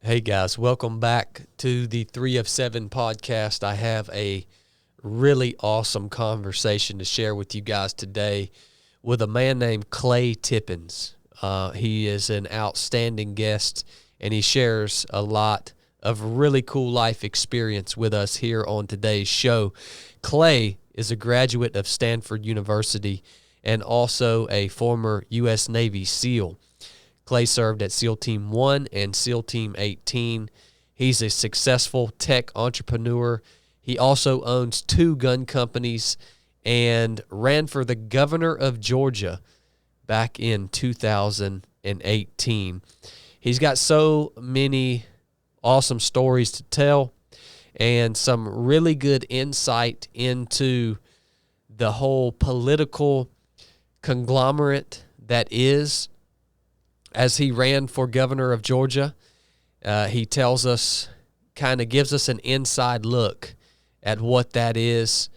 Hey guys, welcome back to the 3 of 7 podcast. I have a really awesome conversation to share with you guys today with a man named Clay Tippins. He is an outstanding guest, and he shares a lot of really cool life experience with us here on today's show. Clay is a graduate of Stanford University and also a former U.S. Navy SEAL. Clay served at SEAL Team 1 and SEAL Team 18. He's a successful tech entrepreneur. He also owns 2 gun companies and ran for the governor of Georgia back in 2018. He's got so many awesome stories to tell and some really good insight into the whole political conglomerate that is as he ran for governor of Georgia. He tells us, kind of gives us an inside look at what that is.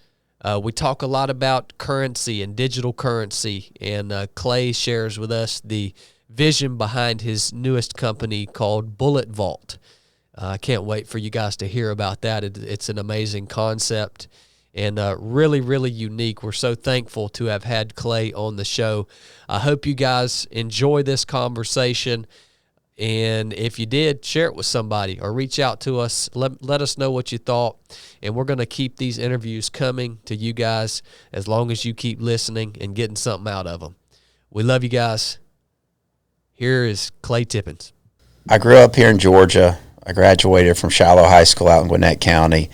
We talk a lot about currency and digital currency, and Clay shares with us the vision behind his newest company called Bullet Vault. I can't wait for you guys to hear about that. It's an amazing concept and really, really unique. We're so thankful to have had Clay on the show. I hope you guys enjoy this conversation, and if you did, share it with somebody or reach out to us. Let us know what you thought, and we're going to keep these interviews coming to you guys as long as you keep listening and getting something out of them. We love you guys. Here is Clay Tippins. I grew up here in Georgia. I graduated from Shiloh High School out in Gwinnett County,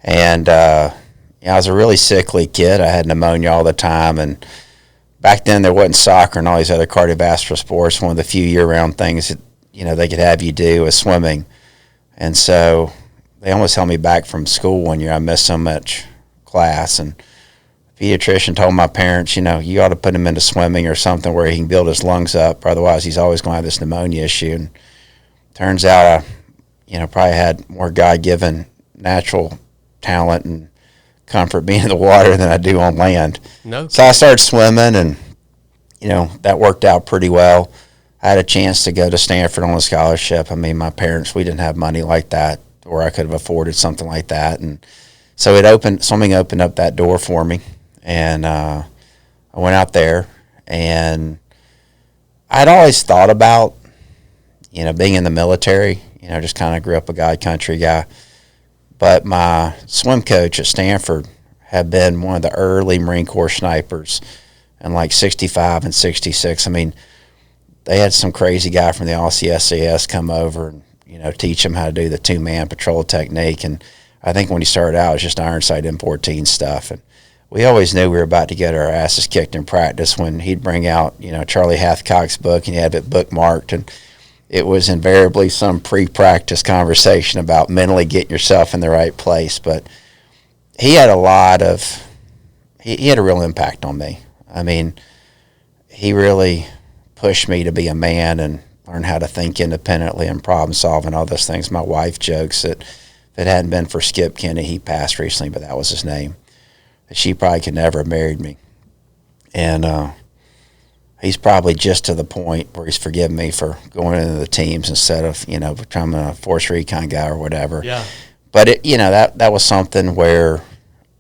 and I was a really sickly kid. I had pneumonia all the time, and back then there wasn't soccer and all these other cardiovascular sports. One of the few year-round things that they could have you do was swimming, and so they almost held me back from school one year. I missed so much class, and the pediatrician told my parents, you ought to put him into swimming or something where he can build his lungs up. Otherwise, he's always going to have this pneumonia issue. And turns out I probably had more God-given natural talent and comfort being in the water than I do on land. No. So I started swimming, and that worked out pretty well. I had a chance to go to Stanford on a scholarship. I mean, my parents, we didn't have money like that where I could have afforded something like that, and so swimming opened up that door for me, and I went out there, and I'd always thought about being in the military. Just kind of grew up a God country guy. But my swim coach at Stanford had been one of the early Marine Corps snipers in like 65 and 66. I mean, they had some crazy guy from the RCSAS come over and, teach him how to do the 2-man patrol technique. And I think when he started out, it was just Ironside M14 stuff. And we always knew we were about to get our asses kicked in practice when he'd bring out, Charlie Hathcock's book, and he had it bookmarked. And it was invariably some pre-practice conversation about mentally getting yourself in the right place. But he had he had a real impact on me. I mean, he really pushed me to be a man and learn how to think independently and problem solve and all those things. My wife jokes that if it hadn't been for Skip Kennedy, he passed recently, but that was his name, that she probably could never have married me. And he's probably just to the point where he's forgiven me for going into the teams instead of, becoming a force recon guy or whatever. Yeah. But that was something where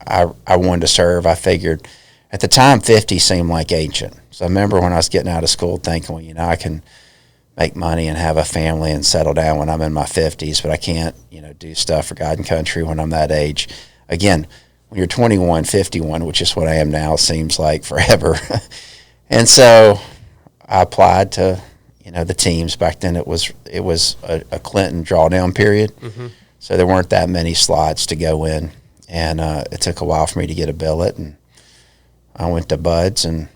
I wanted to serve. I figured at the time 50 seemed like ancient. So I remember when I was getting out of school thinking, well, I can make money and have a family and settle down when I'm in my 50s, but I can't, do stuff for God and country when I'm that age. Again, when you're 21, 51, which is what I am now, seems like forever. And so I applied to, the teams. Back then it was a Clinton drawdown period. Mm-hmm. So there weren't that many slots to go in. And it took a while for me to get a billet. And I went to Buds, and,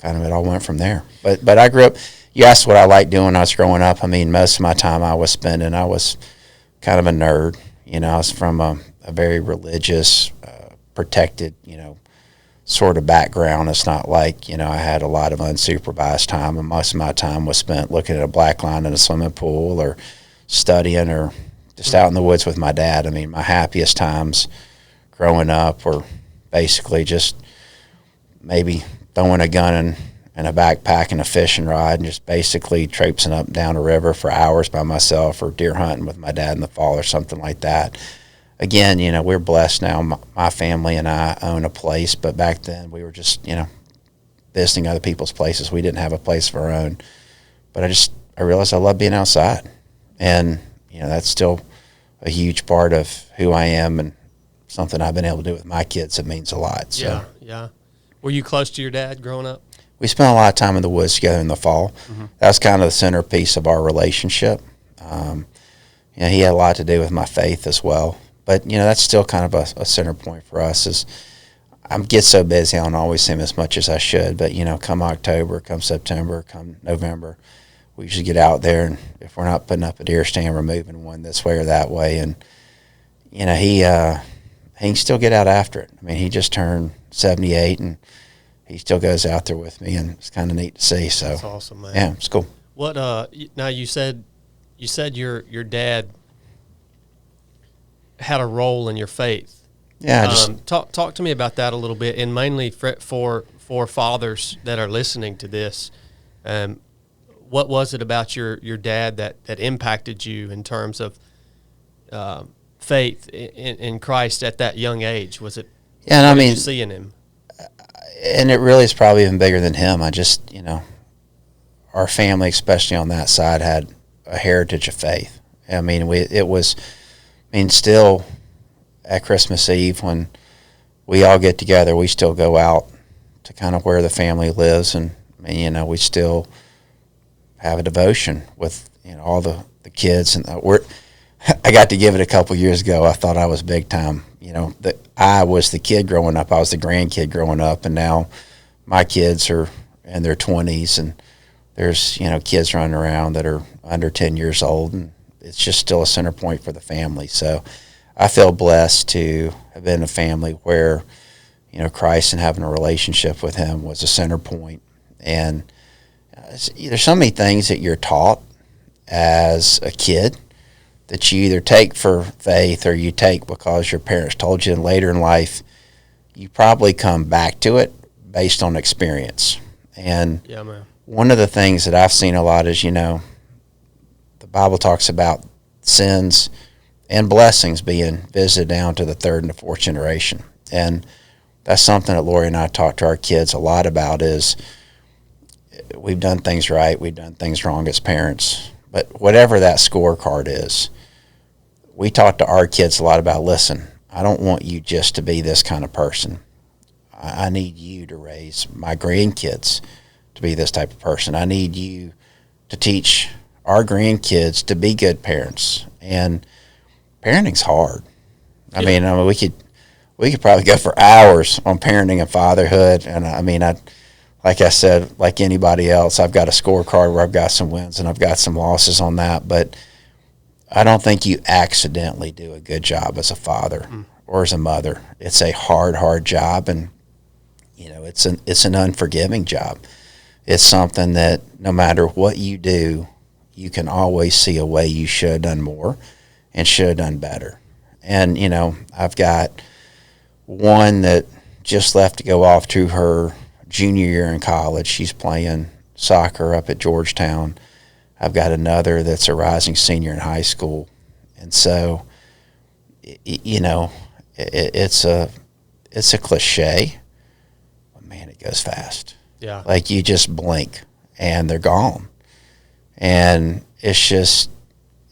kind of it all went from there. But I grew up, you asked what I liked doing when I was growing up. I mean, most of my time I was kind of a nerd. I was from a very religious, protected, sort of background. It's not like, I had a lot of unsupervised time, and most of my time was spent looking at a black line in a swimming pool or studying or just out in the woods with my dad. I mean, my happiest times growing up were basically just maybe throwing a gun and a backpack and a fishing rod and just basically traipsing up and down a river for hours by myself or deer hunting with my dad in the fall or something like that. Again, we're blessed now. My family and I own a place, but back then we were just, visiting other people's places. We didn't have a place of our own. But I realized I love being outside. And, that's still a huge part of who I am and something I've been able to do with my kids. It means a lot. So. Yeah. Were you close to your dad growing up? We spent a lot of time in the woods together in the fall. Mm-hmm. That's kind of the centerpiece of our relationship. He had a lot to do with my faith as well. But, that's still kind of a center point for us is I get so busy I don't always see him as much as I should. But, come October, come September, come November, we usually get out there. And if we're not putting up a deer stand, we're moving one this way or that way. And, he can still get out after it. I mean, he just turned 78 and he still goes out there with me, and it's kind of neat to see. So that's awesome, man. Yeah, it's cool. What now you said your dad had a role in your faith. Yeah, talk to me about that a little bit, and mainly for fathers that are listening to this. What was it about your dad that impacted you in terms of faith in Christ at that young age? Was it? Yeah, and what did you see in him? And it really is probably even bigger than him. I just, our family, especially on that side, had a heritage of faith. I mean, still at Christmas Eve when we all get together, we still go out to kind of where the family lives. And, we still have a devotion with, all the kids. And I got to give it a couple years ago. I thought I was big time. I was the kid growing up. I was the grandkid growing up, and now my kids are in their 20s, and there's, kids running around that are under 10 years old, and it's just still a center point for the family. So I feel blessed to have been in a family where, Christ and having a relationship with him was a center point. And there's so many things that you're taught as a kid that you either take for faith or you take because your parents told you, and later in life you probably come back to it based on experience. And yeah, man. One of the things that I've seen a lot is, the Bible talks about sins and blessings being visited down to the third and the fourth generation. And that's something that Lori and I talk to our kids a lot about is we've done things right, we've done things wrong as parents. But whatever that scorecard is, we talk to our kids a lot about, listen, I don't want you just to be this kind of person. I need you to raise my grandkids to be this type of person. I need you to teach our grandkids to be good parents. And parenting's hard. I mean, we could probably go for hours on parenting and fatherhood. And like I said, like anybody else, I've got a scorecard where I've got some wins and I've got some losses on that. But I don't think you accidentally do a good job as a father or as a mother. It's a hard job, and it's an unforgiving job. It's something that no matter what you do, you can always see a way you should have done more and should have done better. And I've got one that just left to go off to her junior year in college. She's playing soccer up at Georgetown. I've got another that's a rising senior in high school. And so, it's a cliche, but man, it goes fast. Yeah. Like you just blink and they're gone. And it's just,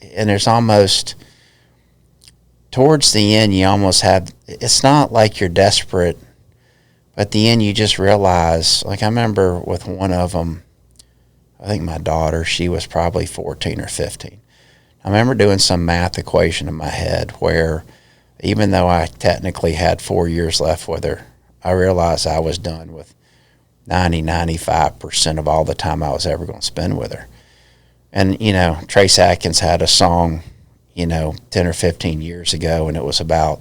and there's almost, towards the end, you almost have, it's not like you're desperate, but at the end you just realize, like I remember with one of them, I think my daughter, she was probably 14 or 15. I remember doing some math equation in my head where even though I technically had 4 years left with her, I realized I was done with 95% of all the time I was ever going to spend with her. And, Trace Atkins had a song, 10 or 15 years ago, and it was about,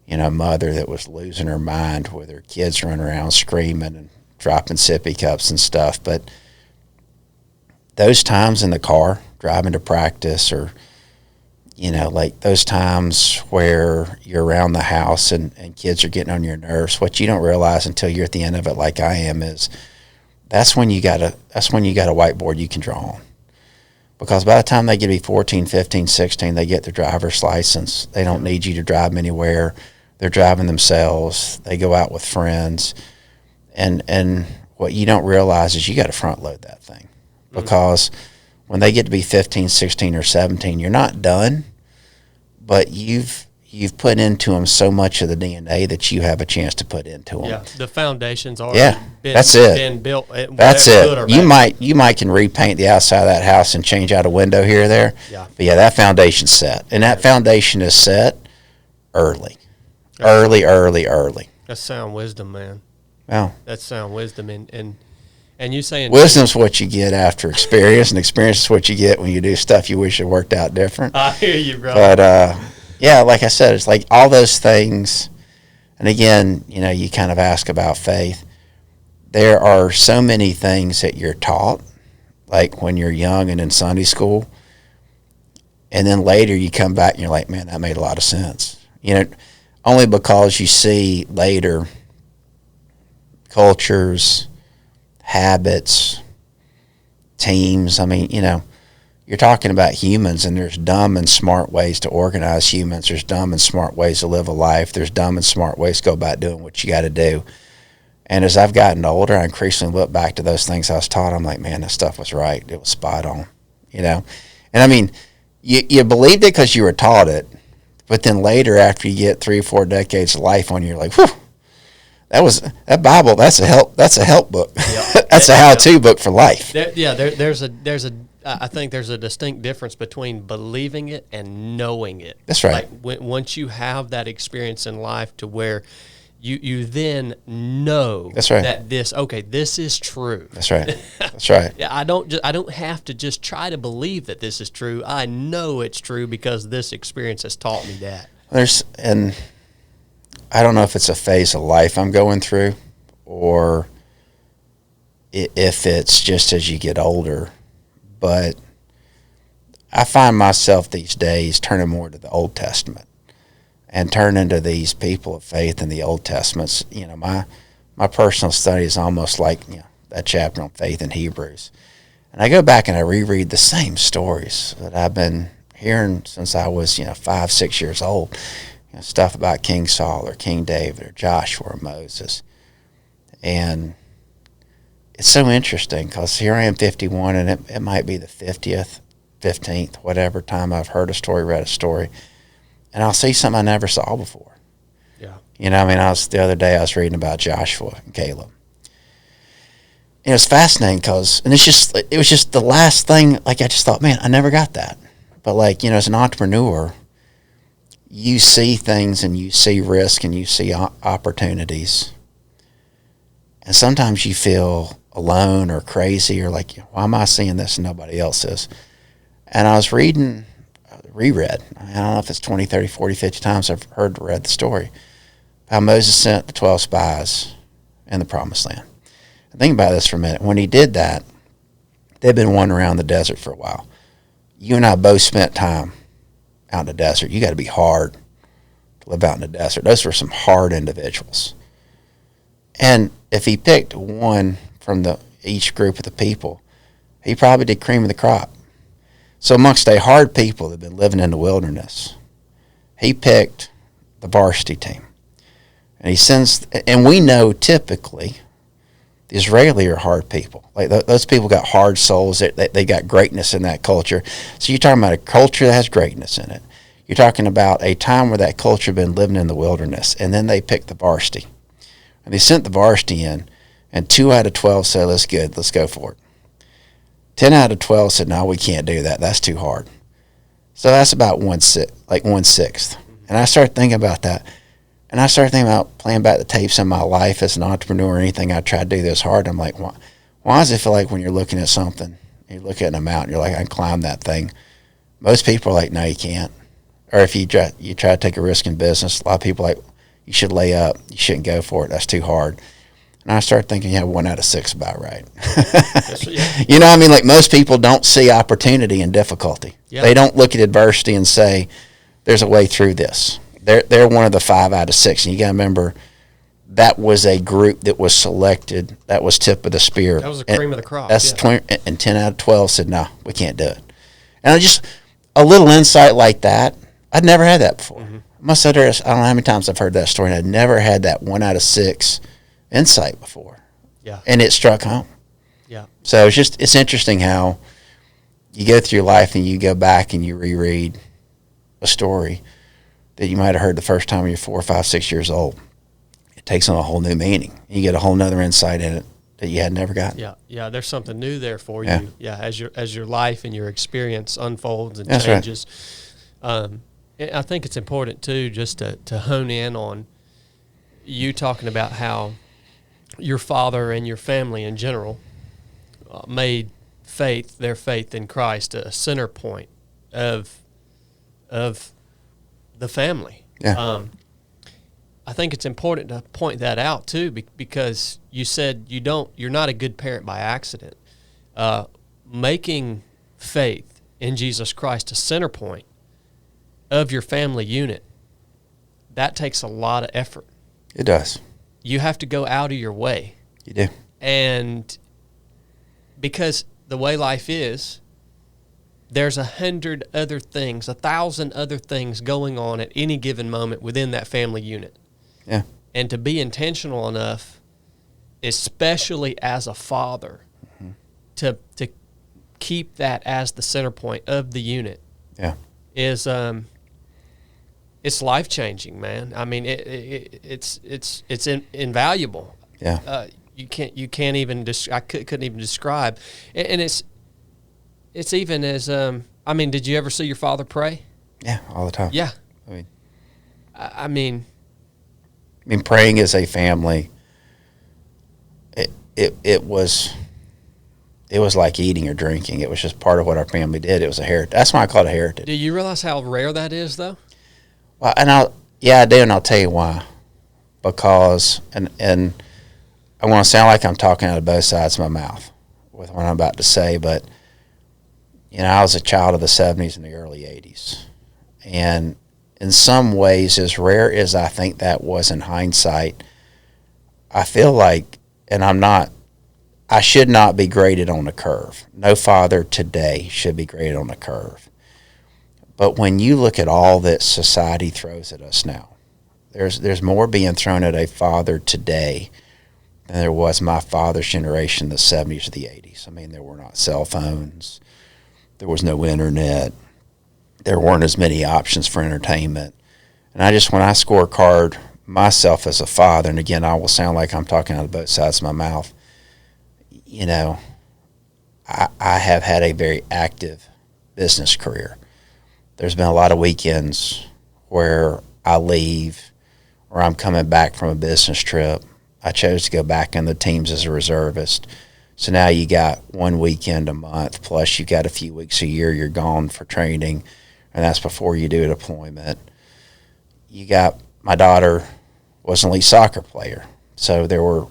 a mother that was losing her mind with her kids running around screaming and dropping sippy cups and stuff. But those times in the car, driving to practice, or, like those times where you're around the house and kids are getting on your nerves, what you don't realize until you're at the end of it like I am is that's when you got a whiteboard you can draw on. Because by the time they get to be 14, 15, 16, they get their driver's license. They don't need you to drive them anywhere. They're driving themselves. They go out with friends. And what you don't realize is you got to front load that thing. Because when they get to be 15, 16, or 17, you're not done, but you've put into them so much of the DNA that you have a chance to put into them. Yeah, the foundation's already been built. That's it. You might can repaint the outside of that house and change out a window here or there. Yeah. But yeah, that foundation's set. And that foundation is set early. Early. That's sound wisdom, man. Well, that's sound wisdom. And you saying wisdom's what you get after experience, and experience is what you get when you do stuff you wish it worked out different. I hear you, bro. But yeah, like I said, it's like all those things. And again, you kind of ask about faith. There are so many things that you're taught, like when you're young and in Sunday school, and then later you come back and you're like, man, that made a lot of sense. Only because you see later cultures, habits, teams. I mean, you're talking about humans, and there's dumb and smart ways to organize humans. There's dumb and smart ways to live a life. There's dumb and smart ways to go about doing what you got to do. And as I've gotten older, I increasingly look back to those things I was taught. I'm like, man, that stuff was right. It was spot on, And I mean, you believed it because you were taught it. But then later, after you get 3 or 4 decades of life on you, you're like, whew, that Bible, that's a help book. Yeah. That's a how-to book for life. I think there's a distinct difference between believing it and knowing it. That's right. Like once you have that experience in life to where you then know that's right. that this is true. That's right. That's right. Yeah, I don't have to just try to believe that this is true. I know it's true because this experience has taught me that. And I don't know if it's a phase of life I'm going through or if it's just as you get older, but I find myself these days turning more to the Old Testament and turning to these people of faith in the Old Testaments. My personal study is almost like that chapter on faith in Hebrews. And I go back and I reread the same stories that I've been hearing since I was 5, 6 years old. Stuff about King Saul or King David or Joshua or Moses. And it's so interesting because here I am 51 and it might be the 50th, 15th, whatever time I've heard a story, read a story. And I'll see something I never saw before. Yeah. The other day I was reading about Joshua and Caleb. And it was fascinating because, and it was just the last thing, like I just thought, man, I never got that. But as an entrepreneur, you see things and you see risk and you see opportunities. And sometimes you feel alone or crazy or like, why am I seeing this and nobody else is? And I was reread. I don't know if it's 20, 30, 40, 50 times I've read the story. How Moses sent the 12 spies in the promised land. And think about this for a minute. When he did that, they'd been wandering around the desert for a while. You and I both spent time out in the desert. You got to be hard to live out in the desert. Those were some hard individuals. And if he picked one from each group of the people, he probably did cream of the crop. So amongst a hard people that have been living in the wilderness, he picked the varsity team. And we know typically the Israeli are hard people. Like those people got hard souls. They got greatness in that culture. So you're talking about a culture that has greatness in it. You're talking about a time where that culture had been living in the wilderness. And then they picked the varsity. And they sent the varsity in, and 2 out of 12 said, that's good, let's go for it. 10 out of 12 said, no, we can't do that. That's too hard. So that's about 1/6. And I started thinking about that. And I started thinking about playing back the tapes in my life as an entrepreneur or anything I tried to do this hard. I'm like, why does it feel like when you're looking at something, you look at a mountain, you're like, I can climb that thing. Most people are like, no, you can't. Or if you try to take a risk in business, a lot of people are like, you should lay up. You shouldn't go for it. That's too hard. And I started thinking, 1 out of 6 about right. Like most people don't see opportunity in difficulty. Yep. They don't look at adversity and say, there's a way through this. They're one of the 5 out of 6. And you got to remember, that was a group that was selected. That was tip of the spear. That was the cream of the crop. That's 20, and 10 out of 12 said, no, we can't do it. And I just, a little insight like that, I'd never had that before. I must have, I don't know how many times I've heard that story, and I'd never had that 1 out of 6 insight before. Yeah. And it struck home. Yeah. So it's interesting how you go through life and you go back and you reread a story that you might have heard the first time when you're 4, 5, 6 years old. It takes on a whole new meaning. You get a whole nother insight in it that you had never gotten. Yeah, yeah. There's something new there for Yeah. you. Yeah, as your life and your experience unfolds and That's changes. I think it's important too, just to hone in on you talking about how your father and your family in general made their faith in Christ, a center point of the family. Yeah. I think it's important to point that out too, because you said you're not a good parent by accident. Making faith in Jesus Christ a center point of your family unit, that takes a lot of effort. It does. You have to go out of your way. You do. And because the way life is, there's 100 other things, 1,000 other things going on at any given moment within that family unit. Yeah. And to be intentional enough, especially as a father, to keep that as the center point of the unit, Yeah. is it's life changing, man. I mean, it's invaluable. Yeah. You can't even couldn't even describe, and it's even as I mean, did you ever see your father pray? Yeah, all the time. Yeah. I I mean, praying as a family, it was like eating or drinking. It was just part of what our family did. It was a heritage. That's why I call it a heritage. do you realize how rare that is, though? Well, and I do, and I'll tell you why. Because, and I want to sound like I'm talking out of both sides of my mouth with what I'm about to say, but, I was a child of the 70s and the early 80s. And in some ways, as rare as I think that was in hindsight, I feel like, and I should not be graded on a curve. No father today should be graded on a curve. But when you look at all that society throws at us now, there's more being thrown at a father today than there was my father's generation, the 70s or the 80s. I mean, there were not cell phones. There was no internet. There weren't as many options for entertainment. And when I scorecard myself as a father, and again, I will sound like I'm talking out of both sides of my mouth, I have had a very active business career. There's been a lot of weekends where I leave or I'm coming back from a business trip. I chose to go back in the teams as a reservist. So now you got one weekend a month, plus you got a few weeks a year you're gone for training, and that's before you do a deployment. You got, my daughter was an elite soccer player, so there were,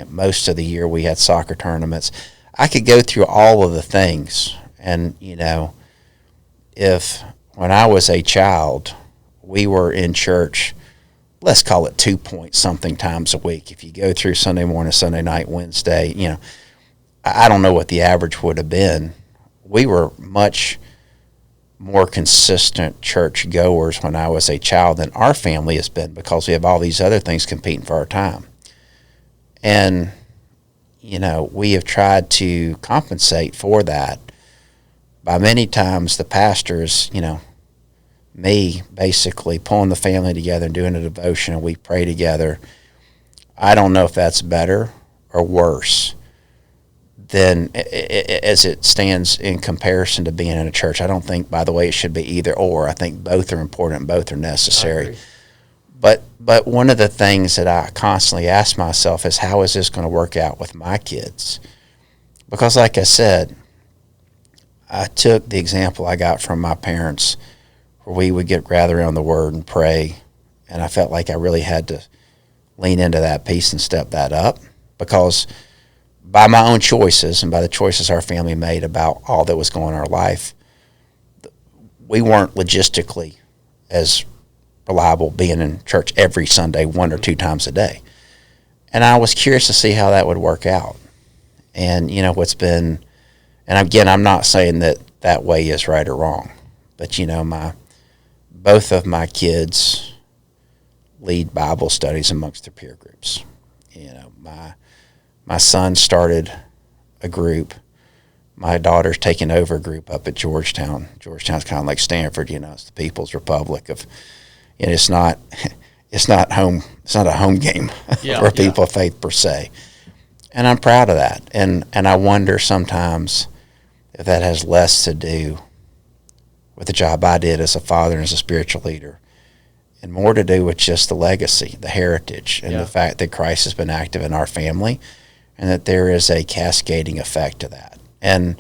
most of the year we had soccer tournaments. I could go through all of the things, and, if when I was a child, we were in church, let's call it 2-point-something times a week. If you go through Sunday morning, Sunday night, Wednesday, I don't know what the average would have been. We were much more consistent church goers when I was a child than our family has been, because we have all these other things competing for our time. And, we have tried to compensate for that by many times the pastors, me basically pulling the family together and doing a devotion, and we pray together. I don't know if that's better or worse than as it stands in comparison to being in a church. I don't think, by the way, it should be either or. I think both are important and both are necessary. But one of the things that I constantly ask myself is, how is this going to work out with my kids? Because like I said, I took the example I got from my parents, where we would get gathered around the Word and pray, and I felt like I really had to lean into that piece and step that up, because by my own choices and by the choices our family made about all that was going on in our life, we weren't logistically as reliable being in church every Sunday 1 or 2 times a day. And I was curious to see how that would work out. And, you know, and again, I'm not saying that way is right or wrong, but, you know, both of my kids lead Bible studies amongst their peer groups. You know, my son started a group. My daughter's taking over a group up at Georgetown. Georgetown's kind of like Stanford, you know, it's the People's Republic of, and it's not a home game for people of faith per se. And I'm proud of that. And I wonder sometimes if that has less to do with the job I did as a father and as a spiritual leader, and more to do with just the legacy, the heritage, and the fact that Christ has been active in our family, and that there is a cascading effect to that. And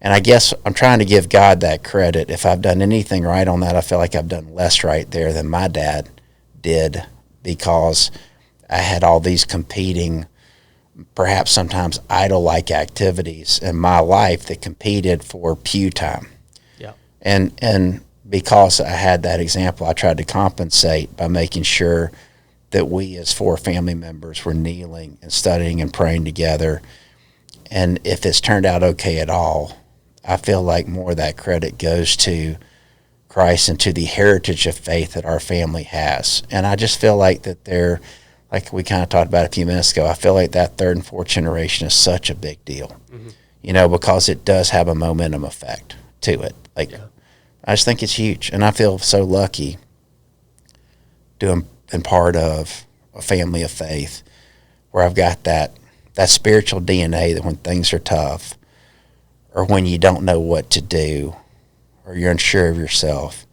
I guess I'm trying to give God that credit. If I've done anything right on that, I feel like I've done less right there than my dad did, because I had all these competing, perhaps sometimes idol-like activities in my life that competed for pew time. Yeah. And because I had that example, I tried to compensate by making sure that we as 4 family members were kneeling and studying and praying together. And if it's turned out okay at all, I feel like more of that credit goes to Christ and to the heritage of faith that our family has. And I just feel like that they're, like we kind of talked about a few minutes ago, I feel like that 3rd and 4th generation is such a big deal, you know, because it does have a momentum effect to it. Like, I just think it's huge. And I feel so lucky being part of a family of faith where I've got that spiritual DNA that when things are tough, or when you don't know what to do, or you're unsure of yourself,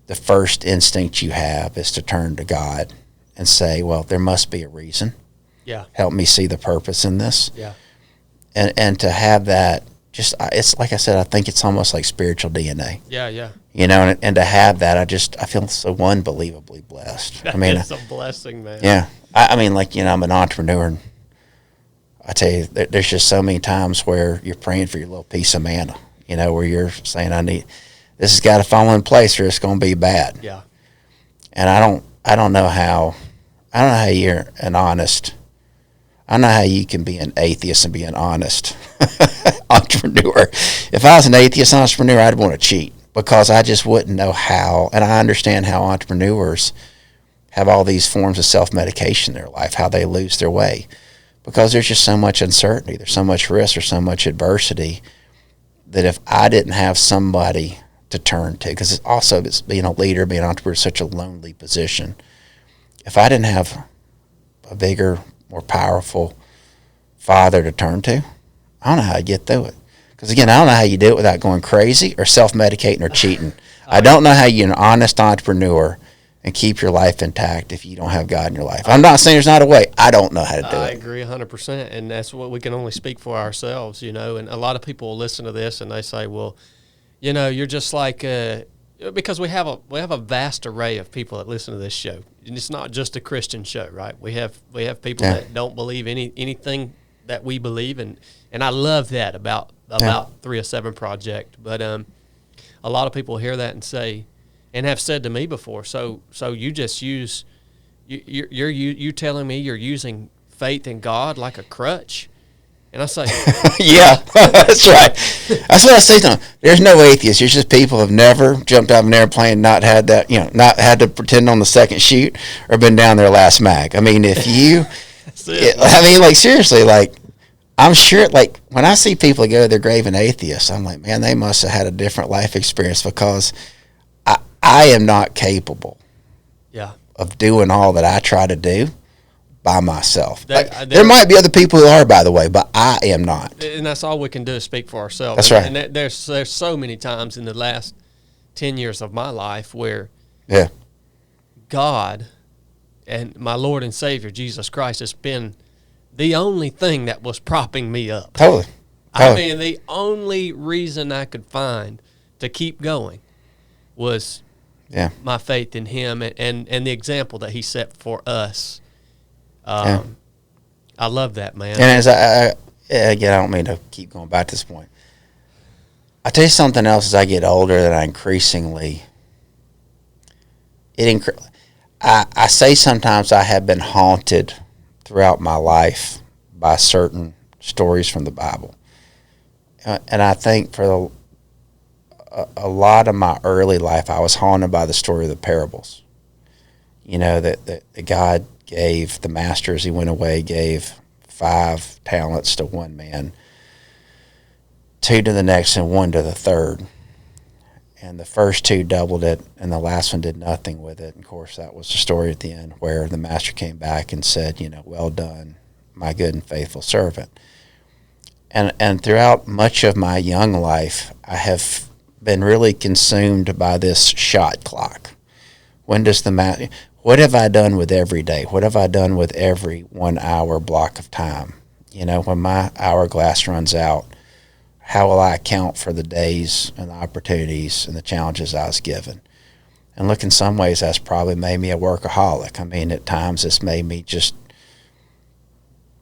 the first instinct you have is to turn to God and say, well, there must be a reason. Yeah. Help me see the purpose in this. Yeah. And to have that, just, it's like I said, I think it's almost like spiritual DNA. Yeah, yeah. You know, and to have that, I feel so unbelievably blessed. I mean, it's a blessing, man. Yeah. I mean, like, you know, I'm an entrepreneur, and I tell you, there's just so many times where you're praying for your little piece of manna, you know, where you're saying, this has got to fall in place or it's going to be bad. Yeah. And I don't know how you're an honest, I don't know how you can be an atheist and be an honest entrepreneur. If I was an atheist entrepreneur, I'd want to cheat, because I just wouldn't know how. And I understand how entrepreneurs have all these forms of self-medication in their life, how they lose their way, because there's just so much uncertainty, there's so much risk, there's so much adversity, that if I didn't have somebody to turn to, because it's being a leader, being an entrepreneur, is such a lonely position. If I didn't have a bigger, more powerful father to turn to, I don't know how I get through it. Because again, I don't know how you do it without going crazy or self-medicating or cheating. I don't know how you're an honest entrepreneur and keep your life intact if you don't have God in your life. I'm not saying there's not a way. I don't know how to do it. I agree 100%, and that's what we can only speak for ourselves, you know. And a lot of people will listen to this and they say, well, you know, you're just like, because we have a vast array of people that listen to this show. And it's not just a Christian show, right? We have people that don't believe anything that we believe, and I love that about 307 Project. But a lot of people hear that and say, and have said to me before, so you just use, you telling me you're using faith in God like a crutch? And I say, yeah, that's right. That's what I say to them. There's no atheists. There's just people who have never jumped out of an airplane, not had that, you know, not had to pretend on the second chute, or been down their last mag. I mean, if you, I mean, like, seriously, like, I'm sure, like, when I see people go to their grave and atheists, I'm like, man, they must have had a different life experience, because I am not capable of doing all that I try to do by myself. There might be other people who are, by the way, but I am not. And that's all we can do is speak for ourselves. That's right. And there's so many times in the last 10 years of my life where God and my Lord and Savior, Jesus Christ, has been the only thing that was propping me up. Totally. I mean, the only reason I could find to keep going was my faith in Him and the example that He set for us. I love that, man. And as again, I don't mean to keep going back to this point. I tell you something else. As I get older, that I increasingly, I say sometimes I have been haunted throughout my life by certain stories from the Bible. And I think for a lot of my early life, I was haunted by the story of the parables. You know, that God gave the master, as he went away, gave 5 talents to one man, 2 to the next, and 1 to the third. And the first 2 doubled it, and the last one did nothing with it. And of course, that was the story at the end where the master came back and said, you know, well done, my good and faithful servant. And throughout much of my young life, I have been really consumed by this shot clock. When does what have I done with every day? What have I done with every 1 hour block of time? You know, when my hourglass runs out, how will I account for the days and the opportunities and the challenges I was given? And look, in some ways, that's probably made me a workaholic. I mean, at times it's made me just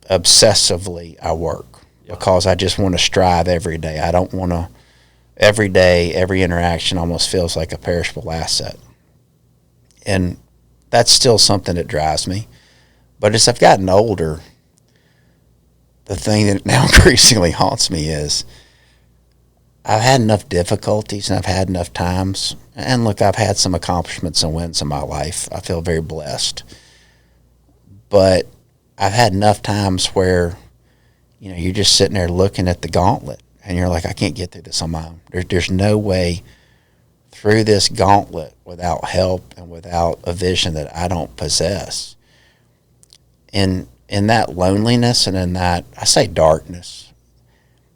obsessively I work because I just want to strive every day. I don't want to, every day, every interaction almost feels like a perishable asset. And that's still something that drives me. But as I've gotten older, the thing that now increasingly haunts me is I've had enough difficulties and I've had enough times. And look, I've had some accomplishments and wins in my life. I feel very blessed. But I've had enough times where, you know, you're just sitting there looking at the gauntlet and you're like, I can't get through this on my own. There's no way through this gauntlet without help and without a vision that I don't possess. And in that loneliness and in that, I say darkness,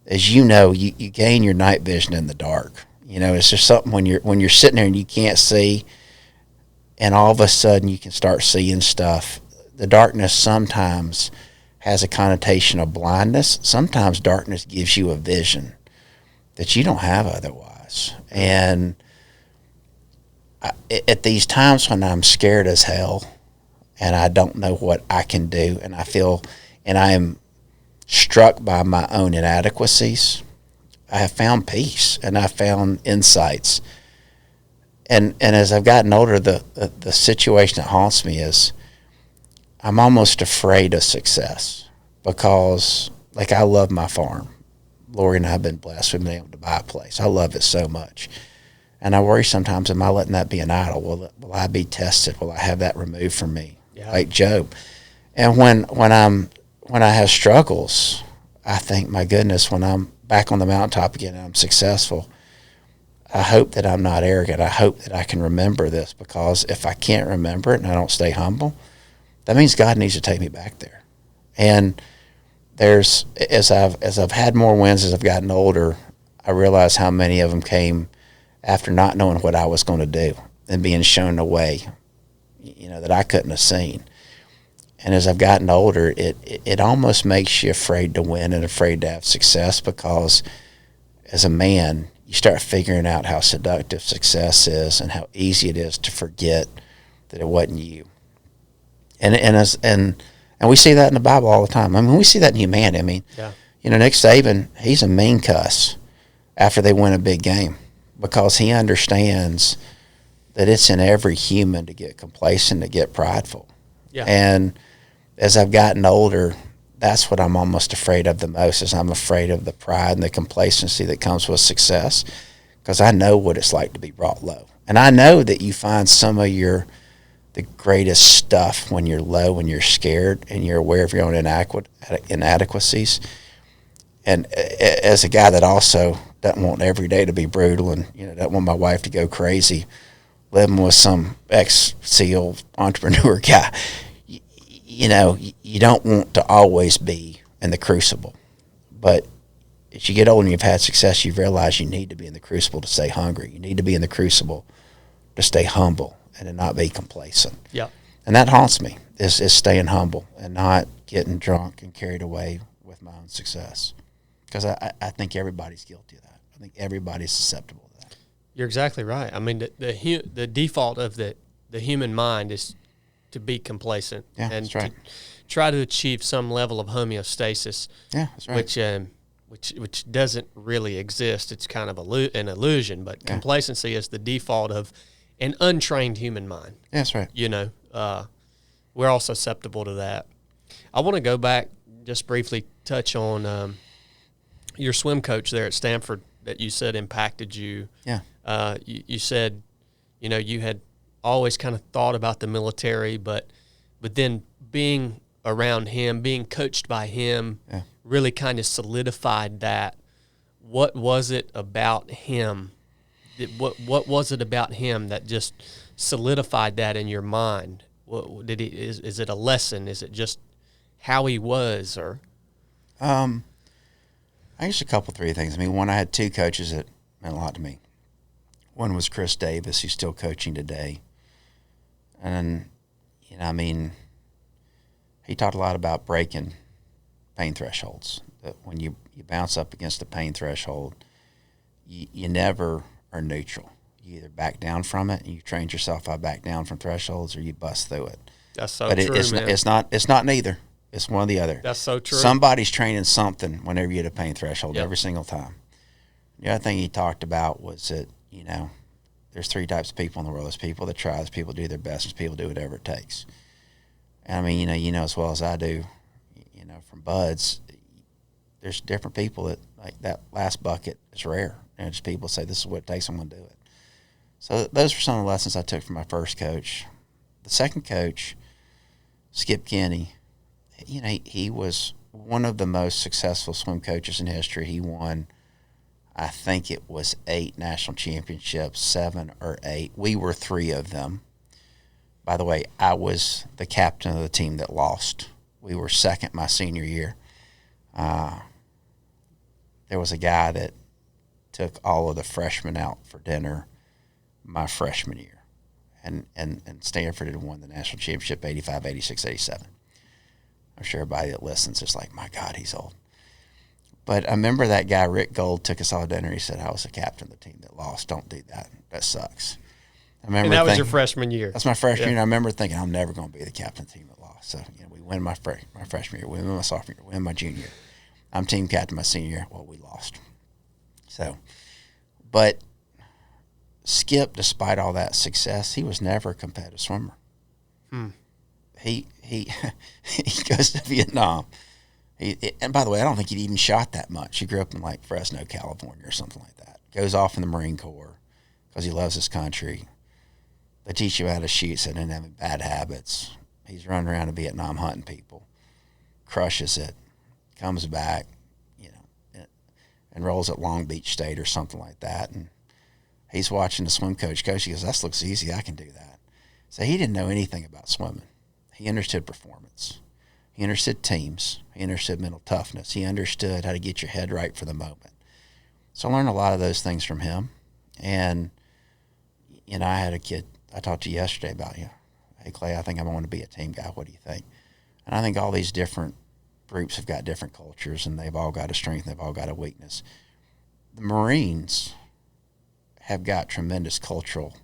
as you know, you gain your night vision in the dark. You know, it's just something when you're sitting there and you can't see, and all of a sudden you can start seeing stuff. The darkness sometimes has a connotation of blindness. Sometimes darkness gives you a vision that you don't have otherwise. And at these times when I'm scared as hell and I don't know what I can do, and I feel, and I am struck by my own inadequacies, I have found peace and I found insights. And as I've gotten older, the situation that haunts me is I'm almost afraid of success because, like, I love my farm. Lori and I have been blessed. We've been able to buy a place. I love it so much. And I worry sometimes, am I letting that be an idol? Will I be tested? Will I have that removed from me? Yeah. Like Job. And when I have struggles, I think, my goodness, when I'm back on the mountaintop again and I'm successful, I hope that I'm not arrogant. I hope that I can remember this, because if I can't remember it and I don't stay humble, that means God needs to take me back there. And as I've had more wins, as I've gotten older, I realize how many of them came after not knowing what I was going to do and being shown a way, you know, that I couldn't have seen. And as I've gotten older, it almost makes you afraid to win and afraid to have success, because as a man, you start figuring out how seductive success is and how easy it is to forget that it wasn't you. And we see that in the Bible all the time. I mean, we see that in humanity. I mean, yeah. You know, Nick Saban, he's a mean cuss after they win a big game, because he understands that it's in every human to get complacent, to get prideful. Yeah. And as I've gotten older, that's what I'm almost afraid of the most, is I'm afraid of the pride and the complacency that comes with success, because I know what it's like to be brought low. And I know that you find some of the greatest stuff when you're low, when you're scared, and you're aware of your own inadequacies. And as a guy that also doesn't want every day to be brutal, and, you know, doesn't want my wife to go crazy living with some ex-SEAL entrepreneur guy, you know, you don't want to always be in the crucible. But as you get older and you've had success, you realize you need to be in the crucible to stay hungry. You need to be in the crucible to stay humble and to not be complacent. Yeah. And that haunts me, is staying humble and not getting drunk and carried away with my own success. Because I think everybody's guilty of that. I think everybody's susceptible to that. You're exactly right. I mean, the default of the human mind is to be complacent, yeah, and that's right, to try to achieve some level of homeostasis. Yeah, that's right. Which doesn't really exist. It's kind of an illusion. But yeah, complacency is the default of an untrained human mind. Yeah, that's right. You know, we're all susceptible to that. I want to go back, just briefly touch on your swim coach there at Stanford that you said impacted you. Yeah. You said, you had always kind of thought about the military, but then being around him, being coached by him, really kind of solidified that. What was it about him? What was it about him that just solidified that in your mind? Is it a lesson? Is it just how he was, or? I guess a couple, three things. I mean, one, I had two coaches that meant a lot to me. One was Chris Davis, who's still coaching today. And, he taught a lot about breaking pain thresholds. That when you bounce up against a pain threshold, you never are neutral. You either back down from it and you train yourself by back down from thresholds, or you bust through it. That's so but true, man. It's not neither. It's one or the other. That's so true. Somebody's training something whenever you hit a pain threshold every single time. The other thing he talked about was that, there's three types of people in the world. There's people that try, there's people that do their best, there's people that do whatever it takes. And you know as well as I do, from buds, there's different people that, like, that last bucket is rare. And just people say, this is what it takes, I'm going to do it. So those were some of the lessons I took from my first coach. The second coach, Skip Kinney, he was one of the most successful swim coaches in history. He won, I think it was 8 national championships, 7 or 8. We were 3 of them. By the way, I was the captain of the team that lost. We were second my senior year. There was a guy that took all of the freshmen out for dinner my freshman year. And Stanford had won the national championship 85, 86, 87. I'm sure everybody that listens is like, my God, he's old. But I remember that guy, Rick Gold, took us all to dinner. He said, I was the captain of the team that lost. Don't do that. That sucks. And that was your freshman year. That's my freshman year. And I remember thinking, I'm never going to be the captain of the team that lost. So, we win my freshman year, we win my sophomore year, we win my junior year. I'm team captain my senior year. Well, we lost. So, but Skip, despite all that success, he was never a competitive swimmer. He goes to Vietnam. And by the way, I don't think he'd even shot that much. He grew up in like Fresno, California or something like that. Goes off in the Marine Corps because he loves his country. They teach you how to shoot so he didn't have any bad habits. He's running around in Vietnam hunting people. Crushes it. Comes back, and rolls at Long Beach State or something like that. And he's watching the swim coach. He goes, that looks easy. I can do that. So he didn't know anything about swimming. He understood performance. He understood teams. He understood mental toughness. He understood how to get your head right for the moment. So I learned a lot of those things from him. And, I had a kid, I talked to you yesterday about, hey, Clay, I think I want to be a team guy. What do you think? And I think all these different groups have got different cultures, and they've all got a strength, and they've all got a weakness. The Marines have got tremendous cultural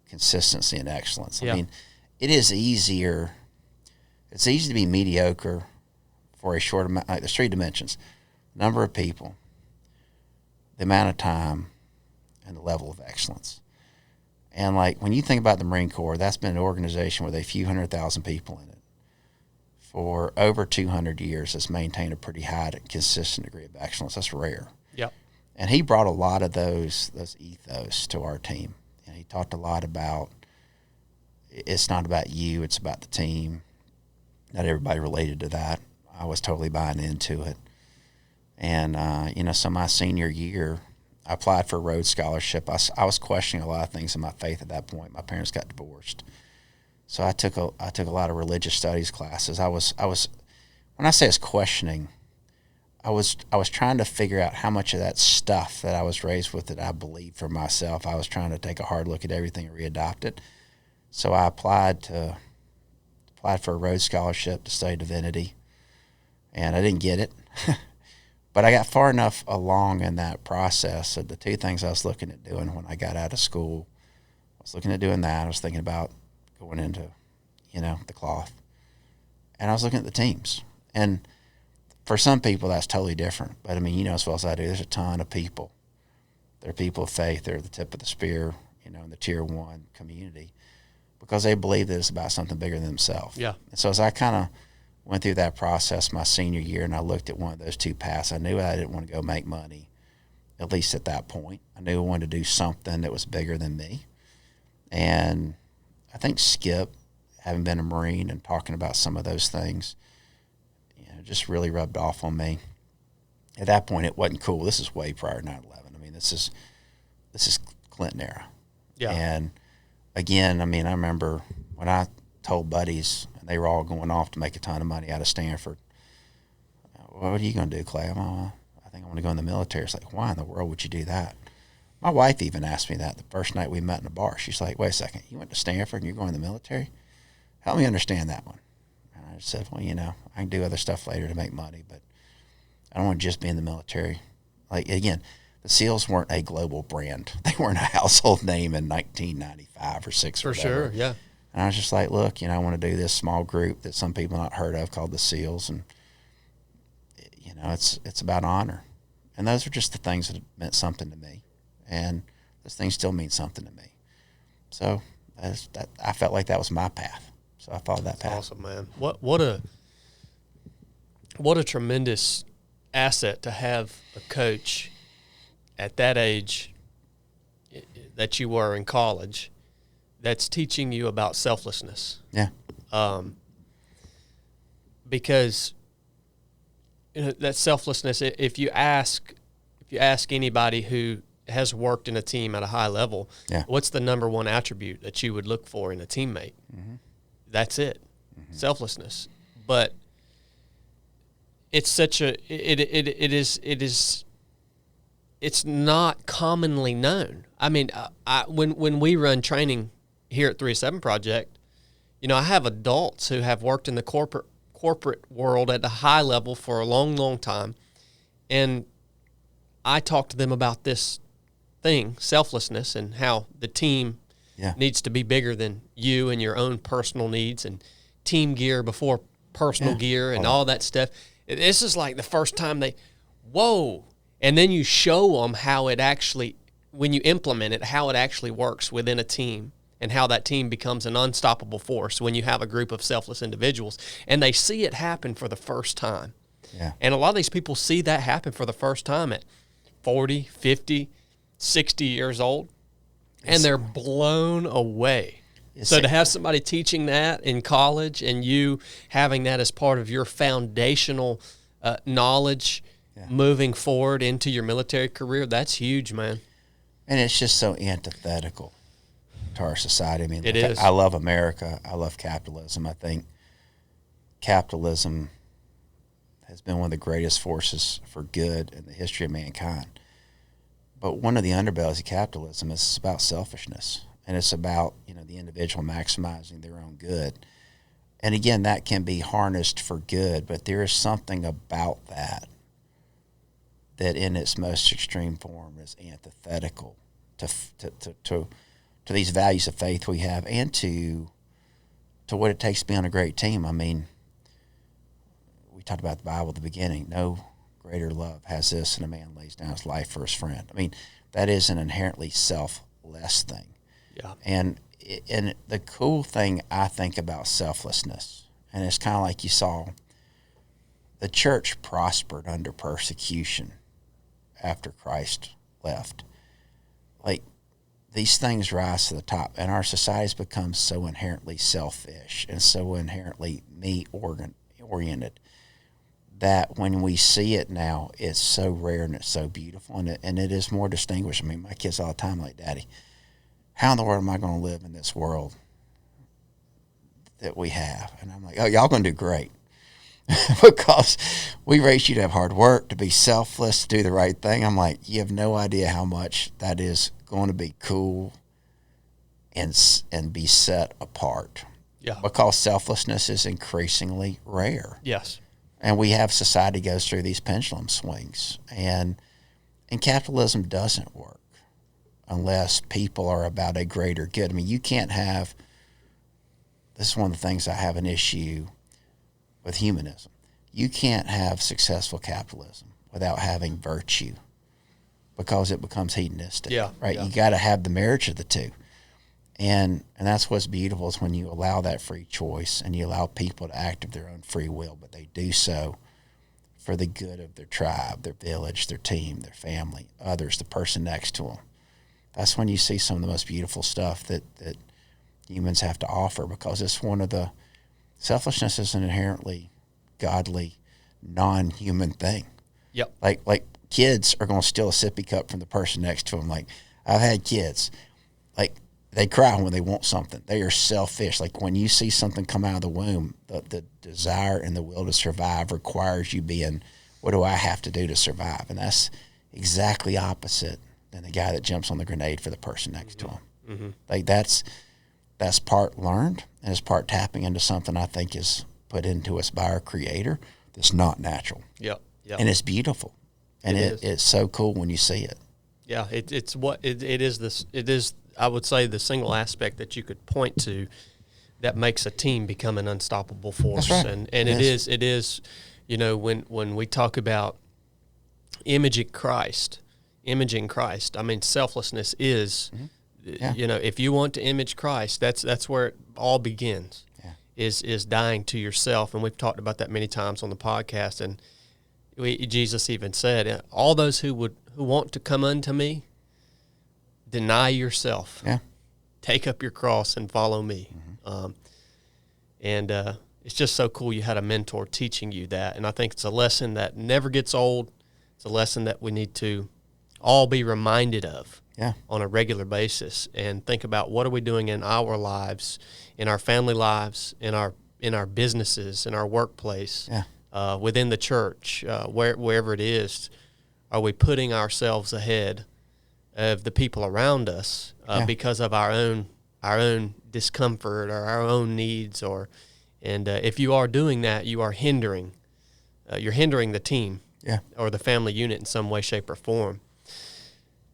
consistency and excellence. I mean, it is easier. It's easy to be mediocre for a short amount. Like, there's 3 dimensions: number of people, the amount of time, and the level of excellence. And like when you think about the Marine Corps, that's been an organization with a few 100,000 people in it for over 200 years. Has maintained a pretty high, consistent degree of excellence. That's rare. Yep. And he brought a lot of those ethos to our team. And he talked a lot about, it's not about you, it's about the team. Not everybody related to that. I was totally buying into it. And, so my senior year, I applied for a Rhodes Scholarship. I was questioning a lot of things in my faith at that point. My parents got divorced. So I took a lot of religious studies classes. I was when I say I was questioning, I was trying to figure out how much of that stuff that I was raised with that I believed for myself. I was trying to take a hard look at everything and readopt it. So I applied for a Rhodes Scholarship to study divinity, and I didn't get it. But I got far enough along in that process that the 2 things I was looking at doing when I got out of school, I was looking at doing that. I was thinking about going into, the cloth. And I was looking at the teams. And for some people, that's totally different. But, as well as I do, there's a ton of people. They're people of faith. They're the tip of the spear, in the Tier 1 community, because they believe that it's about something bigger than themselves. Yeah. And so as I kind of Went through that process my senior year, and I looked at one of those two paths. I knew I didn't want to go make money, at least at that point. I knew I wanted to do something that was bigger than me. And I think Skip, having been a Marine and talking about some of those things, just really rubbed off on me. At that point, it wasn't cool. This is way prior to 9/11. I mean, this is Clinton era. Yeah. And again, I mean, I remember when I told buddies, and they were all going off to make a ton of money out of Stanford. What are you going to do, Clay? I think I want to go in the military. It's like, why in the world would you do that? My wife even asked me that the first night we met in a bar. She's like, wait a second, you went to Stanford and you're going in the military? Help me understand that one. And I said, well, I can do other stuff later to make money, but I don't want to just be in the military. Like, again, the SEALs weren't a global brand. They weren't a household name in 1995 or 6 or whatever. For sure, yeah. And I was just like, look, I want to do this small group that some people not heard of called the SEALs. And, it's about honor. And those are just the things that meant something to me. And those things still mean something to me. So I felt like that was my path. So I followed that path. Awesome, man. What a tremendous asset to have a coach at that age that you were in college that's teaching you about selflessness. Yeah. Because that selflessness, if you ask anybody who has worked in a team at a high level, what's the number one attribute that you would look for in a teammate? Mm-hmm. That's it. Mm-hmm. Selflessness. But it's such a it's not commonly known. I mean, when we run training here at 307 Project, I have adults who have worked in the corporate world at a high level for a long, long time, and I talk to them about this thing, selflessness, and how the team needs to be bigger than you and your own personal needs, and team gear before personal gear, and all that stuff. This is like the first time whoa, and then you show them how it actually, when you implement it, how it actually works within a team, and how that team becomes an unstoppable force when you have a group of selfless individuals, and they see it happen for the first time. Yeah. And a lot of these people see that happen for the first time at 40, 50, 60 years old, and they're blown away. So to have somebody teaching that in college and you having that as part of your foundational knowledge moving forward into your military career, that's huge, man. And it's just so antithetical to our society. I mean, it is. I love America. I love capitalism. I think capitalism has been one of the greatest forces for good in the history of mankind. But one of the underbellies of capitalism is it's about selfishness, and it's about the individual maximizing their own good. And again, that can be harnessed for good, but there is something about that in its most extreme form is antithetical to these values of faith we have, and to what it takes to be on a great team. I mean, we talked about the Bible at the beginning. No greater love has this than a man lays down his life for his friend. I mean, that is an inherently selfless thing. Yeah. And the cool thing I think about selflessness, and it's kind of like you saw, the church prospered under persecution after Christ left. Like, these things rise to the top, and our society's become so inherently selfish and so inherently me-oriented that when we see it now, it's so rare and it's so beautiful, and it is more distinguished. I mean, my kids all the time like, Daddy, how in the world am I going to live in this world that we have? And I'm like, oh, y'all going to do great. Because we raised you to have hard work, to be selfless, to do the right thing. I'm like, you have no idea how much that is going to be cool and be set apart. Yeah. Because selflessness is increasingly rare. Yes. And we have society goes through these pendulum swings. And capitalism doesn't work unless people are about a greater good. I mean, you can't have, this is one of the things I have an issue with humanism. You can't have successful capitalism without having virtue, because it becomes hedonistic. Yeah, right. Yeah. You got to have the marriage of the two. And that's what's beautiful is when you allow that free choice and you allow people to act of their own free will, but they do so for the good of their tribe, their village, their team, their family, others, the person next to them. That's when you see some of the most beautiful stuff that humans have to offer, because it's one of the selfishness is an inherently godly, non-human thing. Yep. Like kids are going to steal a sippy cup from the person next to them. Like, I've had kids, like, they cry when they want something. They are selfish. Like, when you see something come out of the womb, the desire and the will to survive requires you being, what do I have to do to survive? And that's exactly opposite than the guy that jumps on the grenade for the person next to him. Mm-hmm. Like, that's part learned, and it's part tapping into something I think is put into us by our Creator that's not natural. Yep. And it's beautiful. And it's so cool when you see it. Yeah, it is, I would say, the single aspect that you could point to that makes a team become an unstoppable force. That's right. And it is, you know, when we talk about imaging Christ, I mean, selflessness is, you know, if you want to image Christ, that's where it all begins, is dying to yourself. And we've talked about that many times on the podcast. And Jesus even said, all those who want to come unto me, deny yourself. Yeah. Take up your cross and follow me. Mm-hmm. It's just so cool you had a mentor teaching you that. And I think it's a lesson that never gets old. It's a lesson that we need to all be reminded of on a regular basis, and think about, what are we doing in our lives, in our family lives, in our businesses, in our workplace, within the church, wherever it is. Are we putting ourselves ahead of the people around us because of our own discomfort or our own needs? And if you are doing that, you are hindering the team or the family unit in some way, shape, or form.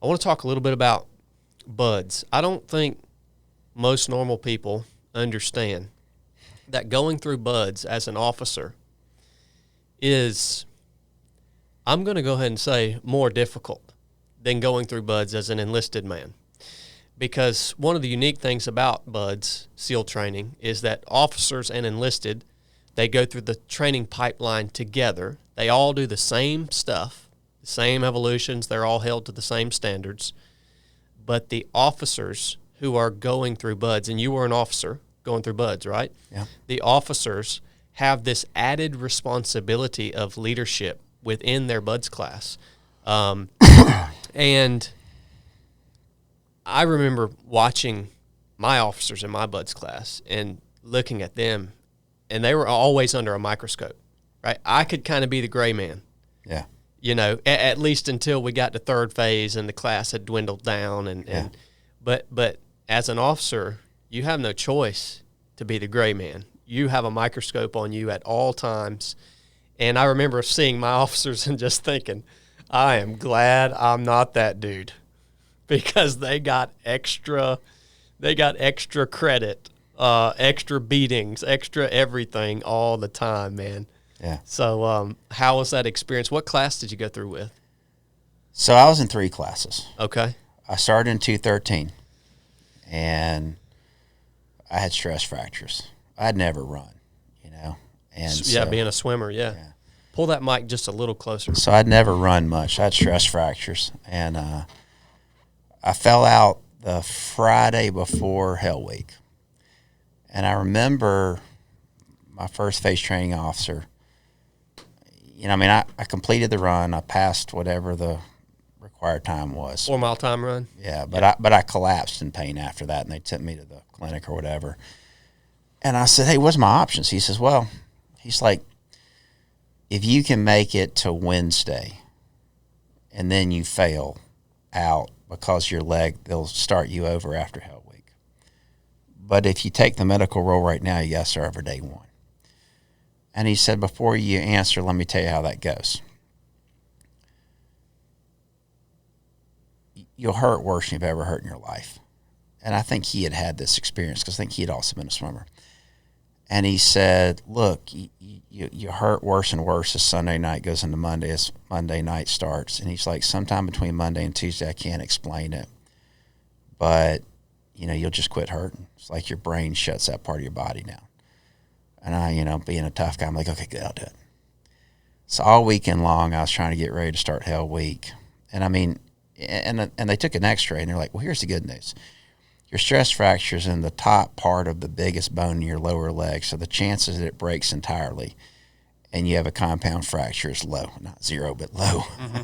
I want to talk a little bit about buds. I don't think most normal people understand that going through buds as an officer is, I'm going to go ahead and say, more difficult than going through buds as an enlisted man. Because one of the unique things about buds SEAL training is that officers and enlisted, they go through the training pipeline together. They all do the same stuff, the same evolutions. They're all held to the same standards. But the officers who are going through buds, and you were an officer going through buds, right? Yeah. The officers have this added responsibility of leadership within their buds class. And I remember watching my officers in my buds class and looking at them, and they were always under a microscope, right? I could kind of be the gray man. Yeah. You know, at least until we got to third phase and the class had dwindled down. But as an officer, you have no choice to be the gray man. You have a microscope on you at all times. And I remember seeing my officers and just thinking, I am glad I'm not that dude, because they got extra credit, extra beatings, extra everything all the time, man. Yeah. So how was that experience? What class did you go through with? So I was in 3 classes. Okay. I started in 213, and I had stress fractures. I'd never run, you know. And being a swimmer, yeah. Pull that mic just a little closer. So I'd never run much. I had stress fractures, and I fell out the Friday before Hell Week. And I remember my first phase training officer, you know, I mean, I completed the run. I passed whatever the required time was. 4 mile time run? Yeah, but I collapsed in pain after that, and they took me to the clinic or whatever. And I said, hey, what's my options? He says, well, he's like, if you can make it to Wednesday and then you fail out because your leg, they'll start you over after Hell Week. But if you take the medical role right now, you got to start over day 1. And he said, before you answer, let me tell you how that goes. You'll hurt worse than you've ever hurt in your life. And I think he had this experience because I think he had also been a swimmer. And he said, look, you hurt worse and worse as Sunday night goes into Monday, as Monday night starts. And he's like, sometime between Monday and Tuesday, I can't explain it. But you'll just quit hurting. It's like your brain shuts that part of your body down. And I, being a tough guy, I'm like, okay, good, I'll do it. So all weekend long, I was trying to get ready to start Hell Week. And I mean, and they took an x-ray, and they're like, well, here's the good news. Your stress fracture is in the top part of the biggest bone in your lower leg, so the chances that it breaks entirely and you have a compound fracture is low. Not zero, but low. Mm-hmm.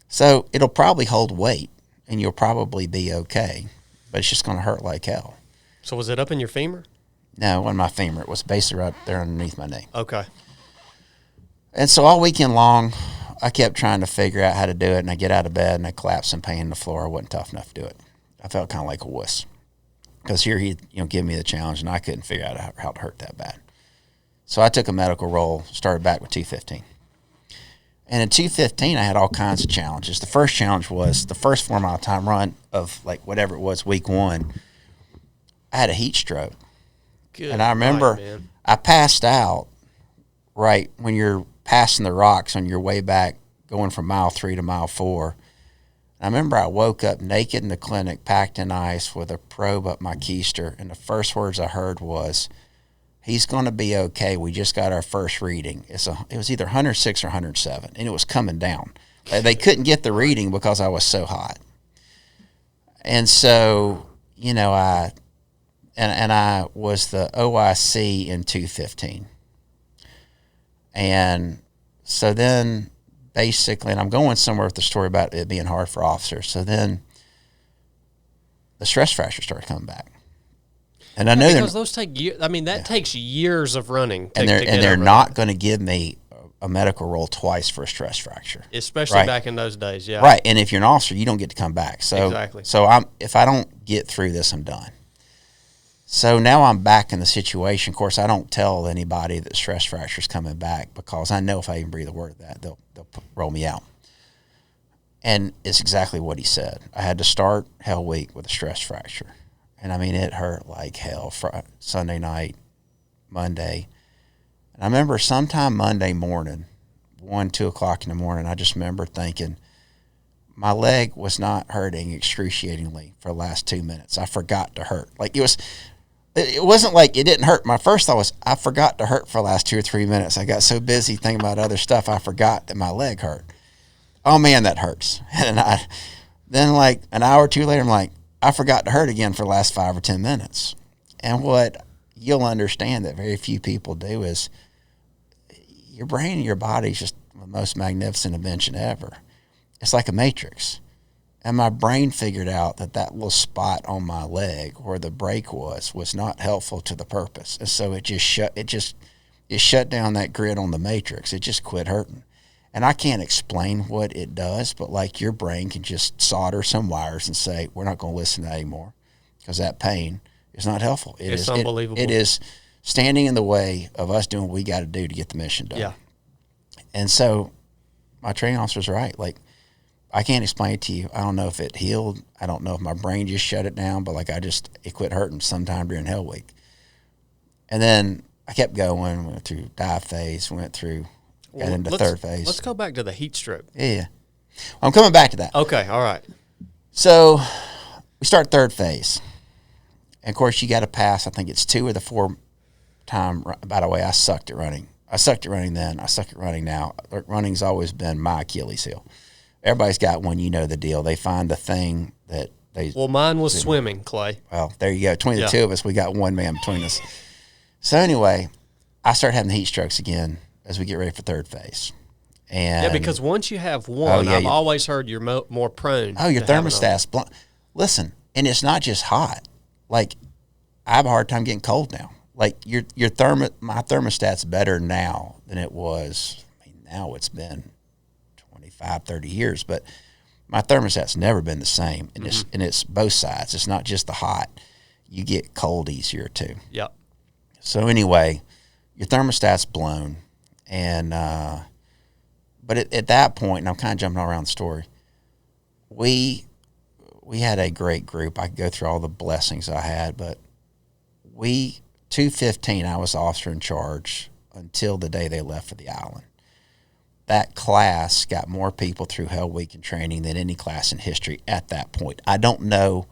So it'll probably hold weight, and you'll probably be okay, but it's just going to hurt like hell. So was it up in your femur? No, it wasn't my femur. It was basically right there underneath my knee. Okay. And so all weekend long, I kept trying to figure out how to do it, and I get out of bed, and I collapse in pain on the floor. I wasn't tough enough to do it. I felt kind of like a wuss because here he'd give me the challenge, and I couldn't figure out how to hurt that bad. So I took a medical roll, started back with 215. And in 215, I had all kinds of challenges. The first challenge was the first 4 mile time run of like whatever it was, week 1. I had a heat stroke. Good. And I remember I passed out right when you're passing the rocks on your way back, going from mile 3 to mile 4. I remember I woke up naked in the clinic, packed in ice with a probe up my keister, and the first words I heard was, he's going to be okay. We just got our first reading. It was either 106 or 107, and it was coming down. They couldn't get the reading because I was so hot. And so, I was the OIC in 215. And so then basically, and I'm going somewhere with the story about it being hard for officers. So then the stress fracture started coming back. And I know because those take years. I mean, that takes years of running. And they're not going to give me a medical roll twice for a stress fracture, especially back in those days. Yeah, right. And if you're an officer, you don't get to come back. So exactly. So if I don't get through this, I'm done. So now I'm back in the situation. Of course, I don't tell anybody that stress fracture is coming back because I know if I even breathe a word of that, they'll roll me out. And it's exactly what he said. I had to start Hell Week with a stress fracture. And I mean, it hurt like hell Sunday night, Monday. And I remember sometime Monday morning, 1, 2 o'clock in the morning, I just remember thinking, my leg was not hurting excruciatingly for the last 2 minutes. I forgot to hurt. Like it wasn't like it didn't hurt. My first thought was, I forgot to hurt for the last 2 or 3 minutes. I got so busy thinking about other stuff, I forgot that my leg hurt. Oh man, that hurts. And then like an hour or two later, I'm like, I forgot to hurt again for the last 5 or 10 minutes. And what you'll understand that very few people do is your brain and your body is just the most magnificent invention ever. It's like a matrix. And my brain figured out that little spot on my leg where the break was not helpful to the purpose. And so it shut down that grid on the matrix. It just quit hurting. And I can't explain what it does, but like your brain can just solder some wires and say, we're not going to listen to that anymore because that pain is not helpful. It's unbelievable. It is standing in the way of us doing what we got to do to get the mission done. Yeah. And so my training officer's right. Like, I can't explain it to you. I don't know if it healed. I don't know if my brain just shut it down, but like it quit hurting sometime during Hell Week. And then I kept going, went through dive phase, got into third phase. Let's go back to the heat stroke. Yeah. Well, I'm coming back to that. Okay, all right. So we start third phase. And, of course, you got to pass, I think it's 2 or the 4 time. By the way, I sucked at running. I sucked at running then. I suck at running now. Running's always been my Achilles heel. Everybody's got one, you know the deal. They find the thing that they... Well, mine was swimming, Clay. Well, there you go. Between the two of us, we got one man between us. So, anyway, I started having the heat strokes again as we get ready for third phase. And because once you have one, I've always heard you're more prone. Oh, your thermostat's blunt. Listen, and it's not just hot. Like, I have a hard time getting cold now. Like, my thermostat's better now than it was. I mean, now it's been 25, 30 years, but my thermostat's never been the same. And it's both sides. It's not just the hot. You get cold easier too. Yep. So anyway, your thermostat's blown. And, but at that point, and I'm kind of jumping all around the story, we had a great group. I could go through all the blessings I had, but 215, I was the officer in charge until the day they left for the island. That class got more people through Hell Week and training than any class in history at that point. I don't know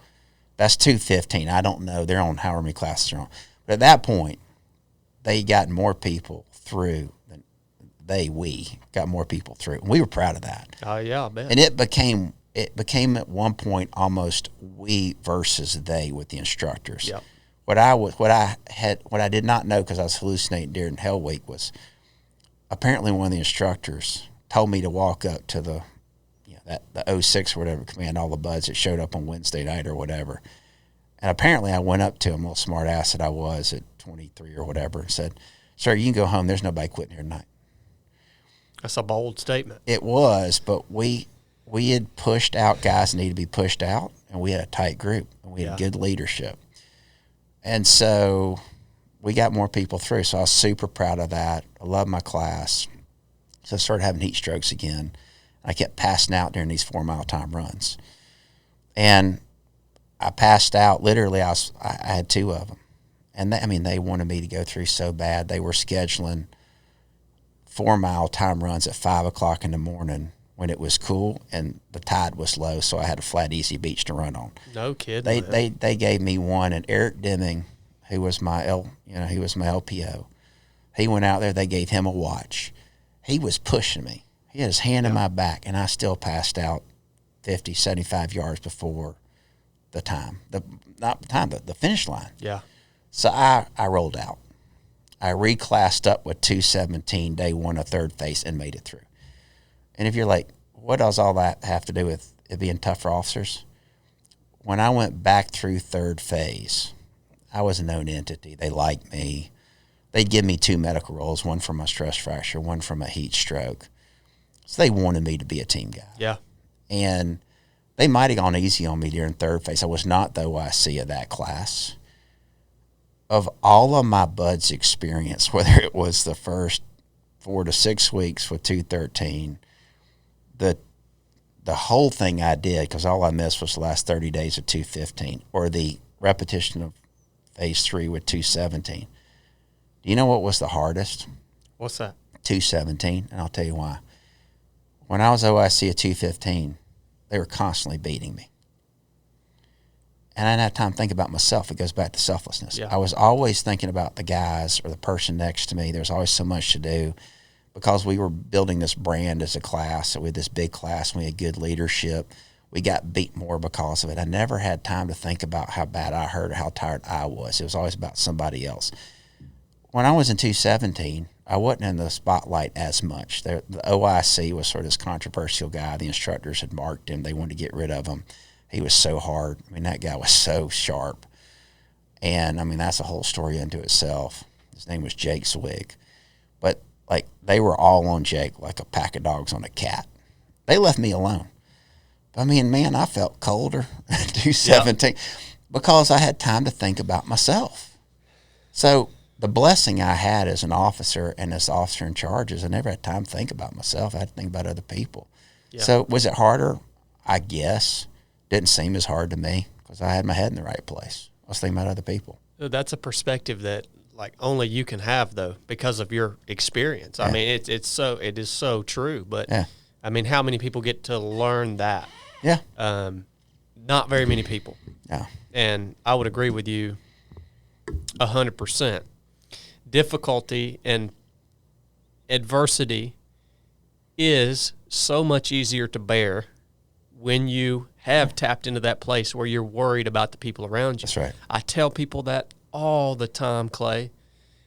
That's 215. I don't know. They're on however many classes they're on. But at that point, they got more people through than we got more people through. And we were proud of that. Oh, yeah, I bet. And it became at one point almost we versus they with the instructors. Yep. What I did not know, because I was hallucinating during Hell Week, was apparently one of the instructors told me to walk up to the the 06 or whatever command, all the buds that showed up on Wednesday night or whatever. And apparently I went up to him, little smart ass that I was at 23 or whatever, and said, "Sir, you can go home. There's nobody quitting here tonight." That's a bold statement. It was, but we had pushed out guys that needed to be pushed out, and we had a tight group, and we had good leadership. And so we got more people through. So I was super proud of that. I love my class. So I started having heat strokes again. I kept passing out during these 4-mile time runs. And I passed out. Literally, I had 2 of them. And they wanted me to go through so bad. They were scheduling 4-mile time runs at 5 o'clock in the morning when it was cool and the tide was low, so I had a flat, easy beach to run on. No kidding. They gave me one, and Eric Deming, who was my LPO, he went out there. They gave him a watch. He was pushing me. He had his hand in my back, and I still passed out 50, 75 yards before the time. The finish line. Yeah. So I rolled out. I reclassed up with 217 day one of third phase and made it through. And if you're like, what does all that have to do with it being tough for officers? When I went back through third phase, I was a known entity. They liked me. They'd give me 2 medical rolls, one from a stress fracture, one from a heat stroke. So they wanted me to be a team guy. Yeah. And they might have gone easy on me during third phase. I was not the OIC of that class. Of all of my buds experience, whether it was the first 4 to 6 weeks with 213, the whole thing I did, because all I missed was the last 30 days of 215, or the repetition of phase 3 with 217. Do you know what was the hardest? What's that? 217, and I'll tell you why. When I was OIC at 215, they were constantly beating me. And I didn't have time to think about myself. It goes back to selflessness. Yeah. I was always thinking about the guys or the person next to me. There was always so much to do because we were building this brand as a class. So we had this big class, and we had good leadership. We got beat more because of it. I never had time to think about how bad I hurt or how tired I was. It was always about somebody else. When I was in 217, I wasn't in the spotlight as much. The OIC was sort of this controversial guy. The instructors had marked him. They wanted to get rid of him. He was so hard. I mean, that guy was so sharp. And, I mean, that's a whole story unto itself. His name was Jake Zwig. But, they were all on Jake like a pack of dogs on a cat. They left me alone. But, I mean, man, I felt colder at 217 because I had time to think about myself. So the blessing I had as an officer and as officer in charge is I never had time to think about myself. I had to think about other people. Yeah. So was it harder? I guess. Didn't seem as hard to me because I had my head in the right place. I was thinking about other people. That's a perspective that only you can have though because of your experience. Yeah. I mean, it is so true. But I mean, how many people get to learn that? Yeah. Not very many people. Yeah. And I would agree with you 100%. Difficulty and adversity is so much easier to bear when you have tapped into that place where you're worried about the people around you. That's right. I tell people that all the time, Clay.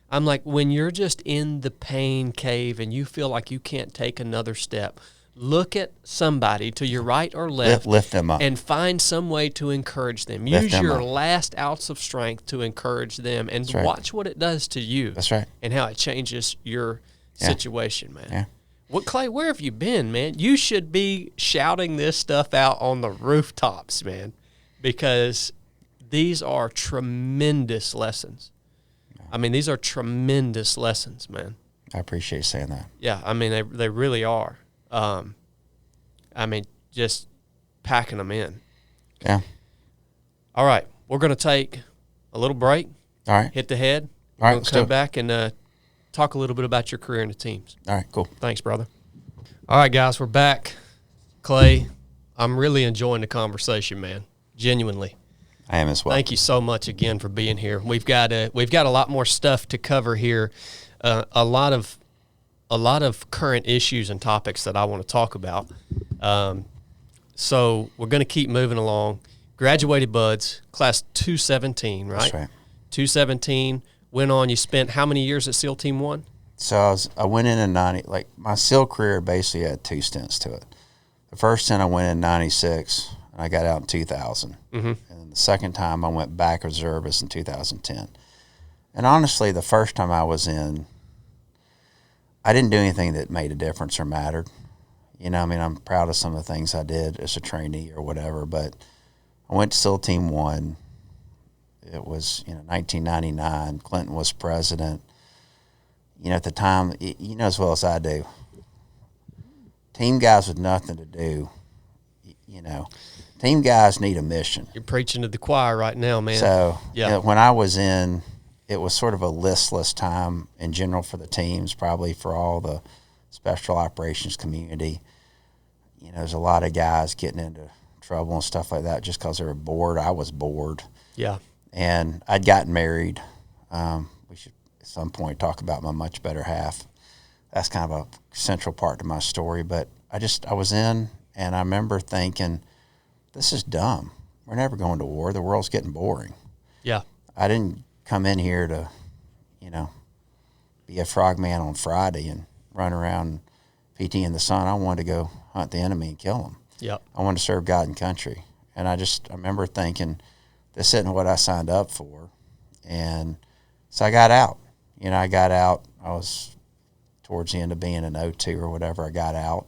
I'm like, when you're just in the pain cave and you feel like you can't take another step, look at somebody to your right or left. Lift them up. And find some way to encourage them. Use your last ounce of strength to encourage them and watch what it does to you. That's right. And how it changes your situation, man. Yeah. Well, Clay, where have you been, man? You should be shouting this stuff out on the rooftops, man, because these are tremendous lessons. I mean, these are tremendous lessons, man. I appreciate you saying that. Yeah, I mean, they really are. I mean, just packing them in. Yeah. All right, we're going to take a little break. All right. Hit the head. All right, we'll come back and talk a little bit about your career in the teams. All right, cool. Thanks, brother. All right, guys, we're back. Clay, I'm really enjoying the conversation, man. Genuinely. I am as well. Thank you so much again for being here. We've got a lot more stuff to cover here. A lot of current issues and topics that I want to talk about. So we're going to keep moving along. Graduated buds, class 217, right? That's right. 217. Went on. You spent how many years at SEAL Team 1? So I went in 90. Like my SEAL career basically had two stints to it. The first stint I went in 96, and I got out in 2000. Mm-hmm. And the second time I went back reservist in 2010. And honestly, the first time I was in, I didn't do anything that made a difference or mattered. You know, I mean, I'm proud of some of the things I did as a trainee or whatever, but I went to SEAL Team 1. It was, 1999. Clinton was president. At the time, you know as well as I do, team guys with nothing to do, team guys need a mission. You're preaching to the choir right now, man. So when I was in, it was sort of a listless time in general for the teams, probably for all the special operations community. There's a lot of guys getting into trouble and stuff like that just because they were bored. I was bored. Yeah. And I'd gotten married. We should at some point talk about my much better half. That's kind of a central part to my story. But I was in, and I remember thinking, this is dumb. We're never going to war. The world's getting boring. Yeah. I didn't come in here to, be a frogman on Friday and run around PT in the sun. I wanted to go hunt the enemy and kill them. Yep. I wanted to serve God and country. And I remember thinking, this isn't what I signed up for. And so I got out. I got out. I was towards the end of being an O2 or whatever. I got out.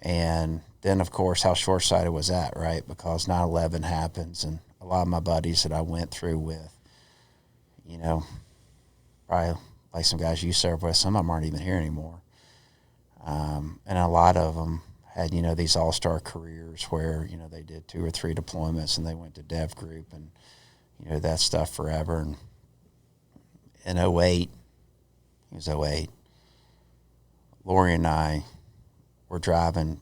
And then, of course, how short-sighted was that, right? Because 9/11 happens, and a lot of my buddies that I went through with, probably like some guys you serve with, some of them aren't even here anymore. And a lot of them had, these all-star careers where, they did 2 or 3 deployments and they went to dev group and, that stuff forever. And in 08, it was 08, Lori and I were driving,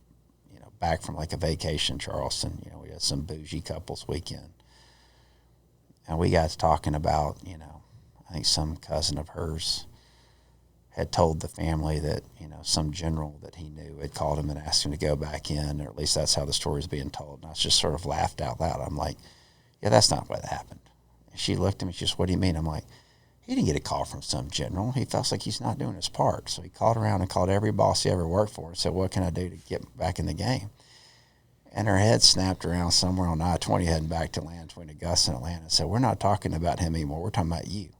back from like a vacation in Charleston. We had some bougie couples weekend. And we got to talking about, I think some cousin of hers had told the family that, some general that he knew had called him and asked him to go back in, or at least that's how the story is being told. And I just sort of laughed out loud. I'm like, yeah, that's not what happened. And she looked at me, she goes, what do you mean? I'm like, he didn't get a call from some general. He feels like he's not doing his part. So he called around and called every boss he ever worked for and said, what can I do to get back in the game? And her head snapped around somewhere on I-20 heading back to Atlanta, between Augusta and Atlanta, and said, we're not talking about him anymore. We're talking about you.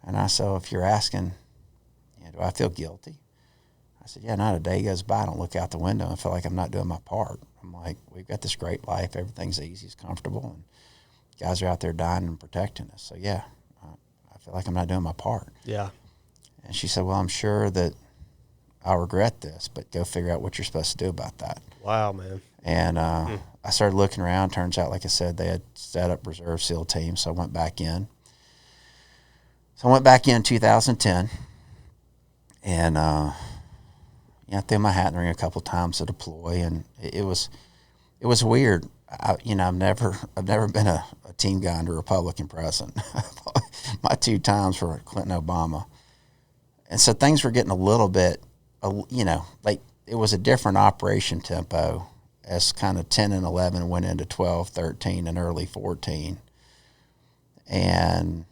And I said, if you're asking, do I feel guilty? I said, yeah, not a day goes by. I don't look out the window and feel like I'm not doing my part. I'm like, we've got this great life. Everything's easy. It's comfortable. And guys are out there dying and protecting us. So, yeah, I feel like I'm not doing my part. Yeah. And she said, well, I'm sure that I'll regret this, but go figure out what you're supposed to do about that. Wow, man. And I started looking around. Turns out, like I said, they had set up reserve SEAL teams, so I went back in. So I went back in 2010, and I threw my hat in the ring a couple of times to deploy, and it was weird. I've never been a team guy under a Republican president. My 2 times were Clinton, Obama, and so things were getting a little bit, like it was a different operation tempo as kind of 10 and 11 went into 12, 13, and early 14, and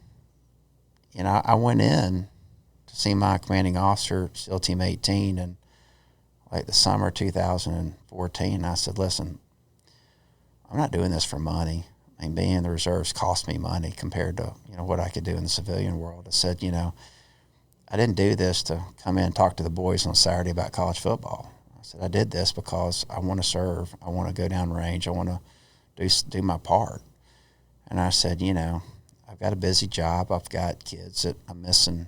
I went in to see my commanding officer, SEAL Team 18, and like the summer 2014, and I said, listen, I'm not doing this for money. I mean, being in the reserves cost me money compared to, what I could do in the civilian world. I said, I didn't do this to come in and talk to the boys on Saturday about college football. I said, I did this because I want to serve. I want to go down range. I want to do my part. And I said, I've got a busy job. I've got kids that I'm missing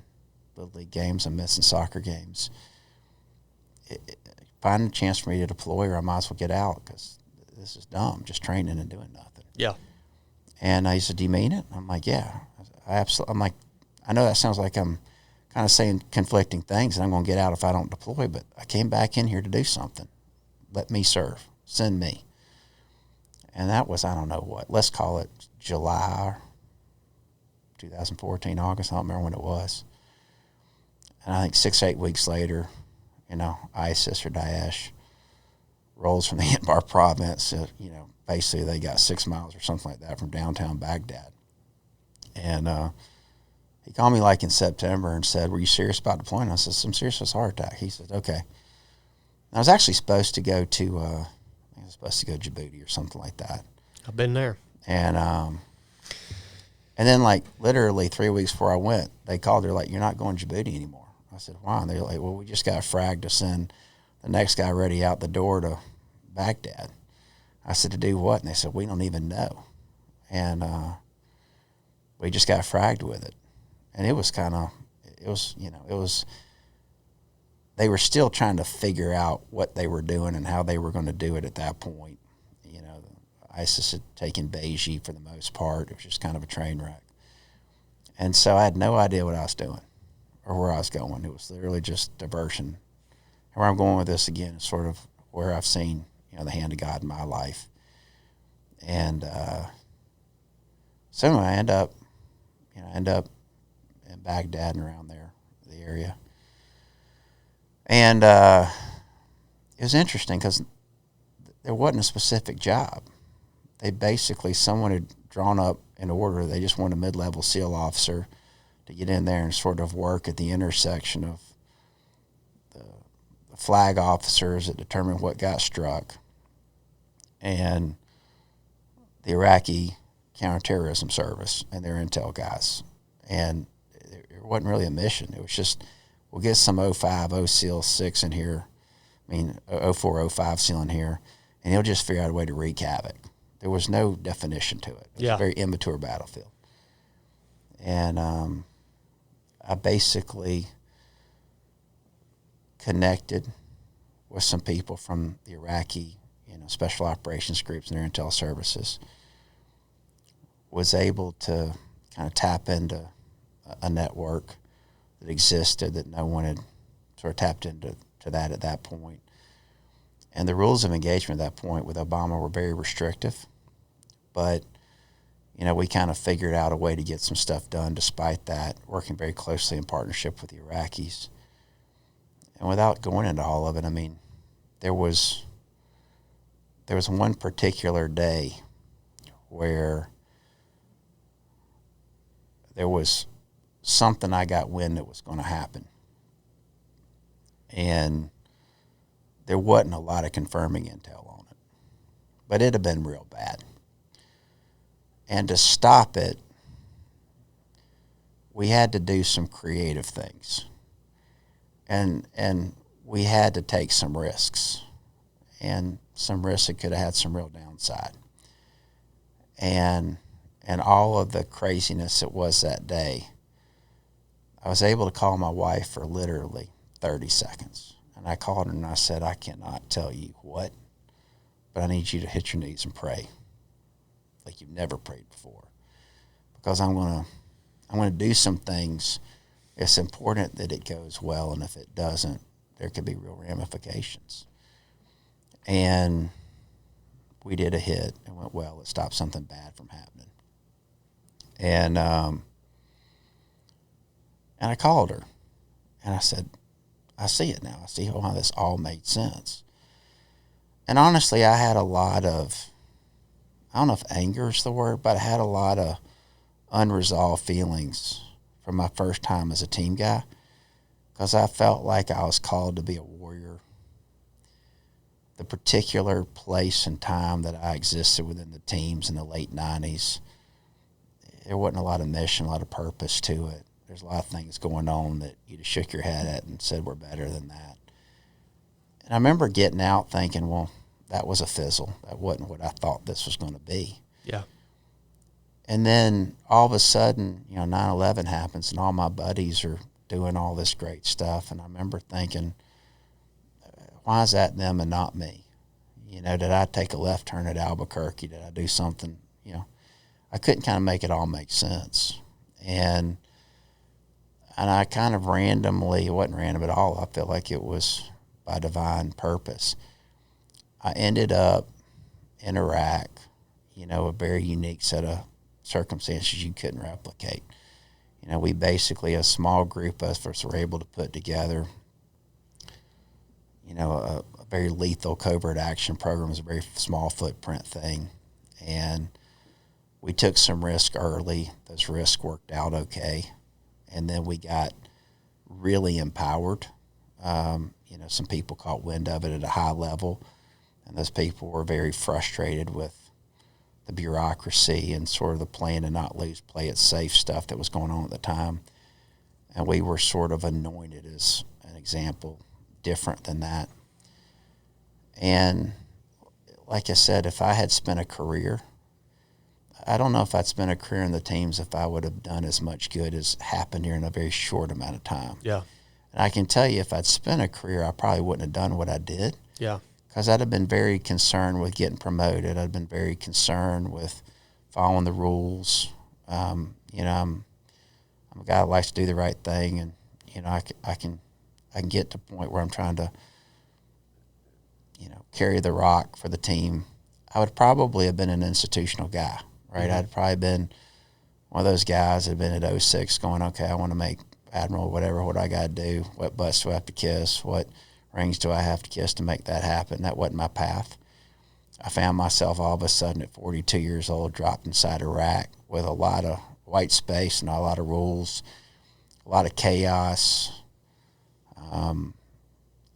Little League games. I'm missing soccer games. Find a chance for me to deploy, or I might as well get out because this is dumb, just training and doing nothing. Yeah. And he said, do you mean it? I'm like, yeah. I'm like, I know that sounds like I'm kind of saying conflicting things and I'm going to get out if I don't deploy, but I came back in here to do something. Let me serve. Send me. And that was, I don't know what, let's call it July 2014, August. I don't remember when it was. And I think 6 or 8 weeks later, ISIS or Daesh rolls from the Anbar province. Basically they got 6 miles or something like that from downtown Baghdad. And he called me like in September and said, "Were you serious about deploying?" I said, "I'm serious. It's a heart attack." He said, "Okay." And I was actually supposed to go to, Djibouti or something like that. I've been there. And then like literally 3 weeks before I went, they called. They're like, "You're not going to Djibouti anymore." I said, "Why?" And they're like, "Well, we just got a frag to send the next guy ready out the door to Baghdad." I said, "To do what?" And they said, "We don't even know." And we just got fragged with it. And it was they were still trying to figure out what they were doing and how they were going to do it at that point. ISIS had taken Beiji for the most part. It was just kind of a train wreck. And so I had no idea what I was doing or where I was going. It was literally just diversion. And where I'm going with this again is sort of where I've seen, the hand of God in my life. And so anyway, I end up in Baghdad and around there, the area. And it was interesting because there wasn't a specific job. They basically, someone had drawn up an order. They just wanted a mid-level SEAL officer to get in there and sort of work at the intersection of the flag officers that determine what got struck and the Iraqi counterterrorism service and their intel guys. And it wasn't really a mission. It was just, we'll get some 05, SEAL 6 in here, 04, 05 SEAL in here, and he'll just figure out a way to wreak havoc. There was no definition to it. It was a very immature battlefield. And I basically connected with some people from the Iraqi, special operations groups and their intel services. Was able to kind of tap into a network that existed that no one had sort of tapped into that at that point. And the rules of engagement at that point with Obama were very restrictive. But, we kind of figured out a way to get some stuff done despite that, working very closely in partnership with the Iraqis. And without going into all of it, there was one particular day where there was something I got wind that was going to happen. And there wasn't a lot of confirming intel on it. But it had been real bad. And to stop it, we had to do some creative things. And we had to take some risks. And some risks that could have had some real downside. And all of the craziness it was that day, I was able to call my wife for literally 30 seconds. And I called her and I said, "I cannot tell you what, but I need you to hit your knees and pray like you've never prayed before. Because I'm going to do some things. It's important that it goes well, and if it doesn't, there could be real ramifications." And we did a hit and went well. It stopped something bad from happening. And I called her, and I said, "I see it now. I see how this all made sense." And honestly, I had a lot of, I don't know if anger is the word, but I had a lot of unresolved feelings from my first time as a team guy, because I felt like I was called to be a warrior. The particular place and time that I existed within the teams in the late 90s, there wasn't a lot of mission, a lot of purpose to it. There's a lot of things going on that you just shook your head at and said, "We're better than that." And I remember getting out thinking, well, that was a fizzle. That wasn't what I thought this was going to be. Yeah. And then all of a sudden, 9/11 happens and all my buddies are doing all this great stuff. And I remember thinking, why is that them and not me? Did I take a left turn at Albuquerque? Did I do something? I couldn't kind of make it all make sense. And I kind of randomly, it wasn't random at all, I feel like it was by divine purpose. I ended up in Iraq, a very unique set of circumstances you couldn't replicate. You know, we basically, a small group of us were able to put together, you know, a very lethal covert action program. It was a very small footprint thing. And we took some risk early. Those risks worked out okay. And then we got really empowered. You know, some people caught wind of it at a high level. And those people were very frustrated with the bureaucracy and sort of the playing and not lose, play it safe stuff that was going on at the time. And we were sort of anointed as an example different than that. And like I said, if I had spent a career, I don't know if I'd spent a career in the teams if I would have done as much good as happened here in a very short amount of time. Yeah. And I can tell you, if I'd spent a career, I probably wouldn't have done what I did. Yeah. Because I'd have been very concerned with getting promoted. I'd been very concerned with following the rules. You know, I'm a guy that likes to do the right thing, and you know, I can get to a point where I'm trying to, you know, carry the rock for the team. I would probably have been an institutional guy, right? Mm-hmm. I'd probably been one of those guys that had been at 06 going, okay, I want to make Admiral, whatever, what I got to do, what butts do I have to kiss, what rings do I have to kiss to make that happen? That wasn't my path. I found myself all of a sudden at 42 years old dropped inside Iraq with a lot of white space and a lot of rules, a lot of chaos.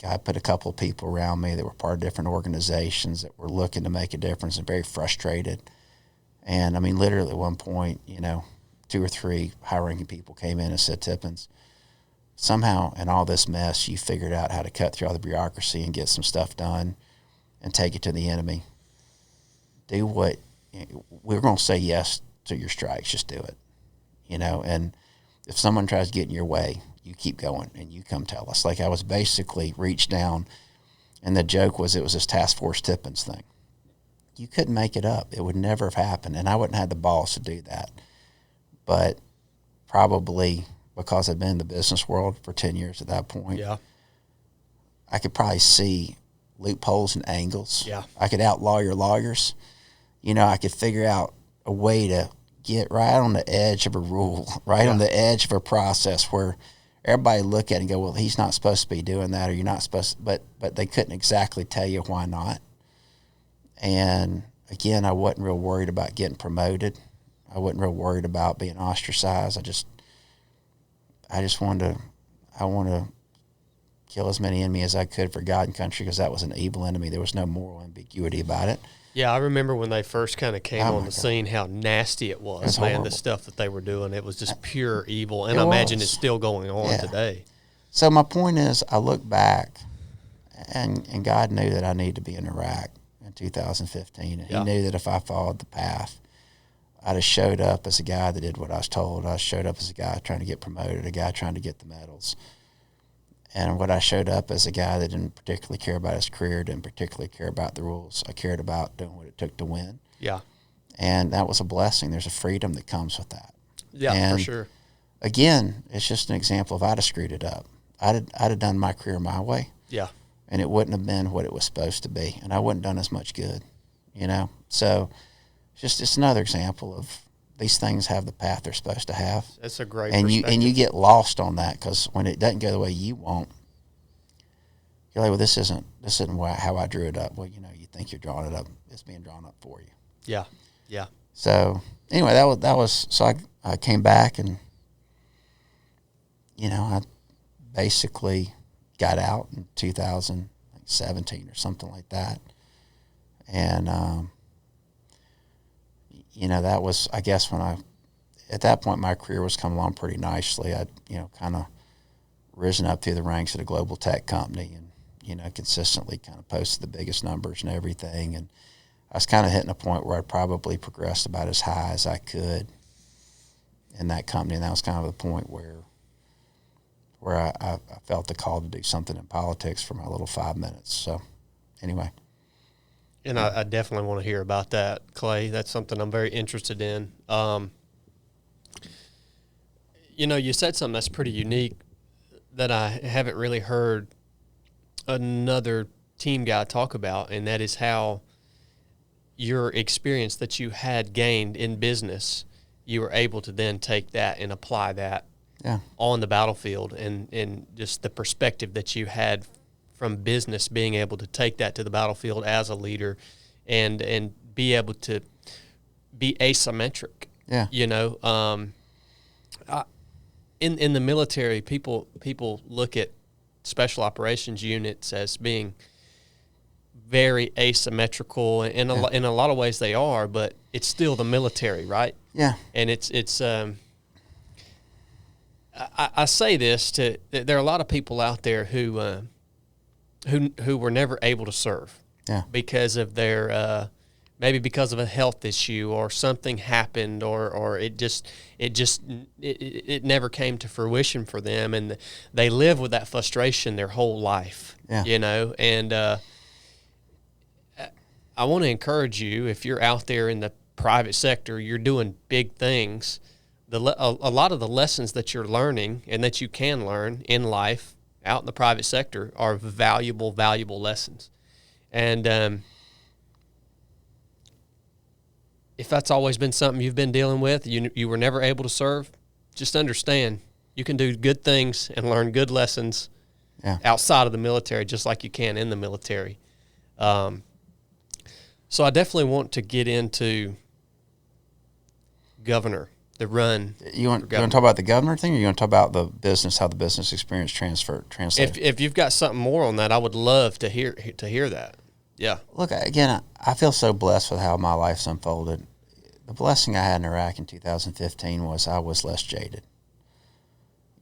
God put a couple of people around me that were part of different organizations that were looking to make a difference and very frustrated. And, I mean, literally at one point, you know, 2 or 3 high-ranking people came in and said, Tippins, somehow in all this mess, you figured out how to cut through all the bureaucracy and get some stuff done and take it to the enemy. Do what we're going to say yes to your strikes. Just do it, you know. And if someone tries to get in your way, you keep going and you come tell us. Like I was basically reached down, and the joke was it was this Task Force Tippins thing. You couldn't make it up. It would never have happened, and I wouldn't have had the balls to do that. But probably because I'd been in the business world for 10 years at that point, Yeah. I could probably see loopholes and angles. Yeah. I could outlaw your lawyers. You know, I could figure out a way to get right on the edge of a rule, right on the edge of a process where everybody look at it and go, well, he's not supposed to be doing that, or you're not supposed to, but they couldn't exactly tell you why not. And again, I wasn't real worried about getting promoted. I wasn't real worried about being ostracized. I just wanted to kill as many enemies as I could for God and country, because that was an evil enemy. There was no moral ambiguity about it. Yeah, I remember when they first kind of came on the scene, how nasty it was, man, the stuff that they were doing. It was just pure evil, and I imagine it's still going on today. So my point is, I look back, and God knew that I needed to be in Iraq in 2015, and He knew that if I followed the path, I'd have showed up as a guy that did what I was told. I showed up as a guy trying to get promoted, a guy trying to get the medals. And what I showed up as a guy that didn't particularly care about his career, didn't particularly care about the rules. I cared about doing what it took to win. Yeah. And that was a blessing. There's a freedom that comes with that. Yeah, and for sure. Again, it's just an example of I'd have screwed it up. I'd have done my career my way. Yeah. And it wouldn't have been what it was supposed to be. And I wouldn't have done as much good, you know. So it's another example of these things have the path they're supposed to have. That's a great and perspective. you get lost on that, because when it doesn't go the way you want, you're like, well, this isn't how I drew it up. Well, you know, you think you're drawing it up. It's being drawn up for you. Yeah. Yeah. So anyway, that was so I came back, and you know, I basically got out in 2017 or something like that. And you know, that was, I guess, when at that point my career was coming along pretty nicely. I'd, you know, kind of risen up through the ranks at a global tech company, and you know, consistently kind of posted the biggest numbers and everything. And I was kind of hitting a point where I'd probably progressed about as high as I could in that company. And that was kind of the point where I felt the call to do something in politics for my little 5 minutes. So anyway. And I definitely want to hear about that, Clay. That's something I'm very interested in. You know, you said something that's pretty unique that I haven't really heard another team guy talk about, and that is how your experience that you had gained in business you were able to then take that and apply that on the battlefield, and just the perspective that you had from business, being able to take that to the battlefield as a leader and be able to be asymmetric. Yeah. You know, in the military, people look at special operations units as being very asymmetrical, and in a lot of ways they are, but it's still the military, right? Yeah. And it's I say this there are a lot of people out there who were never able to serve, because of their maybe because of a health issue or something happened, or it never came to fruition for them, and they live with that frustration their whole life. You know, and I want to encourage you, if you're out there in the private sector, you're doing big things. A lot of the lessons that you're learning and that you can learn in life out in the private sector are valuable lessons. And if that's always been something you've been dealing with, you were never able to serve, just understand you can do good things and learn good lessons outside of the military, just like you can in the military. So I definitely want to get into governor, the run. You want to talk about the governor thing, or you want to talk about the business, how the business experience translated? If you've got something more on that, I would love to hear that. Yeah. Look, again, I feel so blessed with how my life's unfolded. The blessing I had in Iraq in 2015 was I was less jaded.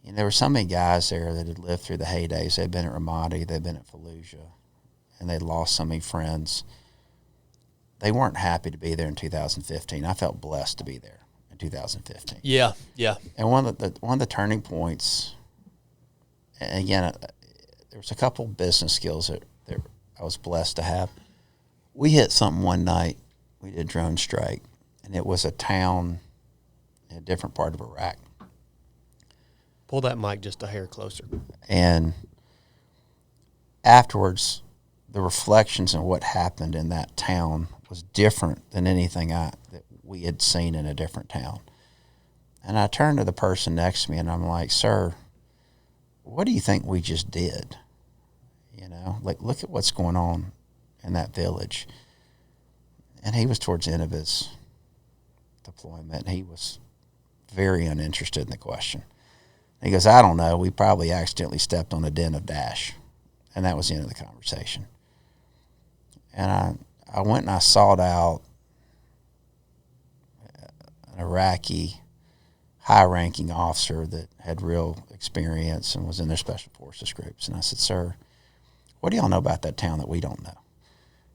And there were so many guys there that had lived through the heydays. They'd been at Ramadi, they'd been at Fallujah, and they'd lost so many friends. They weren't happy to be there in 2015. I felt blessed to be there in 2015. Yeah. And one of the turning points, and again, there was a couple business skills that I was blessed to have. We hit something one night. We did a drone strike, and it was a town in a different part of Iraq. Pull that mic just a hair closer. And afterwards, the reflections on what happened in that town was different than anything that we had seen in a different town. And I turned to the person next to me, and I'm like, "Sir, what do you think we just did? You know, like, look at what's going on in that village." And he was towards the end of his deployment, and he was very uninterested in the question. And he goes, "I don't know. We probably accidentally stepped on a den of Daesh." And that was the end of the conversation. And I went and I sought out an Iraqi high-ranking officer that had real experience and was in their special forces groups. And I said, "Sir, what do y'all know about that town that we don't know?"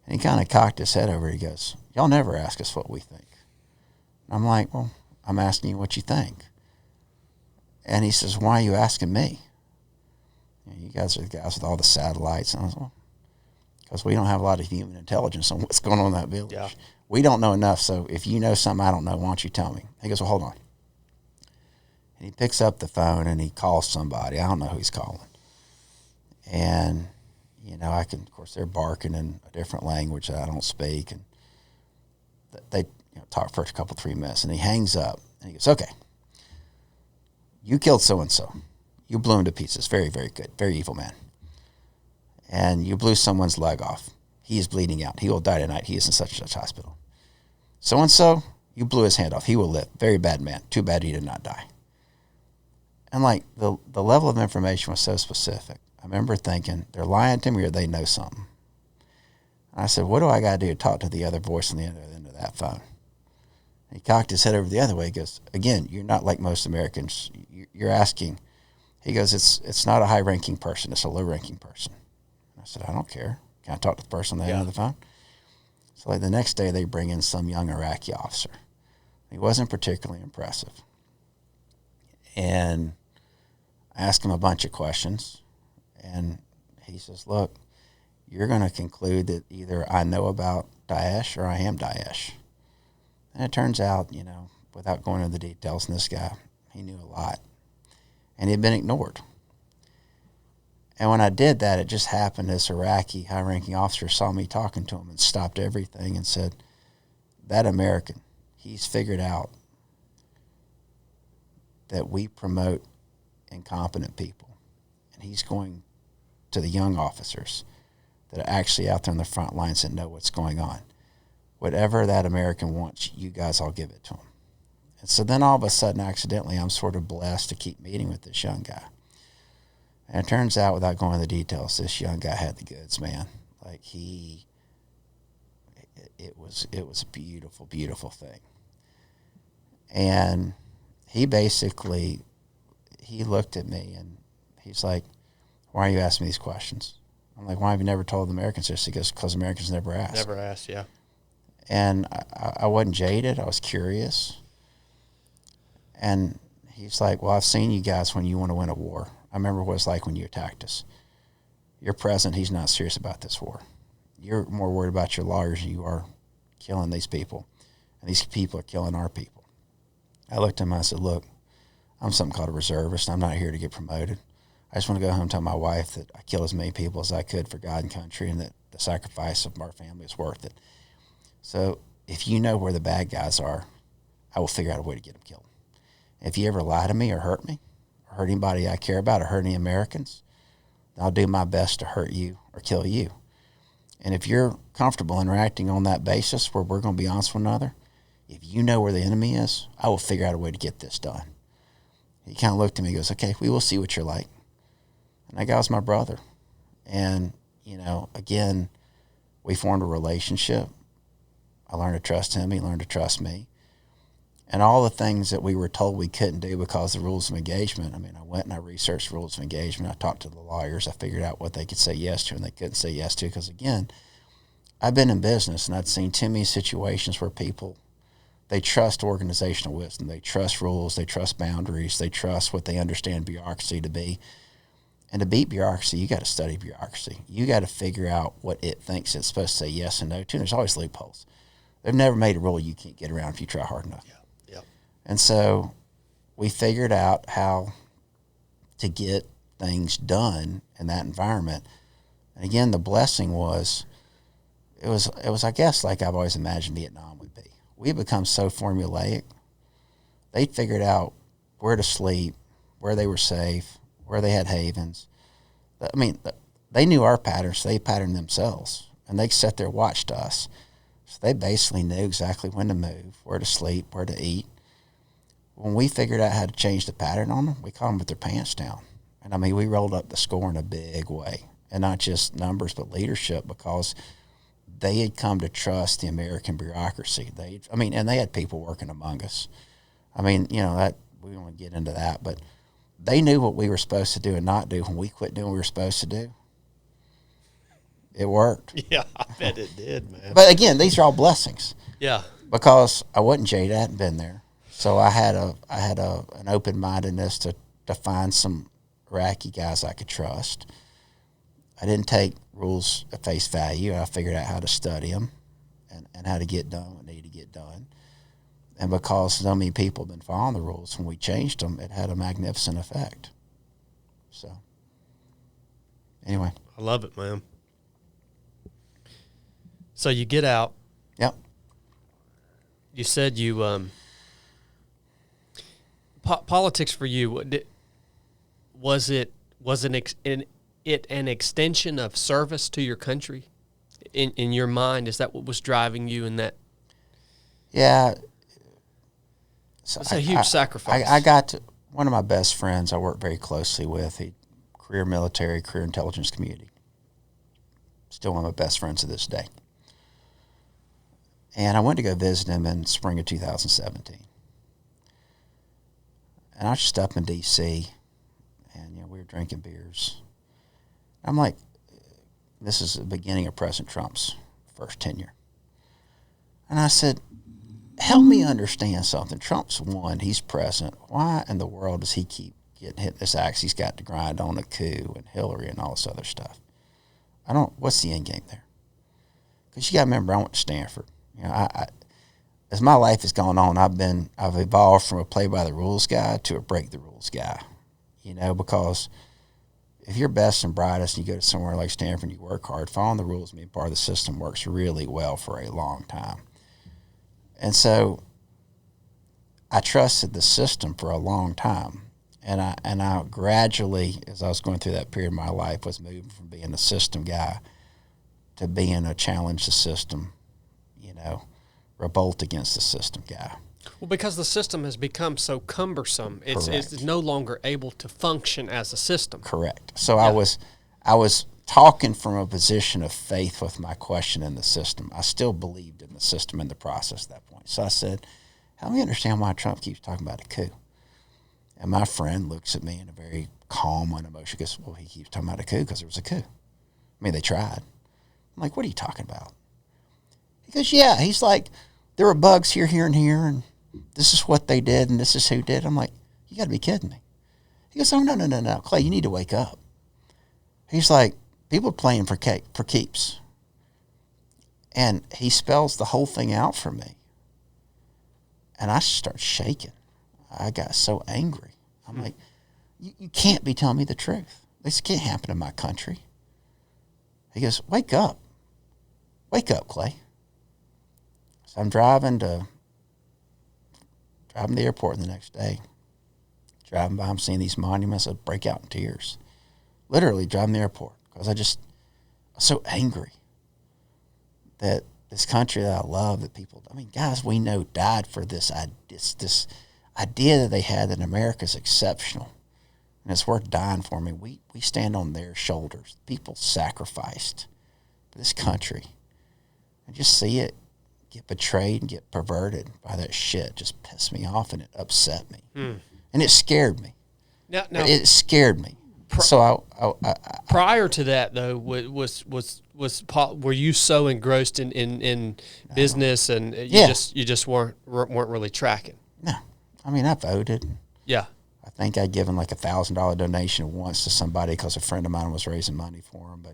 And he kind of cocked his head over. He goes, "Y'all never ask us what we think." And I'm like, "Well, I'm asking you what you think." And he says, "Why are you asking me? You guys are the guys with all the satellites." And I was like, "Well, because we don't have a lot of human intelligence on what's going on in that village. Yeah. We don't know enough, so if you know something I don't know, why don't you tell me?" He goes, "Well, hold on." And he picks up the phone and he calls somebody. I don't know who he's calling. And, you know, of course, they're barking in a different language that I don't speak. And they talk for a couple, 3 minutes. And he hangs up and he goes, "Okay, you killed so-and-so. You blew him to pieces. Very, very good. Very evil man. And you blew someone's leg off. He is bleeding out. He will die tonight. He is in such and such hospital. So-and-so, you blew his hand off. He will live. Very bad man. Too bad he did not die." And like the level of information was so specific. I remember thinking, they're lying to me or they know something. And I said, "What do I got to do to talk to the other voice on the end of that phone?" And he cocked his head over the other way. He goes, "Again, you're not like most Americans. You're asking." He goes, it's not a high-ranking person. It's a low-ranking person." I said, "I don't care. Can I talk to the person on the end of the phone?" So like the next day, they bring in some young Iraqi officer. He wasn't particularly impressive. And I asked him a bunch of questions. And he says, "Look, you're going to conclude that either I know about Daesh or I am Daesh." And it turns out, without going into the details, and this guy, he knew a lot. And he had been ignored. And when I did that, it just happened. This Iraqi high-ranking officer saw me talking to him and stopped everything and said, "That American, he's figured out that we promote incompetent people. And he's going to the young officers that are actually out there on the front lines that know what's going on. Whatever that American wants, you guys all give it to him. And so then all of a sudden, accidentally, I'm sort of blessed to keep meeting with this young guy. And it turns out, without going into the details, this young guy had the goods, man. Like it was a beautiful, beautiful thing. And he looked at me and he's like, "Why are you asking me these questions?" I'm like, "Why have you never told the Americans this?" He goes, "Because Americans never ask." Never asked, yeah. And I wasn't jaded. I was curious. And he's like, "Well, I've seen you guys when you want to win a war. I remember what it was like when you attacked us. Your president, he's not serious about this war. You're more worried about your lawyers than you are killing these people. And these people are killing our people." I looked at him and I said, "Look, I'm something called a reservist. I'm not here to get promoted. I just want to go home and tell my wife that I killed as many people as I could for God and country and that the sacrifice of our family is worth it. So if you know where the bad guys are, I will figure out a way to get them killed. If you ever lie to me or hurt anybody I care about or hurt any Americans, then I'll do my best to hurt you or kill you. And if you're comfortable interacting on that basis where we're going to be honest with one another, if you know where the enemy is, I will figure out a way to get this done." He kind of looked at me and goes, "Okay, we will see what you're like." And that guy was my brother. And, again, we formed a relationship. I learned to trust him. He learned to trust me. And all the things that we were told we couldn't do because of the rules of engagement, I went and I researched rules of engagement. I talked to the lawyers. I figured out what they could say yes to and they couldn't say yes to. Because, again, I've been in business and I'd seen too many situations where people, they trust organizational wisdom. They trust rules. They trust boundaries. They trust what they understand bureaucracy to be. And to beat bureaucracy, you got to study bureaucracy. You got to figure out what it thinks it's supposed to say yes and no to. And there's always loopholes. They've never made a rule you can't get around if you try hard enough. Yeah. And so we figured out how to get things done in that environment. And again, the blessing was, it was I guess like I've always imagined Vietnam would be. We had become so formulaic. They figured out where to sleep, where they were safe, where they had havens. They knew our patterns. So they patterned themselves, and they sat there watched us. So they basically knew exactly when to move, where to sleep, where to eat. When we figured out how to change the pattern on them, we caught them with their pants down. And, we rolled up the score in a big way, and not just numbers but leadership, because they had come to trust the American bureaucracy. And they had people working among us. That we don't want to get into that, but they knew what we were supposed to do and not do. When we quit doing what we were supposed to do, it worked. Yeah, I bet it did, man. But again, these are all blessings. Yeah. Because I wasn't jaded, I hadn't been there. So I had an open-mindedness to find some Iraqi guys I could trust. I didn't take rules at face value. I figured out how to study them and how to get done what needed to get done. And because so many people have been following the rules, when we changed them, it had a magnificent effect. So, anyway. I love it, man. So you get out. Yep. You said you politics for you. Was it an extension of service to your country? In your mind, is that what was driving you in that? Yeah. So it's a huge sacrifice. I got to, one of my best friends I work very closely with, career military, career intelligence community. Still one of my best friends to this day. And I went to go visit him in spring of 2017. And I was just up in D.C., and we were drinking beers. I'm like, this is the beginning of President Trump's first tenure. And I said, help me understand something. Trump's won. He's president. Why in the world does he keep getting hit this axe he's got to grind on a coup and Hillary and all this other stuff? What's the end game there? Because you got to remember, I went to Stanford. As my life has gone on, I've evolved from a play by the rules guy to a break the rules guy. Because if you're best and brightest and you go to somewhere like Stanford and you work hard, following the rules and being part of the system works really well for a long time. And so I trusted the system for a long time. And I gradually, as I was going through that period of my life, was moving from being a system guy to being a challenge the system, revolt against the system guy. Well, because the system has become so cumbersome, it's no longer able to function as a system. Correct. So I was talking from a position of faith with my question in the system. I still believed in the system and the process at that point. So I said, help me understand why Trump keeps talking about a coup. And my friend looks at me in a very calm, unemotional, goes, well, he keeps talking about a coup because there was a coup. I mean, they tried. I'm like, what are you talking about? He goes, yeah. He's like, there were bugs here, and here, and this is what they did, and this is who did. I'm like, you got to be kidding me. He goes, oh, no, Clay, you need to wake up. He's like, people are playing for keeps. And he spells the whole thing out for me. And I start shaking. I got so angry. I'm like, you can't be telling me the truth. This can't happen in my country. He goes, wake up. Wake up, Clay. So I'm driving to the airport the next day. Driving by, I'm seeing these monuments. I break out in tears. Literally driving the airport because I was so angry that this country that I love, that people, guys we know died for this idea that they had that America's exceptional and it's worth dying for. We stand on their shoulders. People sacrificed for this country. And just see it get betrayed and get perverted by that shit just pissed me off, and it upset me. And it scared me. Now it scared me. So I prior to that, though, were you so engrossed in business and you just weren't really tracking? No, I voted. Yeah, I think I'd given like $1,000 donation once to somebody because a friend of mine was raising money for him, but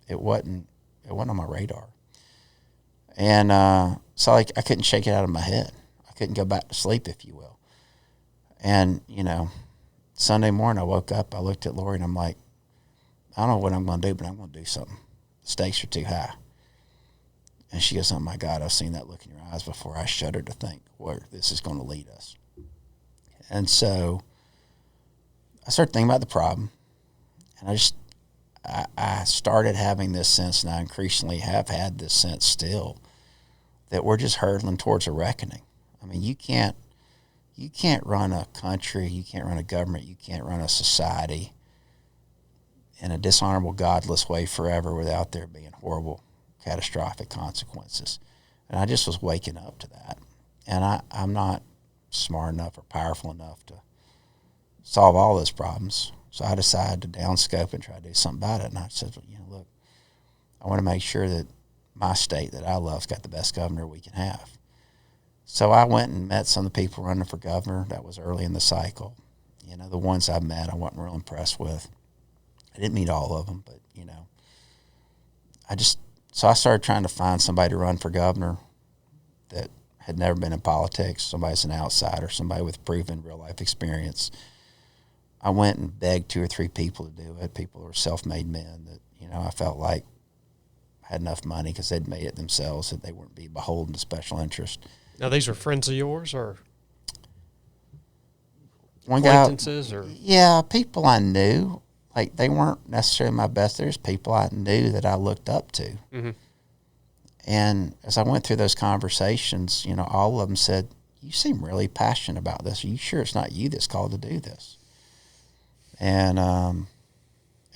it wasn't on my radar. And so I couldn't shake it out of my head. I couldn't go back to sleep, if you will. And Sunday morning I woke up, I looked at Lori, and I'm like, I don't know what I'm going to do, but I'm going to do something. The stakes are too high. And she goes, oh my God, I've seen that look in your eyes before. I shudder to think where this is going to lead us. And so I started thinking about the problem, and I started having this sense, and I increasingly have had this sense still, that we're just hurtling towards a reckoning. You can't run a country, you can't run a government, you can't run a society in a dishonorable, godless way forever without there being horrible, catastrophic consequences. And I just was waking up to that. And I'm not smart enough or powerful enough to solve all those problems. So I decided to downscope and try to do something about it. And I said, look, I want to make sure that my state that I love's got the best governor we can have. So I went and met some of the people running for governor. That was early in the cycle. The ones I met, I wasn't real impressed with. I didn't meet all of them, but, so I started trying to find somebody to run for governor that had never been in politics, somebody that's an outsider, somebody with proven real-life experience. I went and begged 2 or 3 people to do it, people who were self-made men that, I felt like had enough money because they'd made it themselves, that they weren't be beholden to special interest. Now, these are friends of yours or one acquaintances? Yeah, people I knew. Like, they weren't necessarily my best. There's people I knew that I looked up to. Mm-hmm. And as I went through those conversations, all of them said, you seem really passionate about this. Are you sure it's not you that's called to do this? And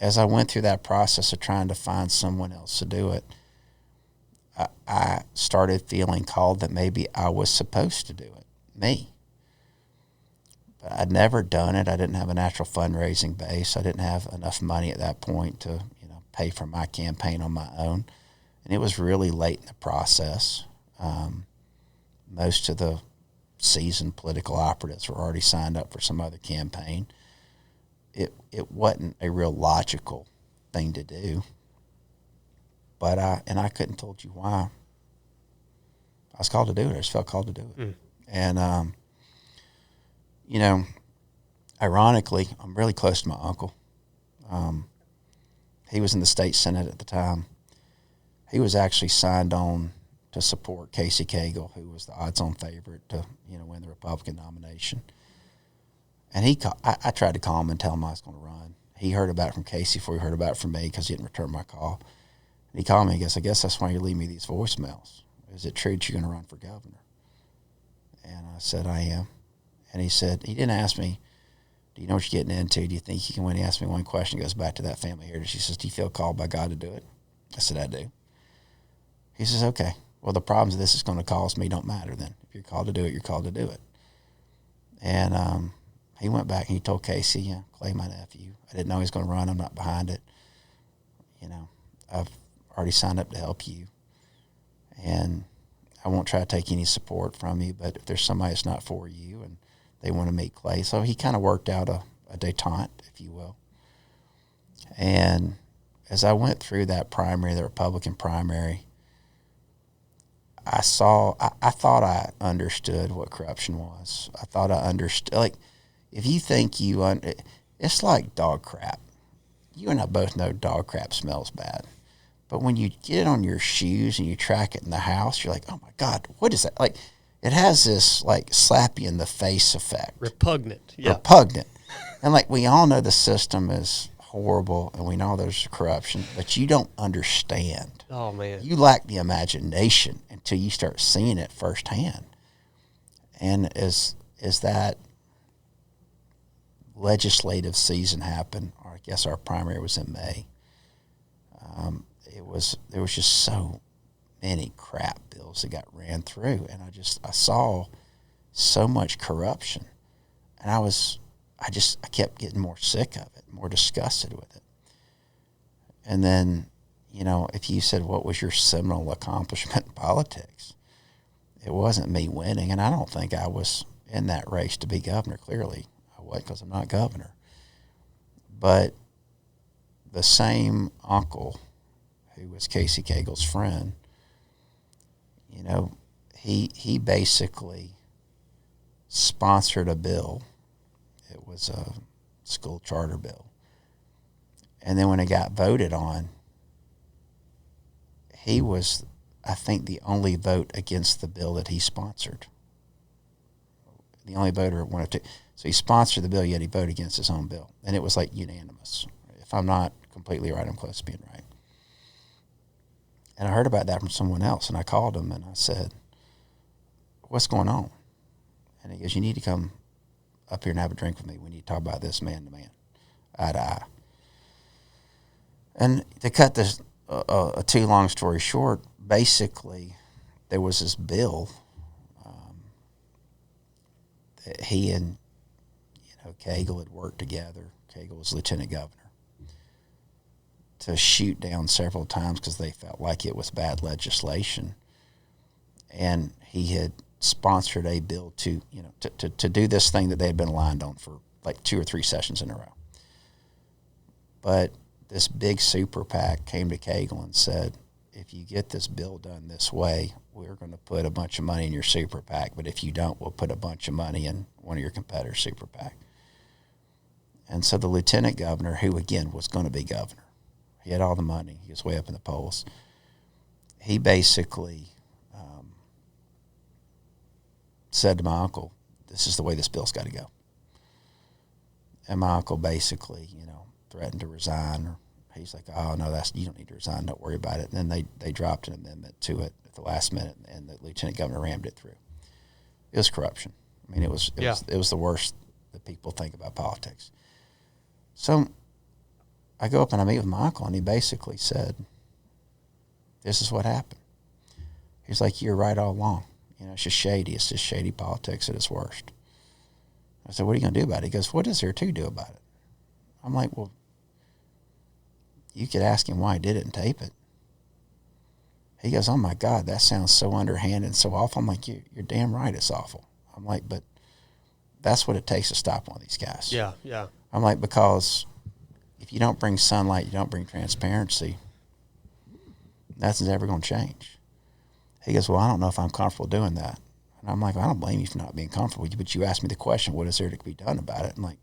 as I went through that process of trying to find someone else to do it, I started feeling called that maybe I was supposed to do it, me. But I'd never done it. I didn't have a natural fundraising base. I didn't have enough money at that point to, pay for my campaign on my own. And it was really late in the process. Most of the seasoned political operatives were already signed up for some other campaign. It wasn't a real logical thing to do. But I couldn't told you why. I was called to do it. I just felt called to do it. And, ironically, I'm really close to my uncle. He was in the state Senate at the time. He was actually signed on to support Casey Cagle, who was the odds-on favorite to, win the Republican nomination. And I tried to call him and tell him I was going to run. He heard about it from Casey before he heard about it from me because he didn't return my call. And he called me. He goes, I guess that's why you leave me these voicemails. Is it true that you're going to run for governor? And I said, I am. And he said, he didn't ask me, do you know what you're getting into? Do you think you can win? He asked me one question. He goes back to that family heritage. He says, do you feel called by God to do it? I said, I do. He says, okay. Well, the problems this is going to cause me don't matter then. If you're called to do it, you're called to do it. And he went back and he told Casey, Clay, my nephew, I didn't know he was going to run. I'm not behind it. I've already signed up to help you. And I won't try to take any support from you, but if there's somebody that's not for you and they want to meet Clay. So he kind of worked out a detente, if you will. And as I went through that primary, the Republican primary, I thought I understood what corruption was. I thought I understood. Like, if you think it's like dog crap. You and I both know dog crap smells bad. But when you get it on your shoes and you track it in the house, you're like, oh my God, what is that? Like, it has this like slap you in the face effect. Repugnant. Yeah. Repugnant. And like, we all know the system is horrible and we know there's corruption, but you don't understand. Oh man. You lack the imagination until you start seeing it firsthand. And as that legislative season happened, or I guess our primary was in May, there was just so many crap bills that got ran through, and I saw so much corruption, and I kept getting more sick of it, more disgusted with it. And then, if you said what was your seminal accomplishment in politics, it wasn't me winning, and I don't think I was in that race to be governor. Clearly, I wasn't, because I'm not governor. But the same uncle who was Casey Cagle's friend, he basically sponsored a bill. It was a school charter bill. And then when it got voted on, he was, I think, the only vote against the bill that he sponsored. The only voter, one of two. So he sponsored the bill, yet he voted against his own bill. And it was like unanimous. If I'm not completely right, I'm close to being right. And I heard about that from someone else, and I called him and I said, what's going on? And he goes, you need to come up here and have a drink with me. We need to talk about this man to man, eye to eye. And to cut this a too long story short, basically there was this bill that he and Cagle had worked together. Cagle was lieutenant governor, to shoot down several times because they felt like it was bad legislation. And he had sponsored a bill to do this thing that they had been aligned on for like 2 or 3 sessions in a row. But this big super PAC came to Cagle and said, if you get this bill done this way, we're going to put a bunch of money in your super PAC. But if you don't, we'll put a bunch of money in one of your competitors' super PAC. And so the lieutenant governor, who again was going to be governor, he had all the money, he was way up in the polls, he basically said to my uncle, this is the way this bill's got to go. And my uncle basically, threatened to resign. Or he's like, oh, no, you don't need to resign, don't worry about it. And then they dropped an amendment to it at the last minute, and the lieutenant governor rammed it through. It was corruption. I mean, it was the worst that people think about politics. So I go up and I meet with my uncle, and he basically said, this is what happened. He's like, you're right all along. It's just shady. It's just shady politics at its worst. I said, what are you going to do about it? He goes, what is there to do about it? I'm like, well, you could ask him why he did it and tape it. He goes, oh my God, that sounds so underhanded and so awful. I'm like, you're damn right it's awful. I'm like, but that's what it takes to stop one of these guys. Yeah, yeah. I'm like, because if you don't bring sunlight, you don't bring transparency, nothing's ever going to change. He goes, well, I don't know if I'm comfortable doing that. And I'm like, I don't blame you for not being comfortable, but you asked me the question, what is there to be done about it? And like,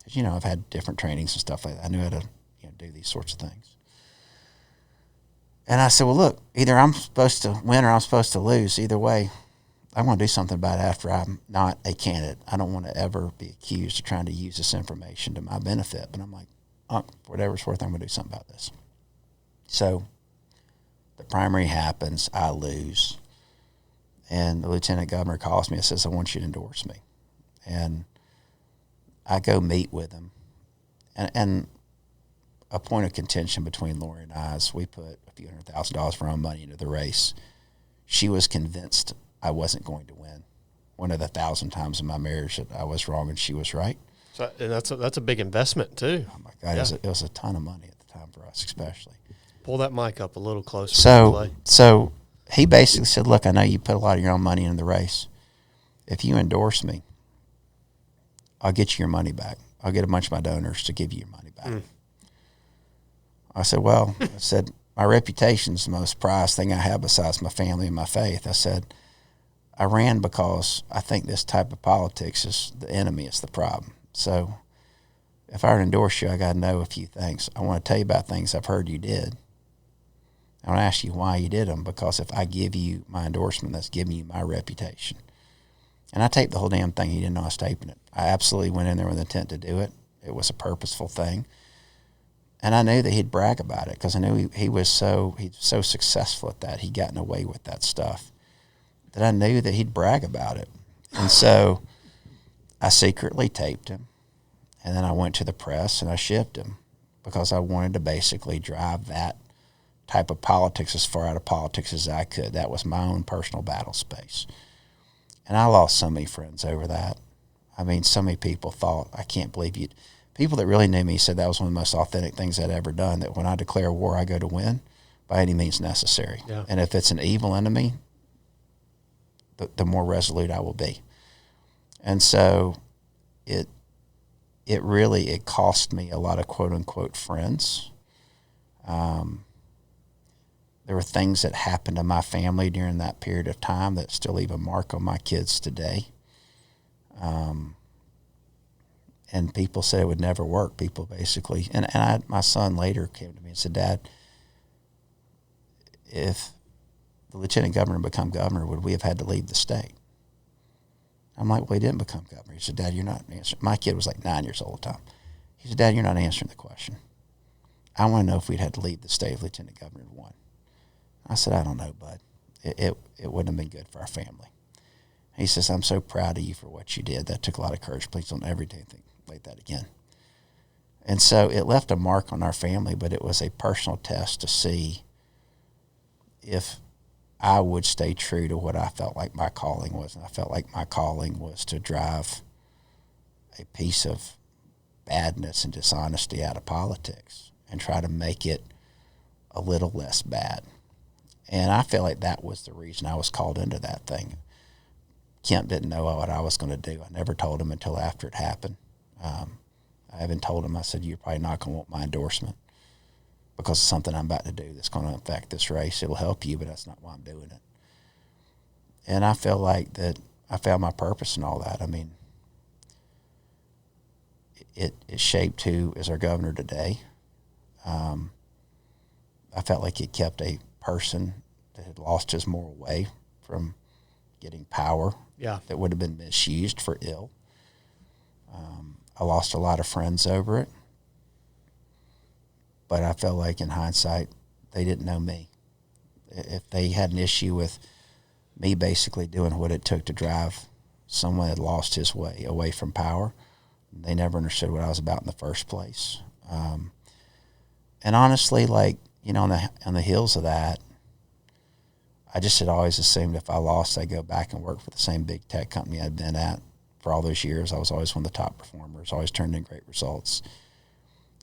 because, I've had different trainings and stuff like that. I knew how to do these sorts of things. And I said, well, look, either I'm supposed to win or I'm supposed to lose. Either way, I want to do something about it after I'm not a candidate. I don't want to ever be accused of trying to use this information to my benefit. But I'm like, for whatever it's worth, I'm going to do something about this. So the primary happens. I lose. And the lieutenant governor calls me and says, I want you to endorse me. And I go meet with him. And a point of contention between Lori and I is we put a few $100,000 of our own money into the race. She was convinced I wasn't going to win. One of the 1,000 times in my marriage that I was wrong and she was right. So, and that's a big investment too. Oh my God, it was a ton of money at the time for us, especially. Pull that mic up a little closer. So he basically said, look, I know you put a lot of your own money into the race. If you endorse me, I'll get you your money back. I'll get a bunch of my donors to give you your money back. I said, well, my reputation's the most prized thing I have besides my family and my faith. I said, I ran because I think this type of politics is the enemy, is the problem. So if I were to endorse you, I got to know a few things. I want to tell you about things I've heard you did. I want to ask you why you did them, because if I give you my endorsement, that's giving you my reputation. And I taped the whole damn thing. He didn't know I was taping it. I absolutely went in there with intent to do it. It was a purposeful thing. And I knew that he'd brag about it because I knew he's so successful at that. He'd gotten away with that stuff that I knew that he'd brag about it. And so I secretly taped him. And then I went to the press and I shipped him because I wanted to basically drive that type of politics as far out of politics as I could. That was my own personal battle space. And I lost so many friends over that. I mean, so many people thought, I can't believe you. People that really knew me said that was one of the most authentic things I'd ever done, that when I declare war, I go to win by any means necessary. Yeah. And if it's an evil enemy, the more resolute I will be. And so it cost me a lot of quote-unquote friends. There were things that happened to my family during that period of time that still leave a mark on my kids today. And people said it would never work. People basically, my son later came to me and said, Dad, if the lieutenant governor had become governor, would we have had to leave the state? I'm like, well, he didn't become governor. He said, Dad, you're not answering. My kid was like 9 years old at the time. He said, Dad, you're not answering the question. I want to know if we'd had to leave the state if lieutenant governor had won. I said, I don't know, bud. It wouldn't have been good for our family. He says, I'm so proud of you for what you did. That took a lot of courage. Please don't ever do anything like that again. And so it left a mark on our family, but it was a personal test to see if I would stay true to what I felt like my calling was. And I felt like my calling was to drive a piece of badness and dishonesty out of politics and try to make it a little less bad. And I feel like that was the reason I was called into that thing. Kemp didn't know what I was going to do. I never told him until after it happened. I even told him, I said, you're probably not going to want my endorsement because it's something I'm about to do that's going to affect this race. It'll help you, but that's not why I'm doing it. And I felt like that I found my purpose in all that. I mean, it shaped who is our governor today. I felt like it kept a person that had lost his moral way from getting power that would have been misused for ill. I lost a lot of friends over it, but I felt like in hindsight, they didn't know me. If they had an issue with me basically doing what it took to drive someone that lost his way away from power, they never understood what I was about in the first place. And honestly, like, you know, on the heels of that, I just had always assumed if I lost, I'd go back and work for the same big tech company I'd been at for all those years. I was always one of the top performers, always turned in great results.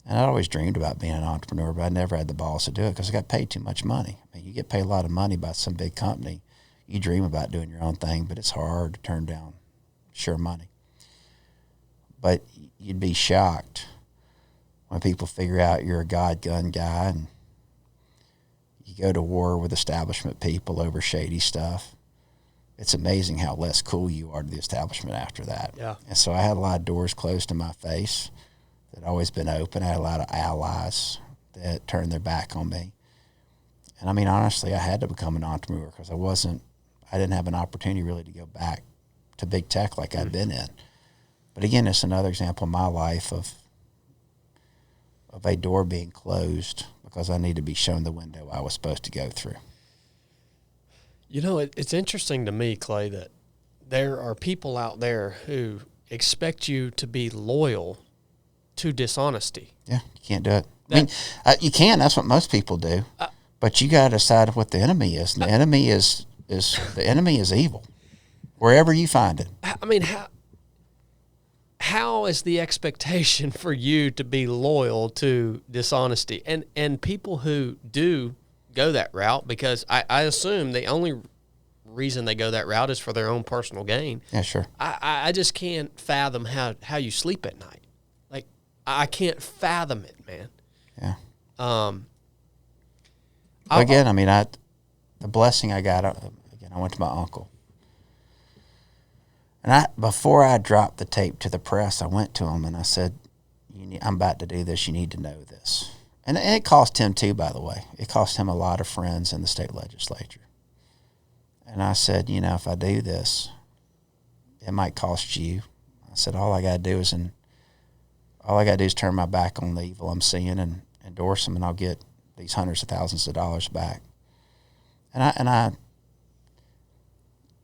And I'd always dreamed about being an entrepreneur, but I never had the balls to do it because I got paid too much money. I mean, you get paid a lot of money by some big company. You dream about doing your own thing, but it's hard to turn down sure money. But you'd be shocked when people figure out you're a God-gun guy and you go to war with establishment people over shady stuff. It's amazing how less cool you are to the establishment after that. Yeah. And so I had a lot of doors closed in my face that had always been open. I had a lot of allies that turned their back on me. And I mean, honestly, I had to become an entrepreneur because I didn't have an opportunity really to go back to big tech like I'd been in. But again, it's another example in my life of a door being closed because I need to be shown the window I was supposed to go through. You know, it's interesting to me, Clay, that there are people out there who expect you to be loyal to dishonesty. Yeah, you can't do it. I mean, you can. That's what most people do. But you got to decide what the enemy is. And the enemy is evil, wherever you find it. I mean, how is the expectation for you to be loyal to dishonesty? And people who do go that route, because I assume the only reason they go that route is for their own personal gain. Yeah, sure. I just can't fathom how you sleep at night. Like, I can't fathom it, man. Yeah. Again, I mean, the blessing I got, again, I went to my uncle. And before I dropped the tape to the press, I went to him and I said, I'm about to do this. You need to know this. And it cost him too, by the way. It cost him a lot of friends in the state legislature. And I said, if I do this, it might cost you. I said, all I got to do is turn my back on the evil I'm seeing and endorse them, and I'll get these hundreds of thousands of dollars back. And I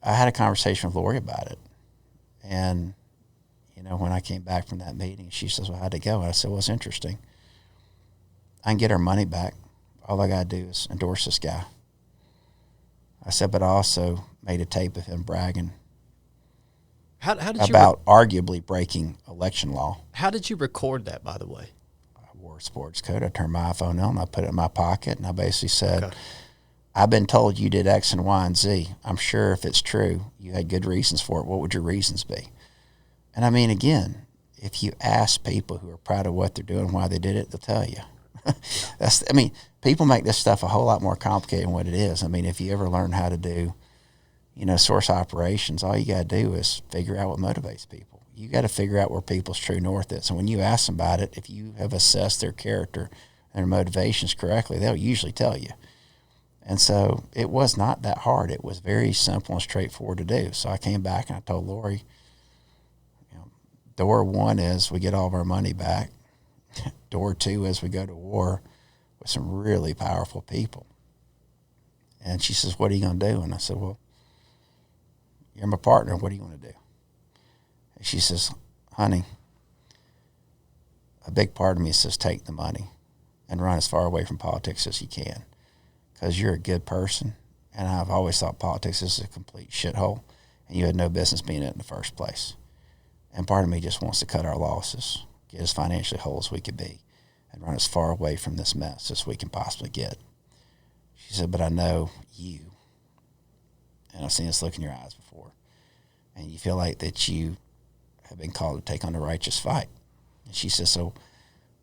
had a conversation with Lori about it. And, when I came back from that meeting, she says, well, how'd it go? And I said, well, it's interesting. I can get our money back. All I got to do is endorse this guy. I said, but I also made a tape of him bragging about arguably breaking election law. How did you record that, by the way? I wore a sports coat. I turned my iPhone on. I put it in my pocket, and I basically said, I've been told you did X and Y and Z. I'm sure if it's true, you had good reasons for it. What would your reasons be? And I mean, again, if you ask people who are proud of what they're doing, why they did it, they'll tell you. People make this stuff a whole lot more complicated than what it is. I mean, if you ever learn how to do, source operations, all you got to do is figure out what motivates people. You got to figure out where people's true north is. And when you ask them about it, if you have assessed their character and their motivations correctly, they'll usually tell you. And so it was not that hard. It was very simple and straightforward to do. So I came back and I told Lori, door one is we get all of our money back. Door two is we go to war with some really powerful people. And she says, what are you going to do? And I said, well, you're my partner. What are you going to do? And she says, honey, a big part of me says take the money and run as far away from politics as you can, because you're a good person, and I've always thought politics is a complete shithole, and you had no business being in it in the first place. And part of me just wants to cut our losses, get as financially whole as we could be, and run as far away from this mess as we can possibly get. She said, but I know you, and I've seen this look in your eyes before, and you feel like that you have been called to take on a righteous fight. And she says, so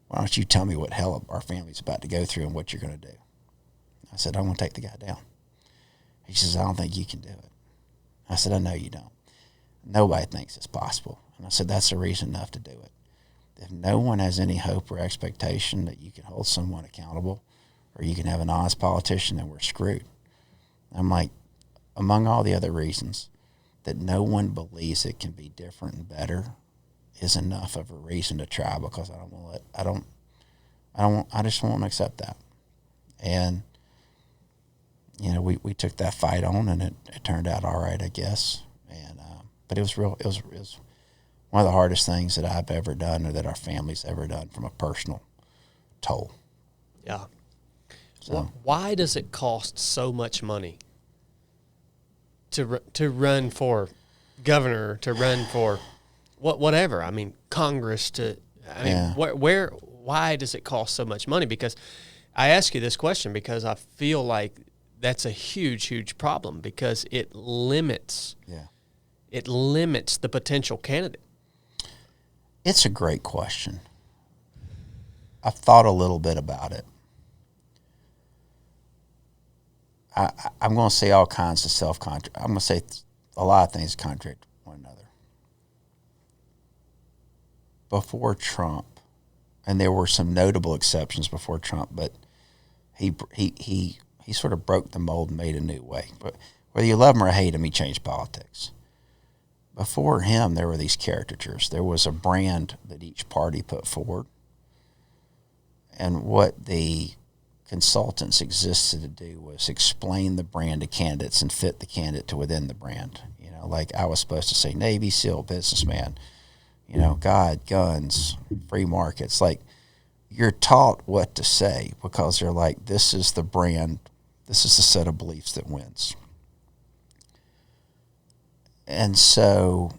why don't you tell me what hell our family's about to go through and what you're going to do? I said, I'm going to take the guy down. He says, I don't think you can do it. I said, I know you don't. Nobody thinks it's possible. And I said, that's a reason enough to do it. If no one has any hope or expectation that you can hold someone accountable or you can have an honest politician, then we're screwed. I'm like, among all the other reasons, that no one believes it can be different and better is enough of a reason to try, because I just won't accept that. And, we took that fight on, and it turned out all right, I guess. And, but it was one of the hardest things that I've ever done, or that our family's ever done, from a personal toll. Yeah. So, why does it cost so much money to run for governor, to run for whatever? I mean, Congress. Why does it cost so much money? Because I ask you this question because I feel like that's a huge, huge problem, because it limits the potential candidate. It's a great question. I've thought a little bit about it. I'm going to say all kinds of self-contradict. I'm going to say a lot of things contradict one another. Before Trump, and there were some notable exceptions before Trump, but he He sort of broke the mold and made a new way. But whether you love him or hate him, he changed politics. Before him, there were these caricatures. There was a brand that each party put forward. And what the consultants existed to do was explain the brand to candidates and fit the candidate to within the brand. You know, like I was supposed to say Navy SEAL, businessman, you know, God, guns, free markets. Like, you're taught what to say because they're like, this is the brand, this is the set of beliefs that wins. And so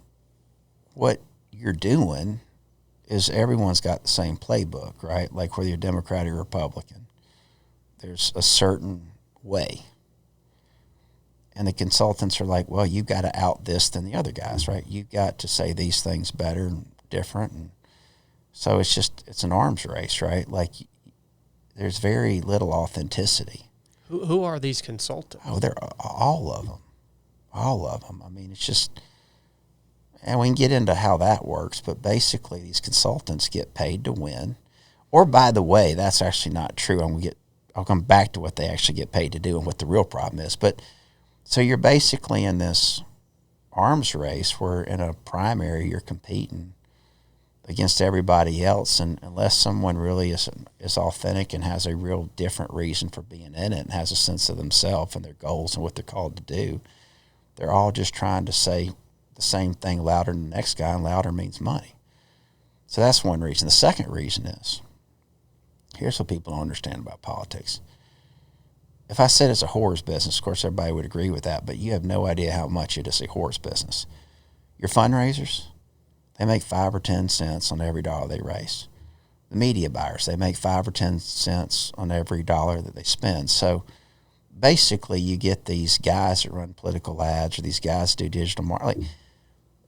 what you're doing is everyone's got the same playbook, right? Like whether you're Democrat or Republican, there's a certain way. And the consultants are like, well, you've got to out this than the other guys, right? You've got to say these things better and different. And so it's an arms race, right? Like there's very little authenticity. Who are these consultants? Oh, they're all of them. All of them. I mean, it's just, and we can get into how that works, but basically these consultants get paid to win. Or, by the way, that's actually not true. I'll come back to what they actually get paid to do and what the real problem is. But so you're basically in this arms race where in a primary you're competing against everybody else, and unless someone really is authentic and has a real different reason for being in it and has a sense of themselves and their goals and what they're called to do, they're all just trying to say the same thing louder than the next guy, and louder means money. So that's one reason. The second reason is, here's what people don't understand about politics. If I said it's a whore's business, of course everybody would agree with that, but you have no idea how much it is a whore's business. Your fundraisers, they make 5 or 10 cents on every dollar they raise. The media buyers, they make 5 or 10 cents on every dollar that they spend. So basically you get these guys that run political ads or these guys that do digital marketing. Like,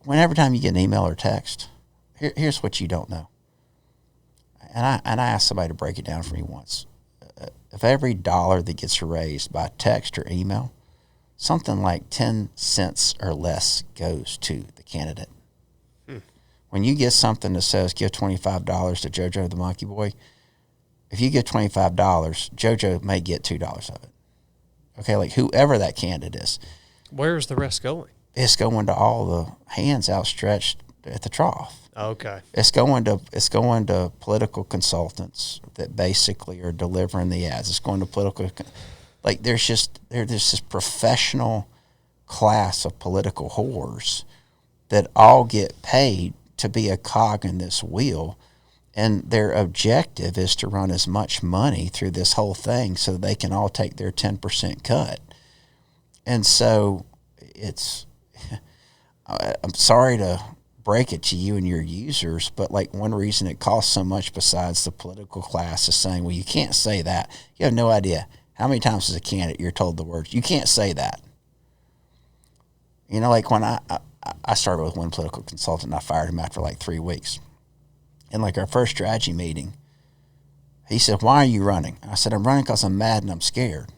whenever time you get an email or text, here's what you don't know. And I asked somebody to break it down for me once. If every dollar that gets raised by text or email, something like 10 cents or less goes to the candidate. When you get something that says give $25 to JoJo the Monkey Boy, if you give $25, JoJo may get $2 of it. Okay, like whoever that candidate is. Where's the rest going? It's going to all the hands outstretched at the trough. Okay. It's going to political consultants that basically are delivering the ads. It's going to political, like there's this professional class of political whores that all get paid to be a cog in this wheel, and their objective is to run as much money through this whole thing so that they can all take their 10% cut. And so I'm sorry to break it to you and your users, but like one reason it costs so much besides the political class is saying, well, you can't say that. You have no idea how many times as a candidate you're told the words, you can't say that. You know, like when I started with one political consultant, I fired him after like 3 weeks. In like our first strategy meeting, he said, why are you running? I said, I'm running because I'm mad and I'm scared.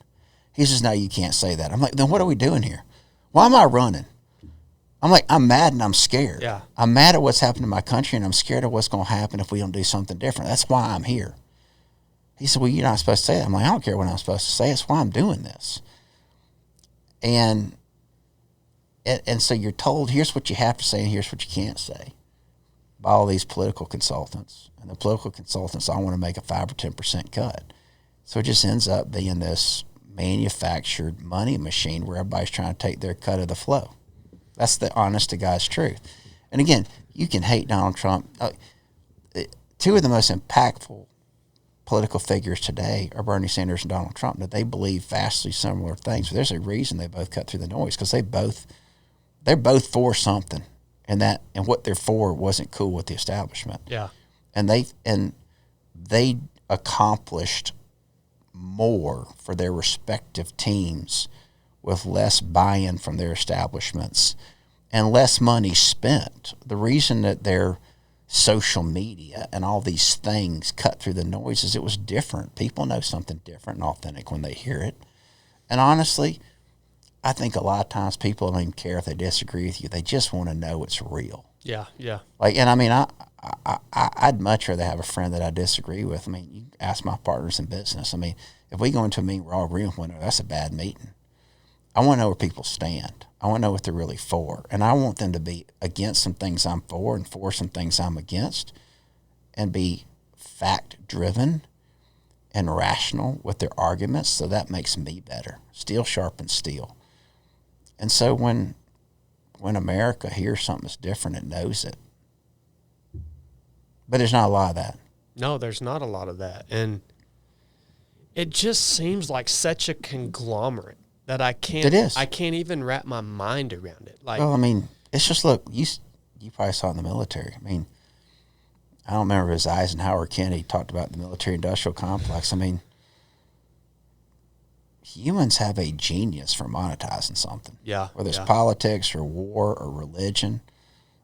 He says, no, you can't say that. I'm like, then what are we doing here? Why am I running? I'm like, I'm mad and I'm scared. Yeah. I'm mad at what's happened to my country, and I'm scared of what's going to happen if we don't do something different. That's why I'm here. He said, well, you're not supposed to say that. I'm like, I don't care what I'm supposed to say. It's why I'm doing this. And so you're told, here's what you have to say and here's what you can't say by all these political consultants. And the political consultants all want to make a 5 or 10% cut. So it just ends up being this manufactured money machine where everybody's trying to take their cut of the flow. That's the honest to God's truth. And again, you can hate Donald Trump. 2 of the most impactful political figures today are Bernie Sanders and Donald Trump. Now, they believe vastly similar things, but there's a reason they both cut through the noise, because they're both for something, and what they're for wasn't cool with the establishment. Yeah. And they accomplished more for their respective teams with less buy-in from their establishments and less money spent. The reason that their social media and all these things cut through the noise is it was different. People know something different and authentic when they hear it. And honestly, I think a lot of times people don't even care if they disagree with you. They just want to know it's real. Yeah, yeah. Like, and I mean, I'd much rather have a friend that I disagree with. I mean, you ask my partners in business. I mean, if we go into a meeting, we're all agreeing with one another, that's a bad meeting. I want to know where people stand. I want to know what they're really for. And I want them to be against some things I'm for and for some things I'm against, and be fact-driven and rational with their arguments, so that makes me better. Steel sharpens steel. And so when America hears something that's different, it knows it. But there's not a lot of that. No, there's not a lot of that. And it just seems like such a conglomerate that I can't even wrap my mind around it. Like, well, I mean, it's just, look, you probably saw it in the military. I mean, I don't remember if it was Eisenhower or Kennedy talked about the military-industrial complex. I mean, humans have a genius for monetizing something. Yeah. Whether it's politics or war or religion.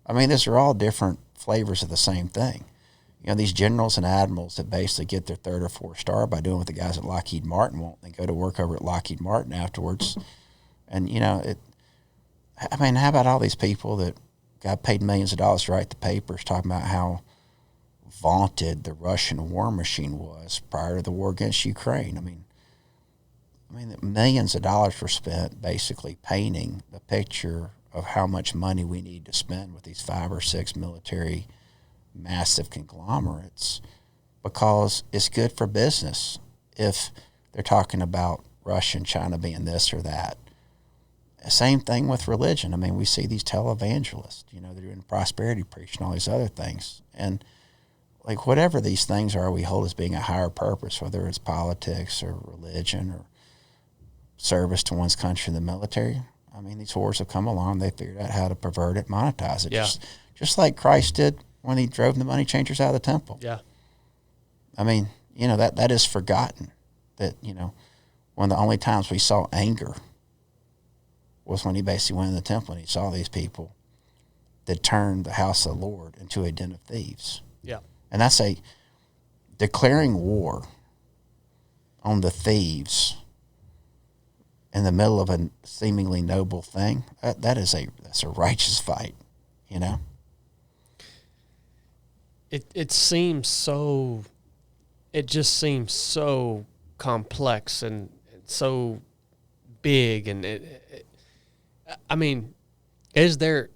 I mean, these are all different flavors of the same thing. You know, these generals and admirals that basically get their 3rd or 4th star by doing what the guys at Lockheed Martin want. They go to work over at Lockheed Martin afterwards. And, you know, I mean, how about all these people that got paid millions of dollars to write the papers talking about how vaunted the Russian war machine was prior to the war against Ukraine? I mean, millions of dollars were spent basically painting the picture of how much money we need to spend with these 5 or 6 military massive conglomerates, because it's good for business if they're talking about Russia and China being this or that. Same thing with religion. I mean, we see these televangelists, you know, they're doing prosperity preaching, all these other things. And like, whatever these things are we hold as being a higher purpose, whether it's politics or religion or service to one's country in the military. I mean, these wars have come along. They figured out how to pervert it, monetize it. Yeah. Just like Christ did when he drove the money changers out of the temple. Yeah. I mean, you know, that is forgotten. That, you know, one of the only times we saw anger was when he basically went in the temple and he saw these people that turned the house of the Lord into a den of thieves. Yeah. And that's declaring war on the thieves in the middle of a seemingly noble thing. That's a righteous fight, you know? It seems so, it just seems so complex and so big. And I mean, the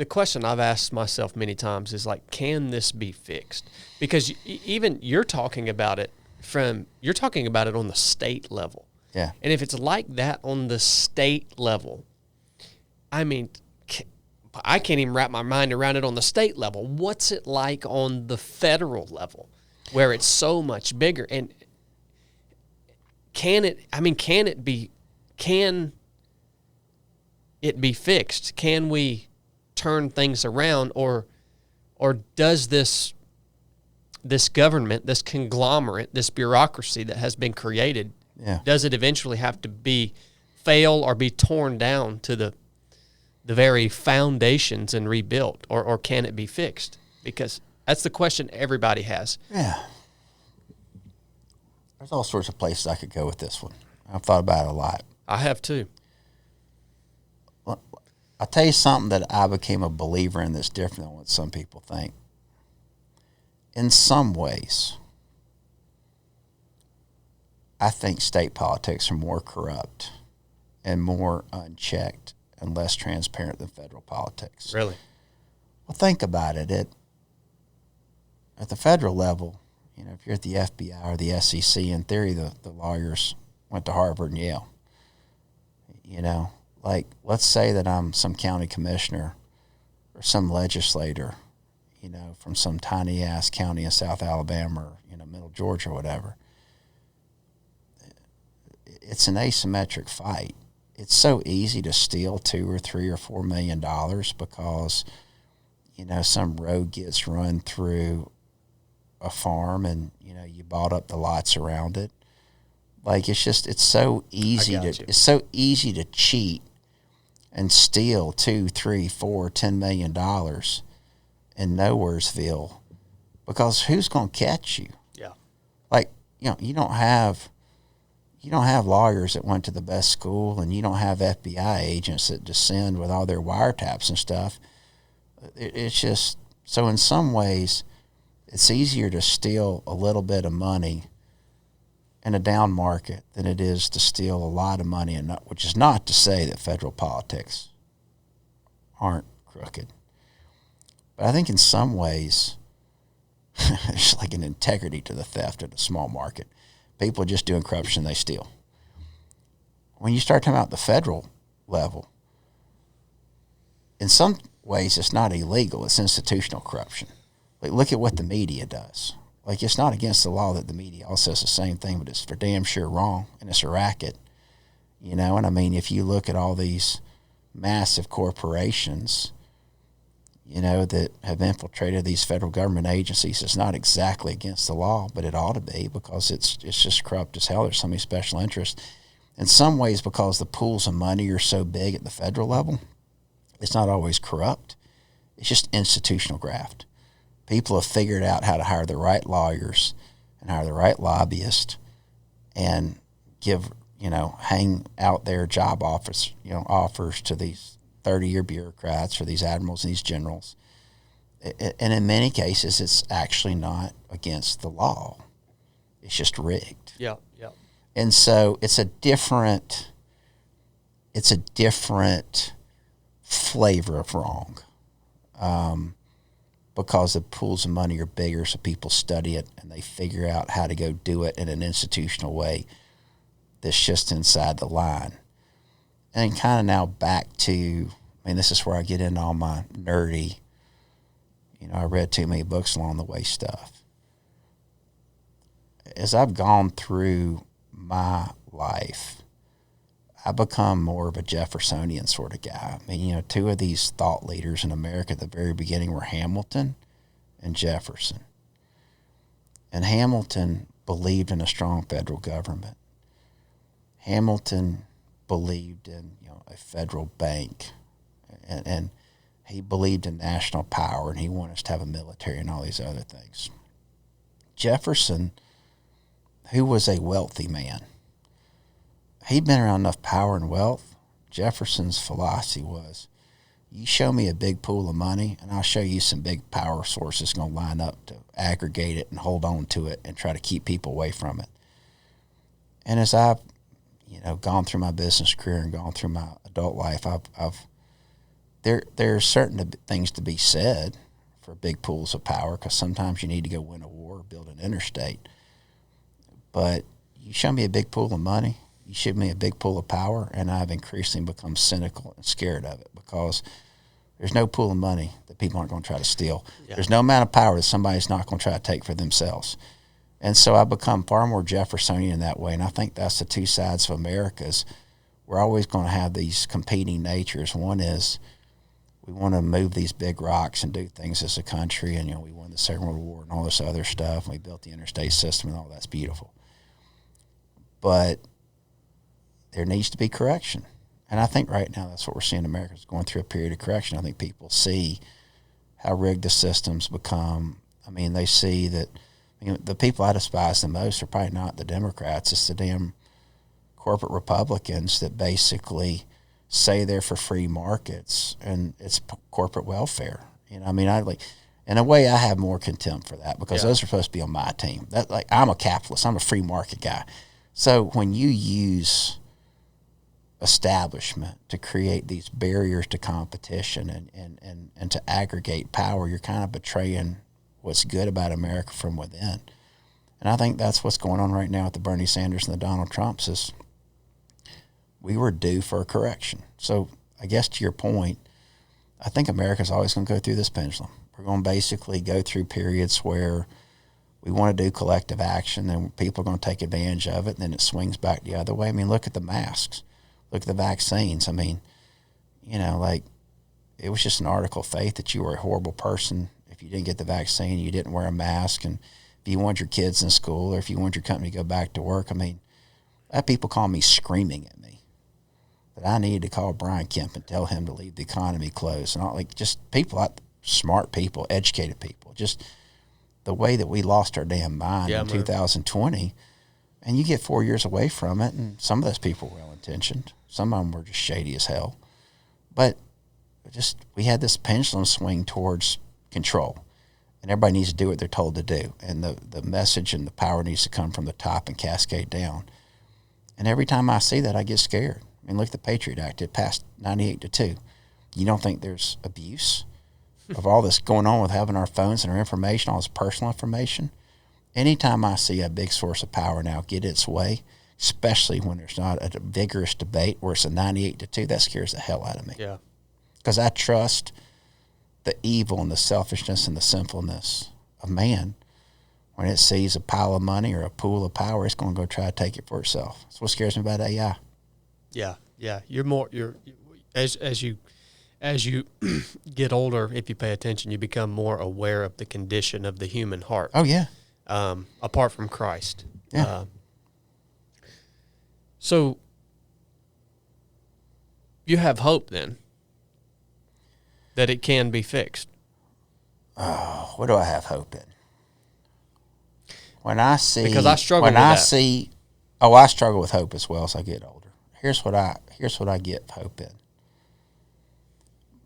question I've asked myself many times is like, can this be fixed? Because even you're talking about it on the state level. Yeah. And if it's like that on the state level, I mean, I can't even wrap my mind around it on the state level. What's it like on the federal level where it's so much bigger? And can it be fixed? Can we turn things around, or does this government, this conglomerate, this bureaucracy that has been created, does it eventually have to fail or be torn down to the very foundations and rebuilt, or can it be fixed? Because that's the question everybody has. Yeah. There's all sorts of places I could go with this one. I've thought about it a lot. I have too. Well, I'll tell you something that I became a believer in that's different than what some people think. In some ways, I think state politics are more corrupt and more unchecked and less transparent than federal politics. Really? Well, think about it. At the federal level, you know, if you're at the FBI or the SEC, in theory, the lawyers went to Harvard and Yale. You know, like, let's say that I'm some county commissioner or some legislator, you know, from some tiny-ass county in South Alabama or, you know, middle Georgia or whatever. It's an asymmetric fight. It's so easy to steal $2 or $3 or $4 million because, you know, some road gets run through a farm and, you know, you bought up the lots around it. Like, it's so easy it's so easy to cheat and steal $2, $3, $4, $10 million in Nowheresville, because who's going to catch you? Yeah. Like, you know, you don't have lawyers that went to the best school, and you don't have FBI agents that descend with all their wiretaps and stuff. It's just So in some ways, it's easier to steal a little bit of money in a down market than it is to steal a lot of money, which is not to say that federal politics aren't crooked. But I think in some ways, there's like an integrity to the theft in a small market. People are just doing corruption, they steal. When you start talking about the federal level, in some ways it's not illegal, it's institutional corruption. Like, look at what the media does. Like, it's not against the law that the media all says the same thing, but it's for damn sure wrong, and it's a racket. You know, and I mean, if you look at all these massive corporations, you know, that have infiltrated these federal government agencies, it's not exactly against the law, but it ought to be, because it's just corrupt as hell. There's so many special interests. In some ways, because the pools of money are so big at the federal level, it's not always corrupt. It's just institutional graft. People have figured out how to hire the right lawyers and hire the right lobbyists and give, you know, hang out their job offers, you know, offers to these 30-year bureaucrats or these admirals and these generals. And in many cases, it's actually not against the law. It's just rigged. Yeah, yeah. And so it's a different flavor of wrong. Because the pools of money are bigger, so people study it and they figure out how to go do it in an institutional way that's just inside the line. And kind of now back to, I mean, this is where I get into all my nerdy, you know, I read too many books along the way stuff. As I've gone through my life, I become more of a Jeffersonian sort of guy. I mean, you know, two of these thought leaders in America at the very beginning were Hamilton and Jefferson. And Hamilton believed in a strong federal government. Hamilton believed in, you know, a federal bank, and he believed in national power, and he wanted us to have a military and all these other things. Jefferson, who was a wealthy man, he'd been around enough power and wealth. Jefferson's philosophy was, you show me a big pool of money, and I'll show you some big power sources going to line up to aggregate it and hold on to it and try to keep people away from it. And as I've, you know, gone through my business career and gone through my adult life, there are certain things to be said for big pools of power, because sometimes you need to go win a war or build an interstate. But you show me a big pool of money, you show me a big pool of power, and I've increasingly become cynical and scared of it, because there's no pool of money that people aren't going to try to steal. Yeah. There's no amount of power that somebody's not going to try to take for themselves. And so I've become far more Jeffersonian in that way, and I think that's the two sides of America's. We're always going to have these competing natures. One is we want to move these big rocks and do things as a country, and, you know, we won the Second World War and all this other stuff, and we built the interstate system, and all that's beautiful. But there needs to be correction. And I think right now that's what we're seeing. America is going through a period of correction. I think people see how rigged the system's become. I mean, they see that, you know, the people I despise the most are probably not the Democrats. It's the damn corporate Republicans that basically say they're for free markets, and it's corporate welfare. You know, I mean, in a way, I have more contempt for that, because those are supposed to be on my team. That, like, I'm a capitalist. I'm a free market guy. So when you use establishment to create these barriers to competition and to aggregate power, you're kind of betraying what's good about America from within. And I think that's what's going on right now with the Bernie Sanders and the Donald Trumps, is we were due for a correction. So I guess to your point, I think America's always going to go through this pendulum. We're going to basically go through periods where we want to do collective action, and people are going to take advantage of it, and then it swings back the other way. I mean, look at the masks. Look at the vaccines. I mean, you know, like, it was just an article of faith that you were a horrible person if you didn't get the vaccine, you didn't wear a mask, and if you want your kids in school, or if you want your company to go back to work. I mean, I had people call me screaming at me that I needed to call Brian Kemp and tell him to leave the economy closed. And all, like, just people, smart people, educated people, just the way that we lost our damn mind in 2020. And you get 4 years away from it, and some of those people were well-intentioned. Some of them were just shady as hell. But just, we had this pendulum swing towards control. And everybody needs to do what they're told to do. And the message and the power needs to come from the top and cascade down. And every time I see that, I get scared. I mean, look at the Patriot Act. It passed 98-2. You don't think there's abuse of all this going on with having our phones and our information, all this personal information? Anytime I see a big source of power now get its way, especially when there's not a vigorous debate where it's a 98-2, that scares the hell out of me. Yeah. Because I trust the evil and the selfishness and the sinfulness of man. When it sees a pile of money or a pool of power, it's going to go try to take it for itself. That's what scares me about AI. Yeah. As you get older, if you pay attention, you become more aware of the condition of the human heart. Oh, yeah. Apart from Christ. Yeah. So you have hope then that it can be fixed. Oh, what do I have hope in? When I see, because I struggle when with I that. see, oh, I struggle with hope as well as I get older. Here's what I get hope in.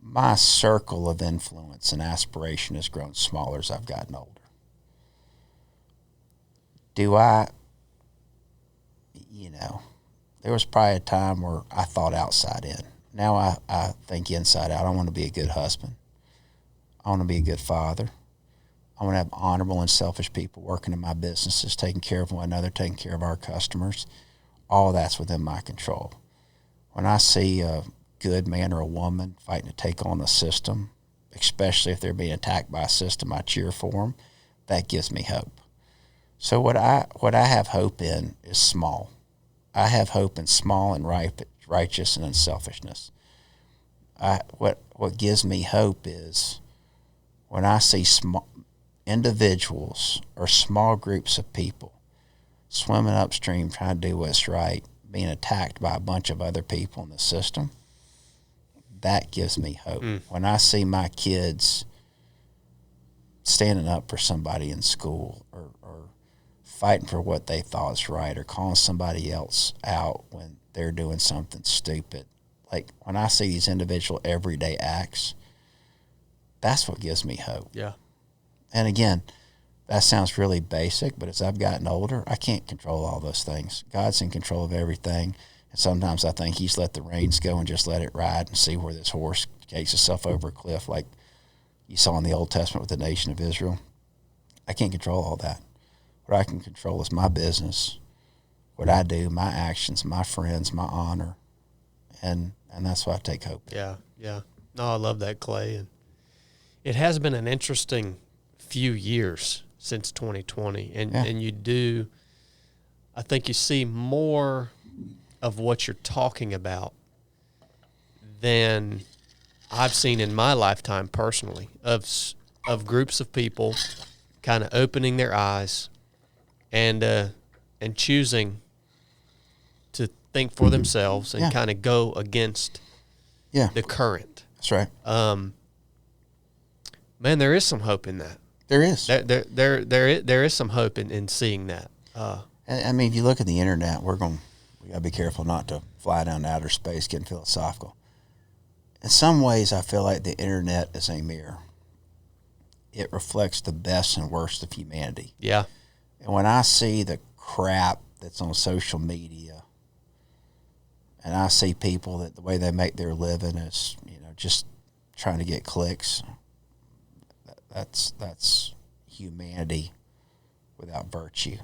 My circle of influence and aspiration has grown smaller as I've gotten older. There was probably a time where I thought outside in. Now I think inside out. I want to be a good husband. I want to be a good father. I want to have honorable and selfish people working in my businesses, taking care of one another, taking care of our customers. All that's within my control. When I see a good man or a woman fighting to take on a system, especially if they're being attacked by a system, I cheer for them. That gives me hope. So what I have hope in is small. I have hope in small and righteous and unselfishness. What gives me hope is when I see small individuals or small groups of people swimming upstream trying to do what's right, being attacked by a bunch of other people in the system. That gives me hope. When I see my kids standing up for somebody in school or fighting for what they thought is right or calling somebody else out when they're doing something stupid. Like when I see these individual everyday acts, that's what gives me hope. Yeah. And again, that sounds really basic, but as I've gotten older, I can't control all those things. God's in control of everything. And sometimes I think he's let the reins go and just let it ride and see where this horse takes itself over a cliff like you saw in the Old Testament with the nation of Israel. I can't control all that. What I can control is my business, what I do, my actions, my friends, my honor. And that's why I take hope. Yeah, yeah. No, I love that, Clay. And it has been an interesting few years since 2020. And you do, I think you see more of what you're talking about than I've seen in my lifetime personally of groups of people kind of opening their eyes and choosing to think for themselves and kind of go against the current. That's right. Man, there is some hope in that. There is. There is some hope in seeing that. I mean, if you look at the internet, we got to be careful not to fly down to outer space getting philosophical. In some ways, I feel like the internet is a mirror. It reflects the best and worst of humanity. Yeah. And when I see the crap that's on social media, and I see people that the way they make their living is, just trying to get clicks, that's humanity without virtue.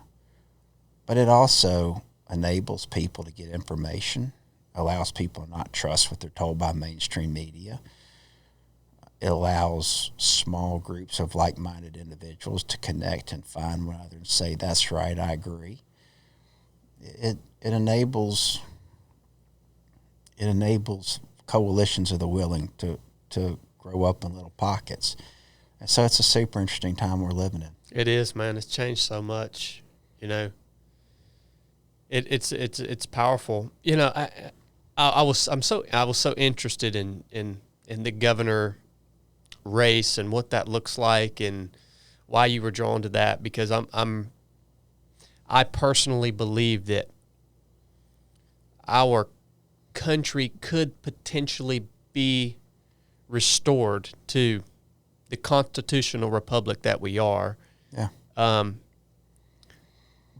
But it also enables people to get information, allows people to not trust what they're told by mainstream media. It allows small groups of like-minded individuals to connect and find one another and say, that's right, I agree. It enables coalitions of the willing to grow up in little pockets. And so it's a super interesting time we're living in. It is, man. It's changed so much, It's powerful. I was so interested in the governor race and what that looks like and why you were drawn to that, because I personally believe that our country could potentially be restored to the constitutional republic that we are. Yeah.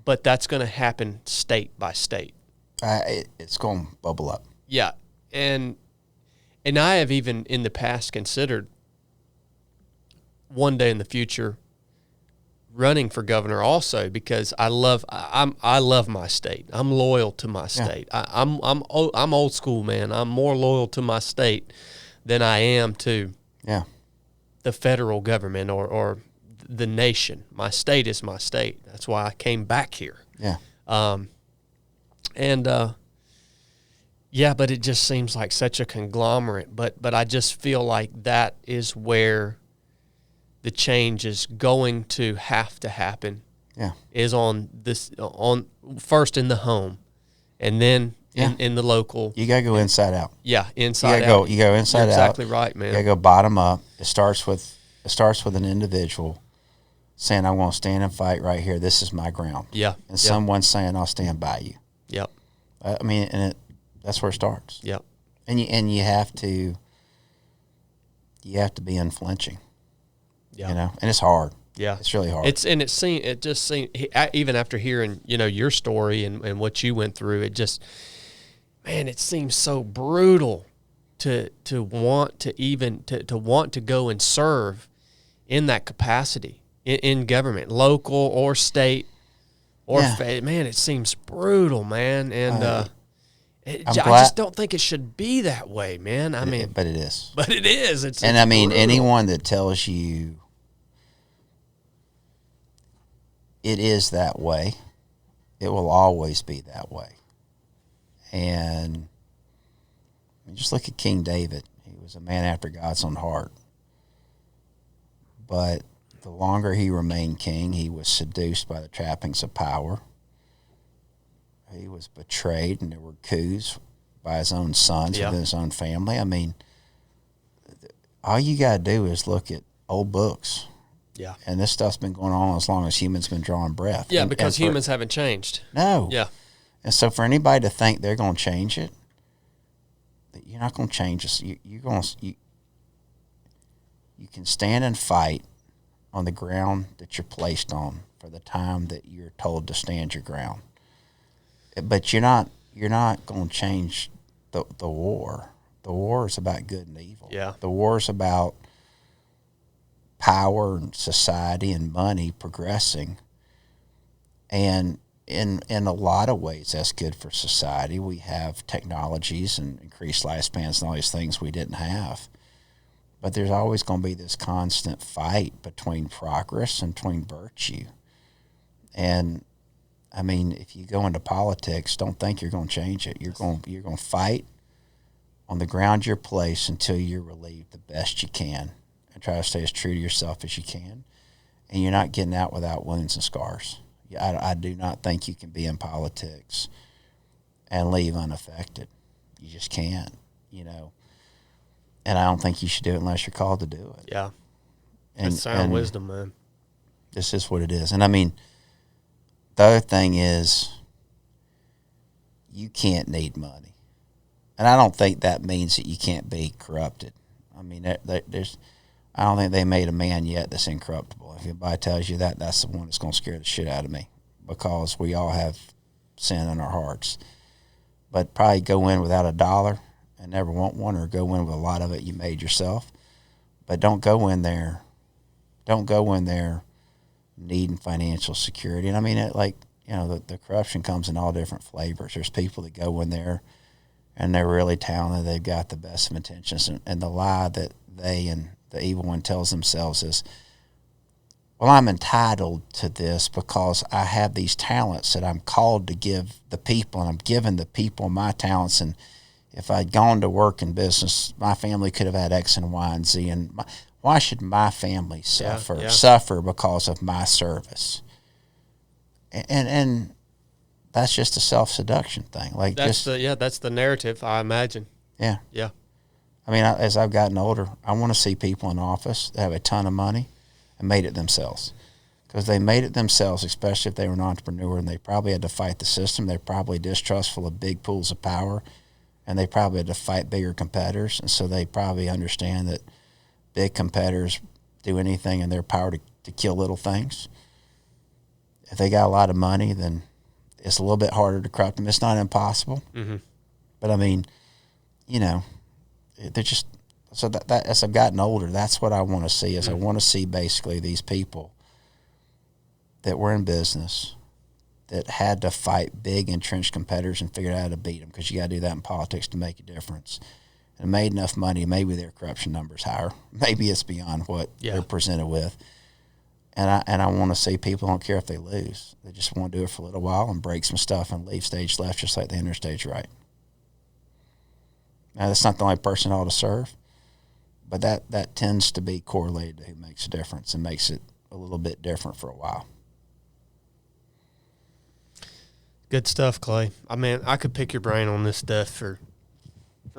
But that's going to happen state by state. It's going to bubble up. Yeah, and I have even in the past considered one day in the future running for governor also, because I love my state. I'm loyal to my state. I'm old school, man. I'm more loyal to my state than I am to the federal government or the nation. My state is my state. That's why I came back here. Yeah. But it just seems like such a conglomerate. But I just feel like that is where the change is going to have to happen. Yeah. Is on first in the home, and then in the local. You gotta go inside out. Yeah, inside out. You go inside out. You're exactly right, man. You gotta go bottom up. It starts with an individual saying, "I'm gonna stand and fight right here. This is my ground." Yeah. And someone saying, "I'll stand by you." Yep. I mean, that's where it starts. Yep. And you have to be unflinching. Yeah. You know, and it's hard. Yeah, it's really hard. It just seemed even after hearing your story and what you went through, it just, man, it seems so brutal to want to go and serve in that capacity in government, local or state or man, it seems brutal, man, and I just don't think it should be that way, man. But it is. But it is. It's brutal. Anyone that tells you it is that way, it will always be that way. And just look at King David. He was a man after God's own heart. But the longer he remained king, he was seduced by the trappings of power. He was betrayed, and there were coups by his own sons within his own family. I mean, all you got to do is look at old books. Yeah. And this stuff's been going on as long as humans been drawing breath. Yeah, because humans haven't changed. No. Yeah. And so for anybody to think they're going to change it, you're not going to change this. You can stand and fight on the ground that you're placed on for the time that you're told to stand your ground. But you're not going to change the war. The war is about good and evil. Yeah. The war is about power and society and money progressing. And in a lot of ways, that's good for society. We have technologies and increased lifespans and all these things we didn't have. But there's always going to be this constant fight between progress and between virtue. And I mean, if you go into politics, don't think you're going to change it. You're going to fight on the ground you're placed until you're relieved the best you can, and try to stay as true to yourself as you can. And you're not getting out without wounds and scars. I do not think you can be in politics and leave unaffected. You just can't, And I don't think you should do it unless you're called to do it. Yeah. That's sound wisdom, man. This is what it is. And I mean, the other thing is you can't need money. And I don't think that means that you can't be corrupted. I mean, I don't think they made a man yet that's incorruptible. If anybody tells you that, that's the one that's going to scare the shit out of me, because we all have sin in our hearts. But probably go in without $1 and never want one, or go in with a lot of it you made yourself. But don't go in there needing financial security. And I mean, the corruption comes in all different flavors. There's people that go in there and they're really talented. They've got the best of intentions. And the lie that they and the evil one tells themselves is, well, I'm entitled to this because I have these talents that I'm called to give the people, and I'm giving the people my talents. And if I'd gone to work in business, my family could have had X and Y and Z. And why should my family suffer because of my service? And that's just a self-seduction thing. Like that's the narrative, I imagine. Yeah. Yeah. I mean, as I've gotten older, I want to see people in office that have a ton of money and made it themselves. Because they made it themselves, especially if they were an entrepreneur, and they probably had to fight the system. They're probably distrustful of big pools of power, and they probably had to fight bigger competitors. And so they probably understand that big competitors do anything in their power to kill little things. If they got a lot of money, then it's a little bit harder to corrupt them. It's not impossible. Mm-hmm. But, I mean, you know, they're just – so that as I've gotten older, that's what I want to see is I want to see basically these people that were in business that had to fight big entrenched competitors and figured out how to beat them, because you got to do that in politics to make a difference. And made enough money, maybe their corruption number's higher. Maybe it's beyond what they're presented with. And I want to see people don't care if they lose. They just want to do it for a little while and break some stuff and leave stage left just like they enter stage right. Now, that's not the only person I ought to serve, but that tends to be correlated to who makes a difference and makes it a little bit different for a while. Good stuff, Clay. I mean, I could pick your brain on this stuff for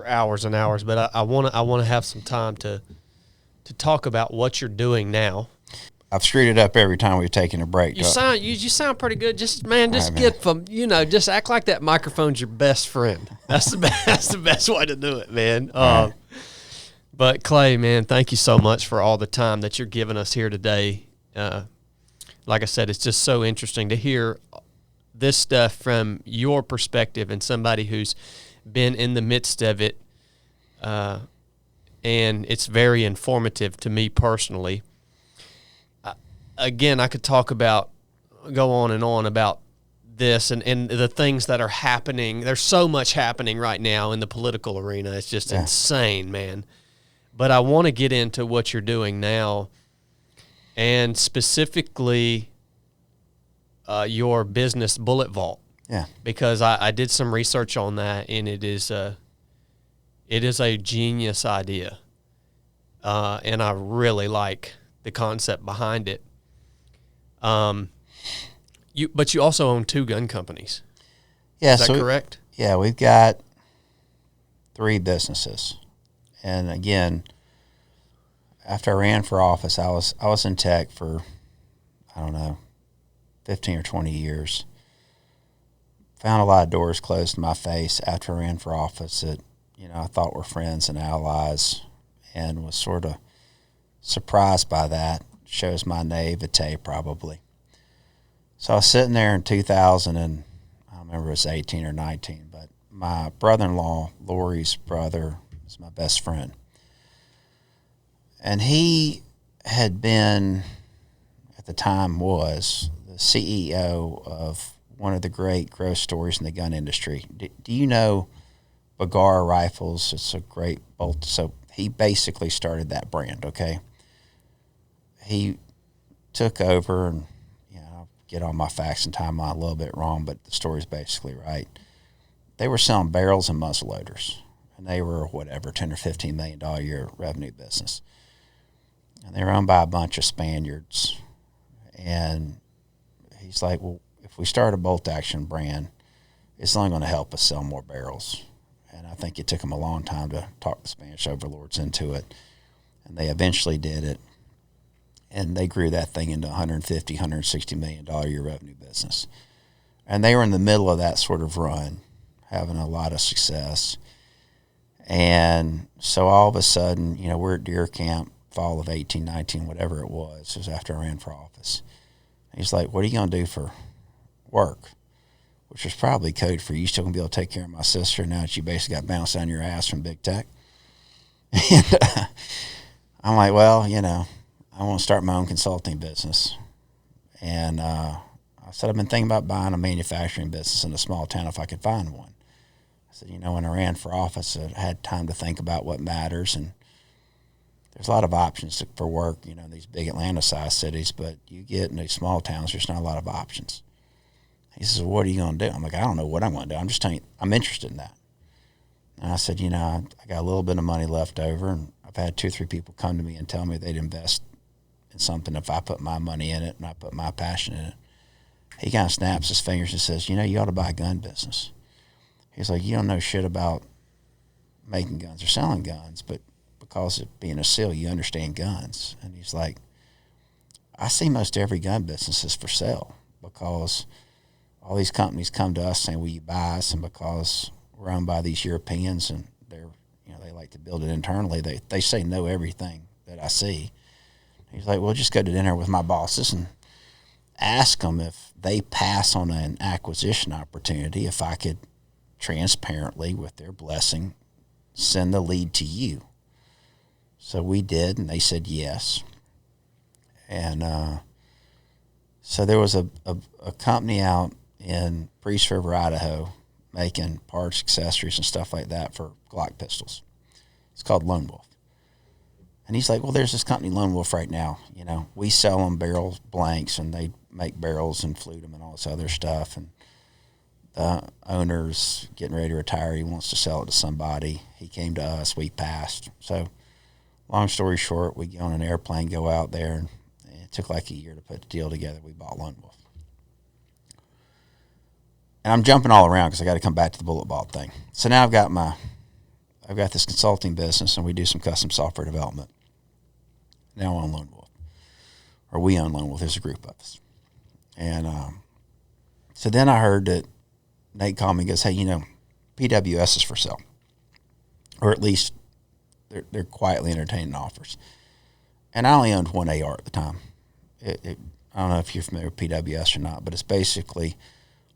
hours and hours, but I want to have some time to talk about what you're doing now. I've screwed it up every time we've taken a break. You sound pretty good. Just get from, just act like that microphone's your best friend. That's the best way to do it, man. But Clay, man, thank you so much for all the time that you're giving us here today. Like I said, it's just so interesting to hear this stuff from your perspective and somebody who's been in the midst of it. And it's very informative to me personally. Again, I could go on and on about this and the things that are happening. There's so much happening right now in the political arena. It's just insane, man. But I want to get into what you're doing now, and specifically your business, Bullet Vault. Yeah. Because I did some research on that, and it is a genius idea, and I really like the concept behind it. But you also own 2 gun companies. Yeah, is that correct? Yeah, we've got 3 businesses, and again, after I ran for office, I was in tech for 15 or 20 years. Found a lot of doors closed in my face after I ran for office that I thought were friends and allies, and was sort of surprised by that. Shows my naivete probably. So I was sitting there in 2000, and I don't remember if it was 18 or 19, but my brother-in-law, Lori's brother, is my best friend. And he had been, at the time was, the CEO of one of the great growth stories in the gun industry. Do you know Bagara Rifles? It's a great bolt. So he basically started that brand, okay? He took over, and I'll get all my facts and timeline a little bit wrong, but the story's basically right. They were selling barrels and muzzle loaders, and they were $10 or $15 million a year revenue business. And they were owned by a bunch of Spaniards. And he's like, well, if we start a bolt action brand, it's only going to help us sell more barrels. And I think it took him a long time to talk the Spanish overlords into it. And they eventually did it. And they grew that thing into $150, $160 million a year revenue business. And they were in the middle of that sort of run, having a lot of success. And so all of a sudden, we're at deer camp, fall of 18, 19, whatever it was after I ran for office. And he's like, what are you going to do for work? Which was probably code for you still going to be able to take care of my sister now that you basically got bounced on your ass from big tech. And I'm like, well, I want to start my own consulting business. And I said, I've been thinking about buying a manufacturing business in a small town if I could find one. I said, when I ran for office, I had time to think about what matters. And there's a lot of options for work, in these big Atlanta-sized cities, but you get in these small towns, there's not a lot of options. He says, well, what are you going to do? I'm like, I don't know what I'm going to do. I'm just telling you, I'm interested in that. And I said, I got a little bit of money left over, and I've had 2 or 3 people come to me and tell me they'd invest in something if I put my money in it and I put my passion in it. He kind of snaps his fingers and says, you ought to buy a gun business. He's like, you don't know shit about making guns or selling guns, but because of being a SEAL, you understand guns. And he's like, I see most every gun business is for sale because all these companies come to us saying, will you buy us? And because we're owned by these Europeans and they're, they like to build it internally, they say no everything that I see. He's like, well, just go to dinner with my bosses and ask them if they pass on an acquisition opportunity, if I could transparently, with their blessing, send the lead to you. So we did, and they said yes. And so there was a company out in Priest River, Idaho, making parts, accessories, and stuff like that for Glock pistols. It's called Lone Wolf. And he's like, well, there's this company, Lone Wolf, right now. You know, we sell them barrel blanks, and they make barrels and flute them and all this other stuff. And the owner's getting ready to retire. He wants to sell it to somebody. He came to us. We passed. So long story short, we get on an airplane, go out there, and it took like a year to put the deal together. We bought Lone Wolf. And I'm jumping all around because I got to come back to the bullet ball thing. So now I've got this consulting business, and we do some custom software development. Now on Lone Wolf, or we own Lone Wolf. There's a group of us. And so then I heard that Nate called me and goes, hey, you know, PWS is for sale. Or at least they're quietly entertaining offers. And I only owned one AR at the time. I don't know if you're familiar with PWS or not, but it's basically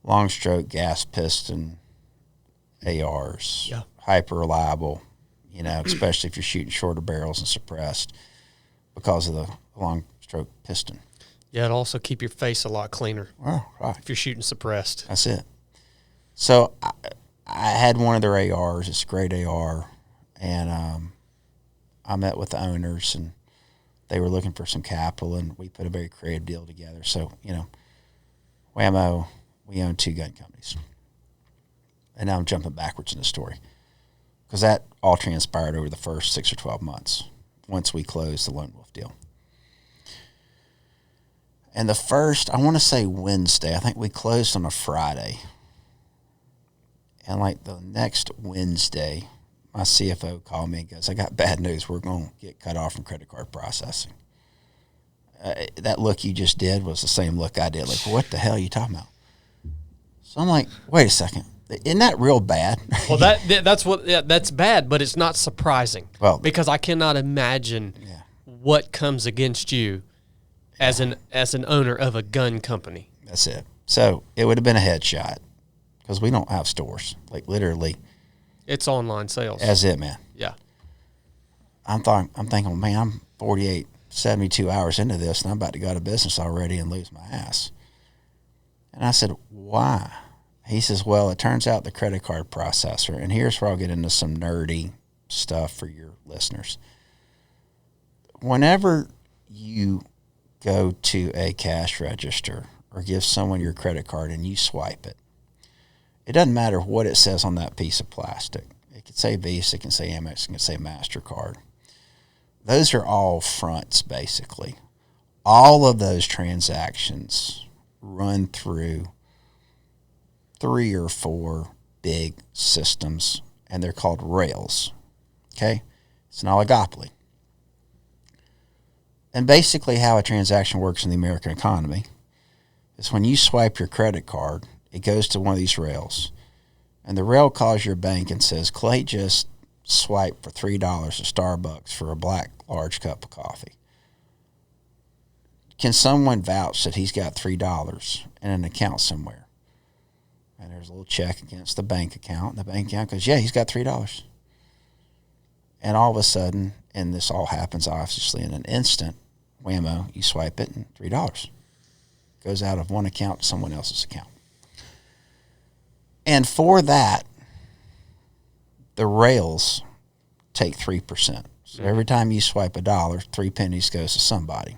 long stroke gas piston ARs. Yeah. Hyper reliable, you know, especially if you're shooting shorter barrels and suppressed because of the long stroke piston. Yeah, it'll also keep your face a lot cleaner. Oh, right. If you're shooting suppressed. That's it. So I had one of their ARs. It's a great AR. And I met with the owners, and they were looking for some capital, and we put a very creative deal together. So, you know, whammo, we own 2 gun companies. And now I'm jumping backwards in the story, because that all transpired over the first 6 or 12 months once we closed the Lone Wolf deal. And the first, I want to say Wednesday, I think we closed on a Friday. And like the next Wednesday, my CFO called me and goes, I got bad news. We're going to get cut off from credit card processing. That look you just did was the same look I did. Like, what the hell are you talking about? So I'm like, wait a second. Isn't that real bad? Well, that's bad, but it's not surprising. Well, because I cannot imagine what comes against you as an owner of a gun company. That's it. So it would have been a headshot, because we don't have stores. Like, literally, it's online sales. That's it, man. Yeah. I'm thinking, man, I'm 48, 72 hours into this, and I'm about to go out of business already and lose my ass. And I said, why? He says, well, it turns out the credit card processor, and here's where I'll get into some nerdy stuff for your listeners. Whenever you go to a cash register or give someone your credit card and you swipe it, it doesn't matter what it says on that piece of plastic. It can say Visa, it can say Amex, it can say MasterCard. Those are all fronts, basically. All of those transactions run through 3 or 4 big systems, and they're called rails. Okay? It's an oligopoly. And basically how a transaction works in the American economy is when you swipe your credit card, it goes to one of these rails, and the rail calls your bank and says, Clay just swiped for $3 at Starbucks for a black large cup of coffee. Can someone vouch that he's got $3 in an account somewhere? And there's a little check against the bank account. And the bank account goes, yeah, he's got $3. And all of a sudden, and this all happens obviously in an instant, whammo, you swipe it and $3 goes out of one account to someone else's account. And for that, the rails take 3%. So every time you swipe $1, 3 pennies goes to somebody.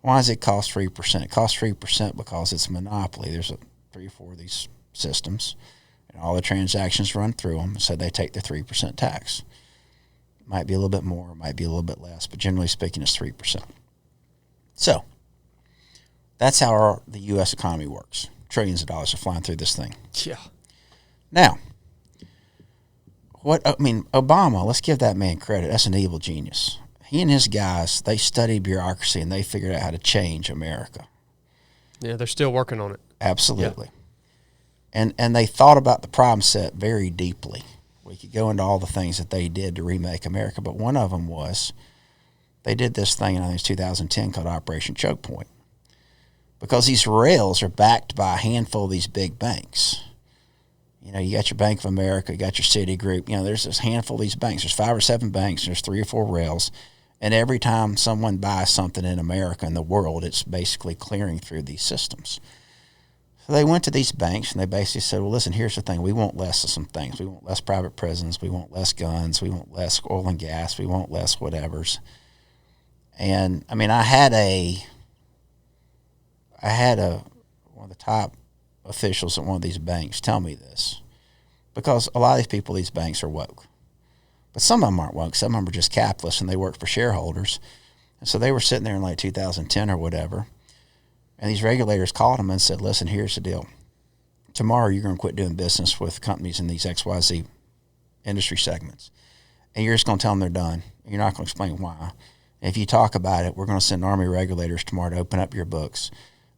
Why does it cost 3%? It costs 3% because it's a monopoly. There's 3 or 4 of these systems, and all the transactions run through them, so they take the 3% tax. Might be a little bit more, might be a little bit less, but generally speaking, it's 3%. So that's how the U.S. economy works. Trillions of dollars are flying through this thing. Yeah. Now, Obama, let's give that man credit. That's an evil genius. He and his guys, they studied bureaucracy, and they figured out how to change America. Yeah, they're still working on it. Absolutely. Yeah. And they thought about the problem set very deeply. We could go into all the things that they did to remake America, but one of them was they did this thing in, I think it's 2010, called Operation Choke Point. Because these rails are backed by a handful of these big banks. You know, you got your Bank of America, you got your Citigroup. You know, there's this handful of these banks. There's 5 or 7 banks. There's 3 or 4 rails. And every time someone buys something in America and the world, it's basically clearing through these systems. So they went to these banks and they basically said, well, listen, here's the thing. We want less of some things. We want less private prisons. We want less guns. We want less oil and gas. We want less whatevers. And, I mean, I had one of the top officials at one of these banks tell me this, because a lot of these people, these banks are woke, but some of them aren't woke. Some of them are just capitalists and they work for shareholders. And so they were sitting there in like 2010 or whatever, and these regulators called them and said, listen, here's the deal. Tomorrow you're going to quit doing business with companies in these XYZ industry segments, and you're just going to tell them they're done. You're not going to explain why. If you talk about it, we're going to send Army regulators tomorrow to open up your books.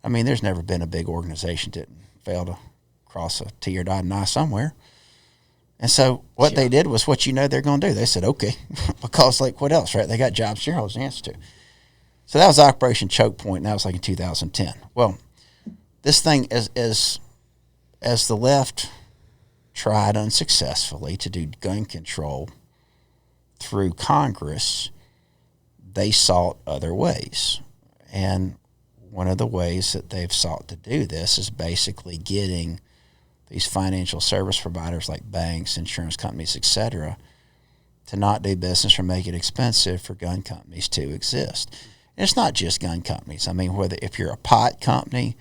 I mean, there's never been a big organization that didn't fail to cross a T or dot an I somewhere. And so what they did was what you know they're going to do. They said, okay, because like what else, right? They got job shareholders to answer to. So that was Operation Choke Point, and that was like in 2010. Well, this thing, as the left tried unsuccessfully to do gun control through Congress, they sought other ways. And one of the ways that they've sought to do this is basically getting these financial service providers like banks, insurance companies, etc., to not do business or make it expensive for gun companies to exist. And it's not just gun companies. I mean, if you're a pot company,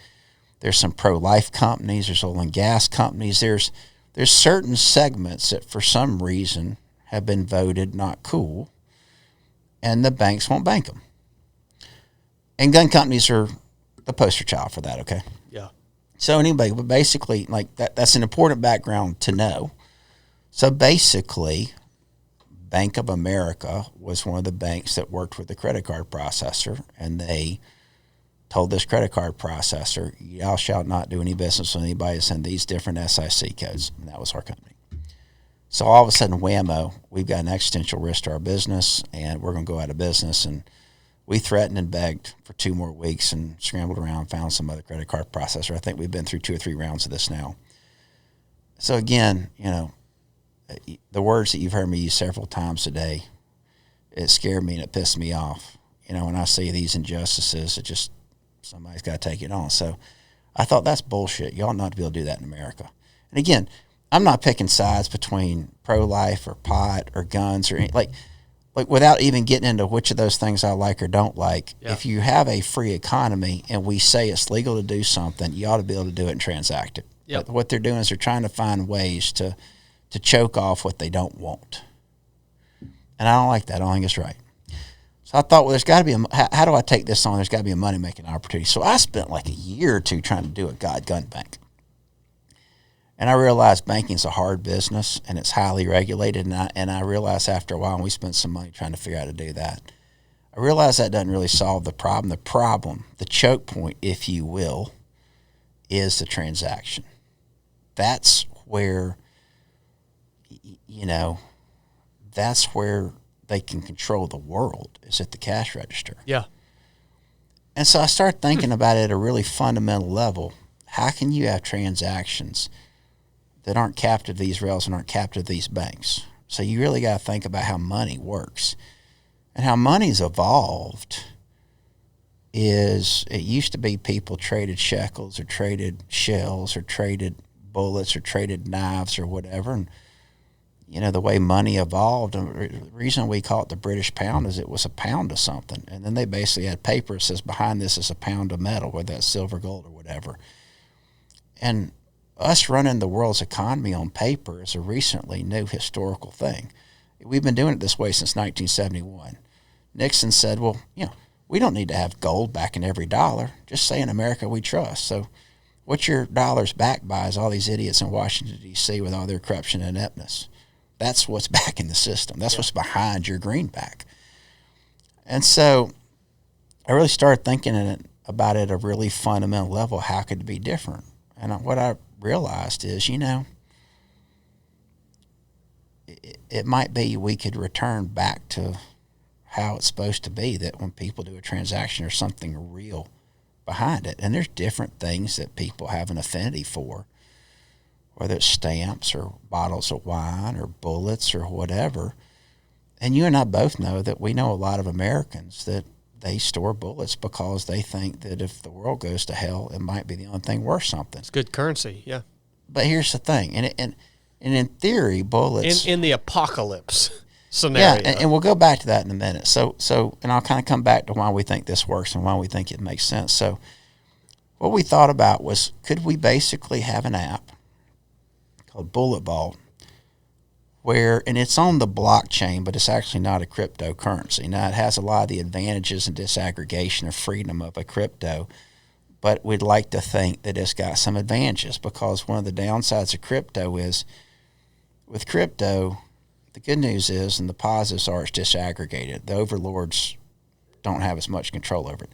there's some pro-life companies, there's oil and gas companies, there's certain segments that for some reason have been voted not cool, and the banks won't bank them. And gun companies are the poster child for that, okay? Yeah. So anyway, but basically, like that's an important background to know. So basically, Bank of America was one of the banks that worked with the credit card processor, and they told this credit card processor, y'all shall not do any business with anybody that send these different SIC codes. And that was our company. So all of a sudden, whammo, we've got an existential risk to our business, and we're going to go out of business. And we threatened and begged for 2 more weeks and scrambled around, found some other credit card processor. I think we've been through 2 or 3 rounds of this now. So again, you know, the words that you've heard me use several times today, it scared me and it pissed me off. You know, when I see these injustices, it just, somebody's got to take it on. So I thought that's bullshit. You ought not to be able to do that in America. And again, I'm not picking sides between pro-life or pot or guns or like without even getting into which of those things I like or don't like. Yeah. If you have a free economy and we say it's legal to do something, you ought to be able to do it and transact it. Yep. But what they're doing is they're trying to find ways to choke off what they don't want. And I don't like that. I don't think it's right. So I thought, well, there's got to be how do I take this on? There's got to be a money-making opportunity. So I spent like a year or 2 trying to do a gun bank. And I realized banking's a hard business and it's highly regulated. And I realized after a while, and we spent some money trying to figure out how to do that, I realized that doesn't really solve the problem. The problem, the choke point, if you will, is the transaction. That's where, you know, that's where they can control the world, is at the cash register. Yeah. And so I started thinking about it at a really fundamental level. How can you have transactions that aren't captive to these rails and aren't captive to these banks? So you really got to think about how money works. And how money's evolved is, it used to be people traded shekels or traded shells or traded bullets or traded knives or whatever. And, you know, the way money evolved, the reason we call it the British pound is it was a pound of something. And then they basically had paper that says behind this is a pound of metal, whether that's silver, gold, or whatever. And us running the world's economy on paper is a recently new historical thing. We've been doing it this way since 1971. Nixon said, well, you know, we don't need to have gold backing every dollar. Just say in America we trust. So what your dollar's backed by is all these idiots in Washington, D.C. with all their corruption and ineptness. That's what's backing the system. That's what's behind your greenback. And so I really started thinking about it at a really fundamental level. How could it be different? And what I realized is, you know, it might be we could return back to how it's supposed to be, that when people do a transaction, there's something real behind it. And there's different things that people have an affinity for, whether it's stamps or bottles of wine or bullets or whatever. And you and I both know that we know a lot of Americans that they store bullets because they think that if the world goes to hell, it might be the only thing worth something. It's good currency, yeah. But here's the thing, and in theory, bullets in the apocalypse scenario. Yeah, and we'll go back to that in a minute. So, and I'll kind of come back to why we think this works and why we think it makes sense. So, what we thought about was, could we basically have an app called Bullet Vault, where, and it's on the blockchain, but it's actually not a cryptocurrency. Now, it has a lot of the advantages and disaggregation of freedom of a crypto, but we'd like to think that it's got some advantages, because one of the downsides of crypto is, with crypto, the good news is, and the positives are, it's disaggregated. The overlords don't have as much control over it.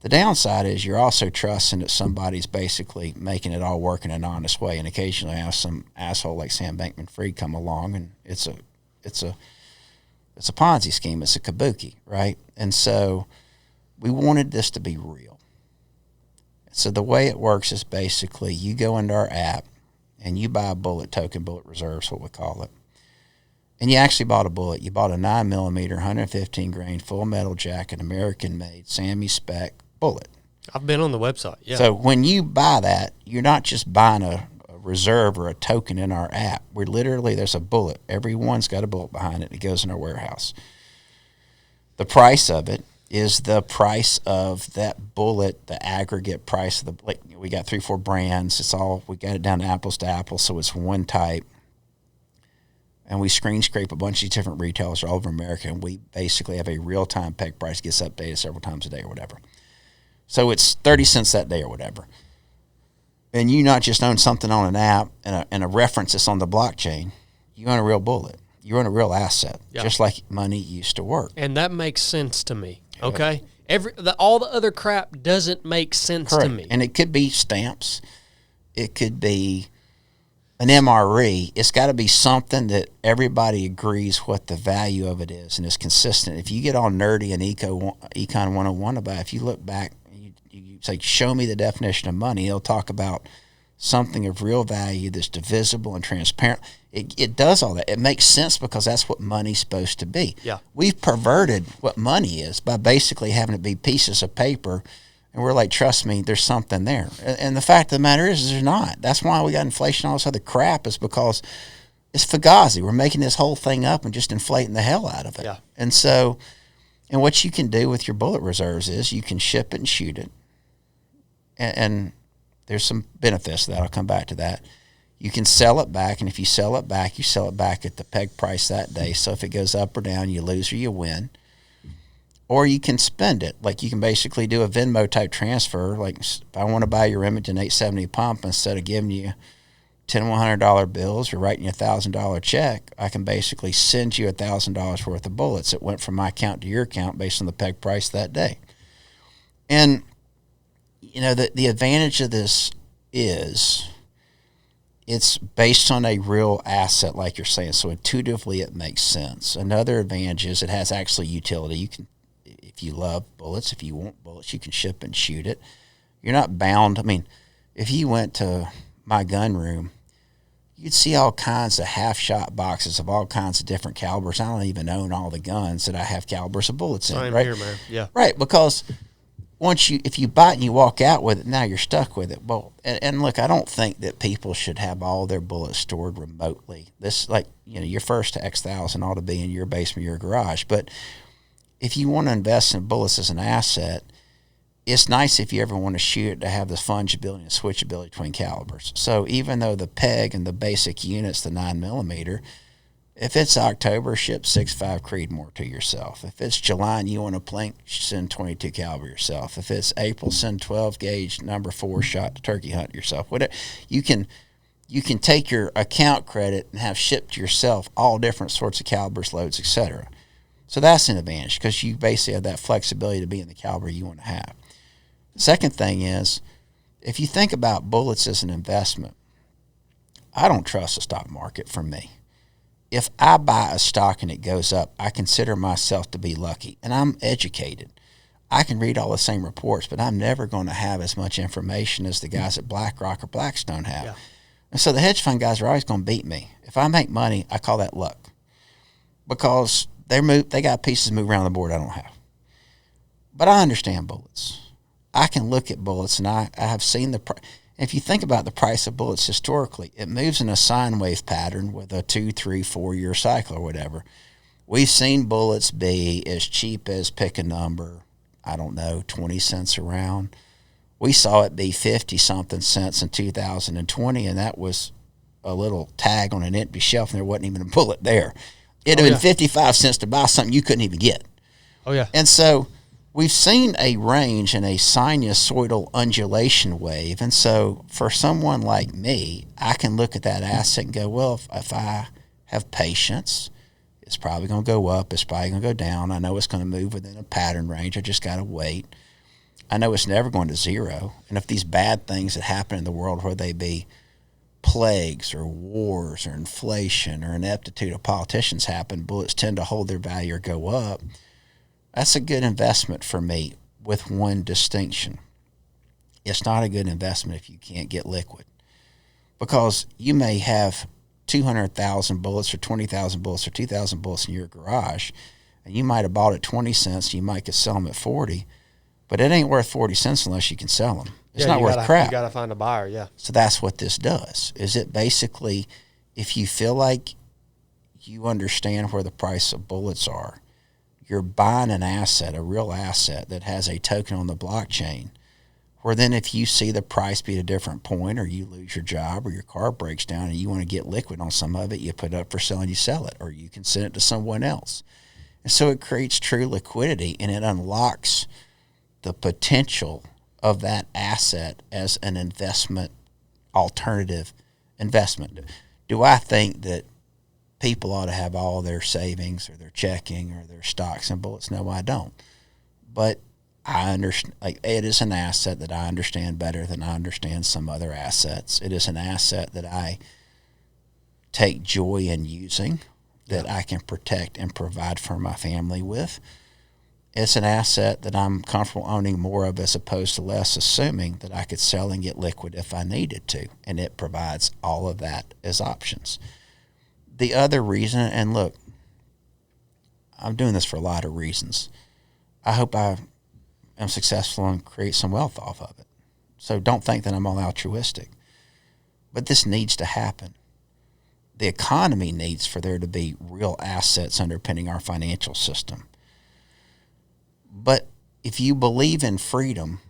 The downside is you're also trusting that somebody's basically making it all work in an honest way, and occasionally have some asshole like Sam Bankman-Fried come along, and it's a Ponzi scheme. It's a kabuki, right? And so we wanted this to be real. So the way it works is basically you go into our app and you buy a bullet token, bullet reserves, what we call it. And you actually bought a bullet. You bought a 9mm, 115 grain, full metal jacket, American-made, Sammy spec bullet. I've been on the website, yeah. So when you buy that, you're not just buying a reserve or a token in our app. We're literally, there's a bullet. Everyone's got a bullet behind it. It goes in our warehouse. The price of it is the price of that bullet, the aggregate price of the, like, we got 3-4 brands. It's all, we got it down to apples, so it's one type. And we screen scrape a bunch of different retailers all over America, and we basically have a real-time peg price, gets updated several times a day or whatever. So it's 30 cents that day or whatever. And you not just own something on an app and a reference that's on the blockchain, you own a real bullet. You own a real asset, just like money used to work. And that makes sense to me, okay? All the other crap doesn't make sense to me. And it could be stamps. It could be an MRE. It's got to be something that everybody agrees what the value of it is and is consistent. If you get all nerdy and Econ 101 about it, if you look back, you say, show me the definition of money, he'll talk about something of real value that's divisible and transparent. It does all that. It makes sense because that's what money's supposed to be. Yeah. We've perverted what money is by basically having it be pieces of paper. And we're like, trust me, there's something there. And the fact of the matter is there's not. That's why we got inflation and all this other crap, is because it's fugazi. We're making this whole thing up and just inflating the hell out of it. Yeah. And so, and what you can do with your bullet reserves is you can ship it and shoot it. And there's some benefits to that. I'll come back to that. You can sell it back, and if you sell it back, you sell it back at the peg price that day. So if it goes up or down, you lose or you win. Or you can spend it. Like, you can basically do a Venmo type transfer. Like, if I want to buy your Remington 870 pump, instead of giving you $10 $100 bills or writing you $1,000 check, I can basically send you $1,000 worth of bullets. It went from my account to your account based on the peg price that day. And, you know, the advantage of this is it's based on a real asset, like you're saying. So intuitively, it makes sense. Another advantage is it has actually utility. You can, if you love bullets, if you want bullets, you can ship and shoot it. You're not bound. I mean, if you went to my gun room, you'd see all kinds of half-shot boxes of all kinds of different calibers. I don't even own all the guns that I have calibers of bullets in. Same right here, man. Yeah. Right, because if you buy it and you walk out with it, now you're stuck with it. Well, and look, I don't think that people should have all their bullets stored remotely. This, like, you know, your first X thousand ought to be in your basement, your garage. But if you want to invest in bullets as an asset, it's nice if you ever want to shoot it to have the fungibility and switchability between calibers. So even though the peg and the basic unit's the 9mm, if it's October, ship 6.5 Creedmoor to yourself. If it's July and you want to plink, send 22 caliber yourself. If it's April, send 12 gauge number 4 shot to turkey hunt yourself. Whatever. You can take your account credit and have shipped to yourself all different sorts of calibers, loads, etc. So that's an advantage because you basically have that flexibility to be in the caliber you want to have. The second thing is, if you think about bullets as an investment, I don't trust the stock market for me. if I buy a stock and it goes up, I consider myself to be lucky, and I'm educated. I can read all the same reports, but I'm never going to have as much information as the guys at BlackRock or Blackstone have. Yeah. And so the hedge fund guys are always going to beat me. If I make money, I call that luck, because they got pieces moving around the board I don't have. But I understand bullets. I can look at bullets, and I have seen if you think about the price of bullets historically, it moves in a sine wave pattern with a 2, 3, 4 year cycle or whatever. We've seen bullets be as cheap as, pick a number, I don't know, 20 cents a round. We saw it be 50-something cents in 2020, and that was a little tag on an empty shelf, and there wasn't even a bullet there. It'd have been 55 cents to buy something you couldn't even get. Oh, yeah. And so we've seen a range and a sinusoidal undulation wave. And so for someone like me, I can look at that asset and go, well, if I have patience, it's probably going to go up. It's probably going to go down. I know it's going to move within a pattern range. I just got to wait. I know it's never going to zero. And if these bad things that happen in the world, whether they be plagues or wars or inflation or ineptitude of politicians happen, bullets tend to hold their value or go up. That's a good investment for me, with one distinction. It's not a good investment if you can't get liquid, because you may have 200,000 bullets or 20,000 bullets or 2,000 bullets in your garage, and you might have bought at 20 cents, and you might could sell them at 40, but it ain't worth 40 cents unless you can sell them. It's not worth crap. You got to find a buyer, yeah. So that's what this does. Is it basically, if you feel like you understand where the price of bullets are, you're buying an asset, a real asset that has a token on the blockchain, where then if you see the price be at a different point, or you lose your job, or your car breaks down and you want to get liquid on some of it, you put it up for sale and you sell it, or you can send it to someone else. And so it creates true liquidity, and it unlocks the potential of that asset as an investment, alternative investment. Do I think that people ought to have all their savings or their checking or their stocks and bullets? No, I don't. But I understand, like, it is an asset that I understand better than I understand some other assets. It is an asset that I take joy in using, that I can protect and provide for my family with. It's an asset that I'm comfortable owning more of as opposed to less, assuming that I could sell and get liquid if I needed to. And it provides all of that as options. The other reason, and look, I'm doing this for a lot of reasons. I hope I am successful and create some wealth off of it. So don't think that I'm all altruistic. But this needs to happen. The economy needs for there to be real assets underpinning our financial system. But if you believe in freedom,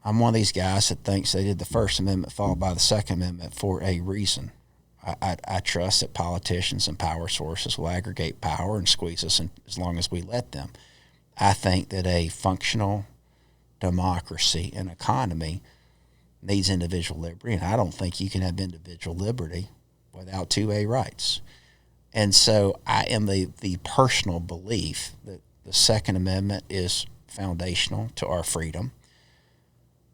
I'm one of these guys that thinks they did the First Amendment followed by the Second Amendment for a reason. I trust that politicians and power sources will aggregate power and squeeze us in, as long as we let them. I think that a functional democracy and economy needs individual liberty, and I don't think you can have individual liberty without 2A rights. And so I am the personal belief that the Second Amendment is foundational to our freedom,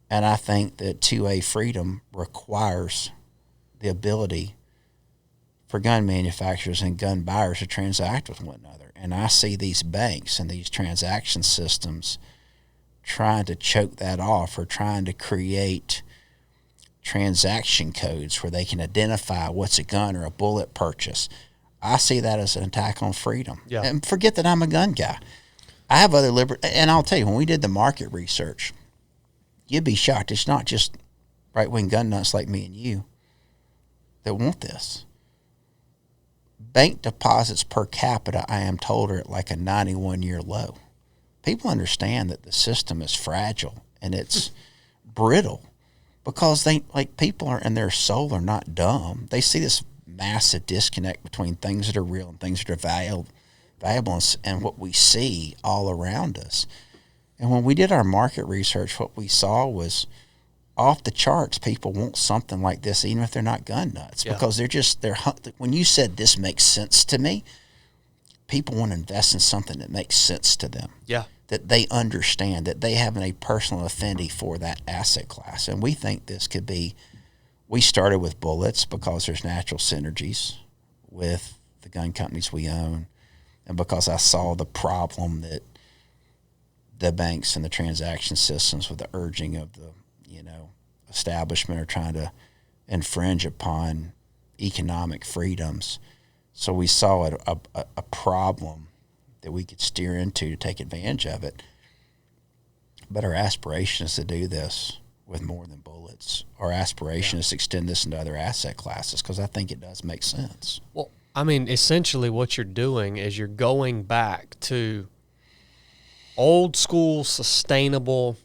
and I think that 2A freedom requires the ability for gun manufacturers and gun buyers to transact with one another. And I see these banks and these transaction systems trying to choke that off, or trying to create transaction codes where they can identify what's a gun or a bullet purchase. I see that as an attack on freedom. Yeah. And forget that I'm a gun guy. I have other liberty. And I'll tell you, when we did the market research, you'd be shocked. It's not just right-wing gun nuts like me and you that want this. Bank deposits per capita, I am told, are at like a 91-year low. People understand that the system is fragile and it's brittle, because people are in their soul are not dumb. They see this massive disconnect between things that are real and things that are valuable and what we see all around us. And when we did our market research, what we saw was off the charts. People want something like this, even if they're not gun nuts, because when you said this makes sense to me, people want to invest in something that makes sense to them. Yeah. That they understand, that they have a personal affinity for that asset class. And we think this could be, we started with bullets because there's natural synergies with the gun companies we own, and because I saw the problem that the banks and the transaction systems with the urging of the, establishment are trying to infringe upon economic freedoms. So we saw a problem that we could steer into to take advantage of it. But our aspiration is to do this with more than bullets. Our aspiration is to extend this into other asset classes, because I think it does make sense. Well, I mean, essentially what you're doing is you're going back to old school sustainable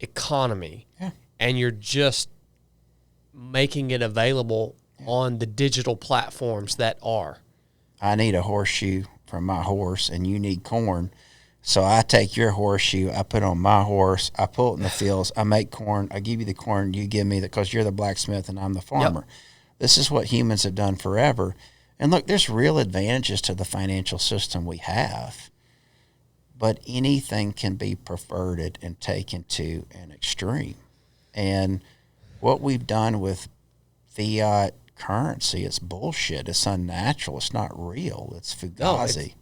economy. Yeah. And you're just making it available on the digital platforms that are. I need a horseshoe for my horse, and you need corn. So I take your horseshoe, I put on my horse, I pull it in the fields, I make corn, I give you the corn, you give me because you're the blacksmith and I'm the farmer. Yep. This is what humans have done forever. And look, there's real advantages to the financial system we have, but anything can be perverted and taken to an extreme. And what we've done with fiat currency, it's bullshit. It's unnatural. It's not real. It's fugazi.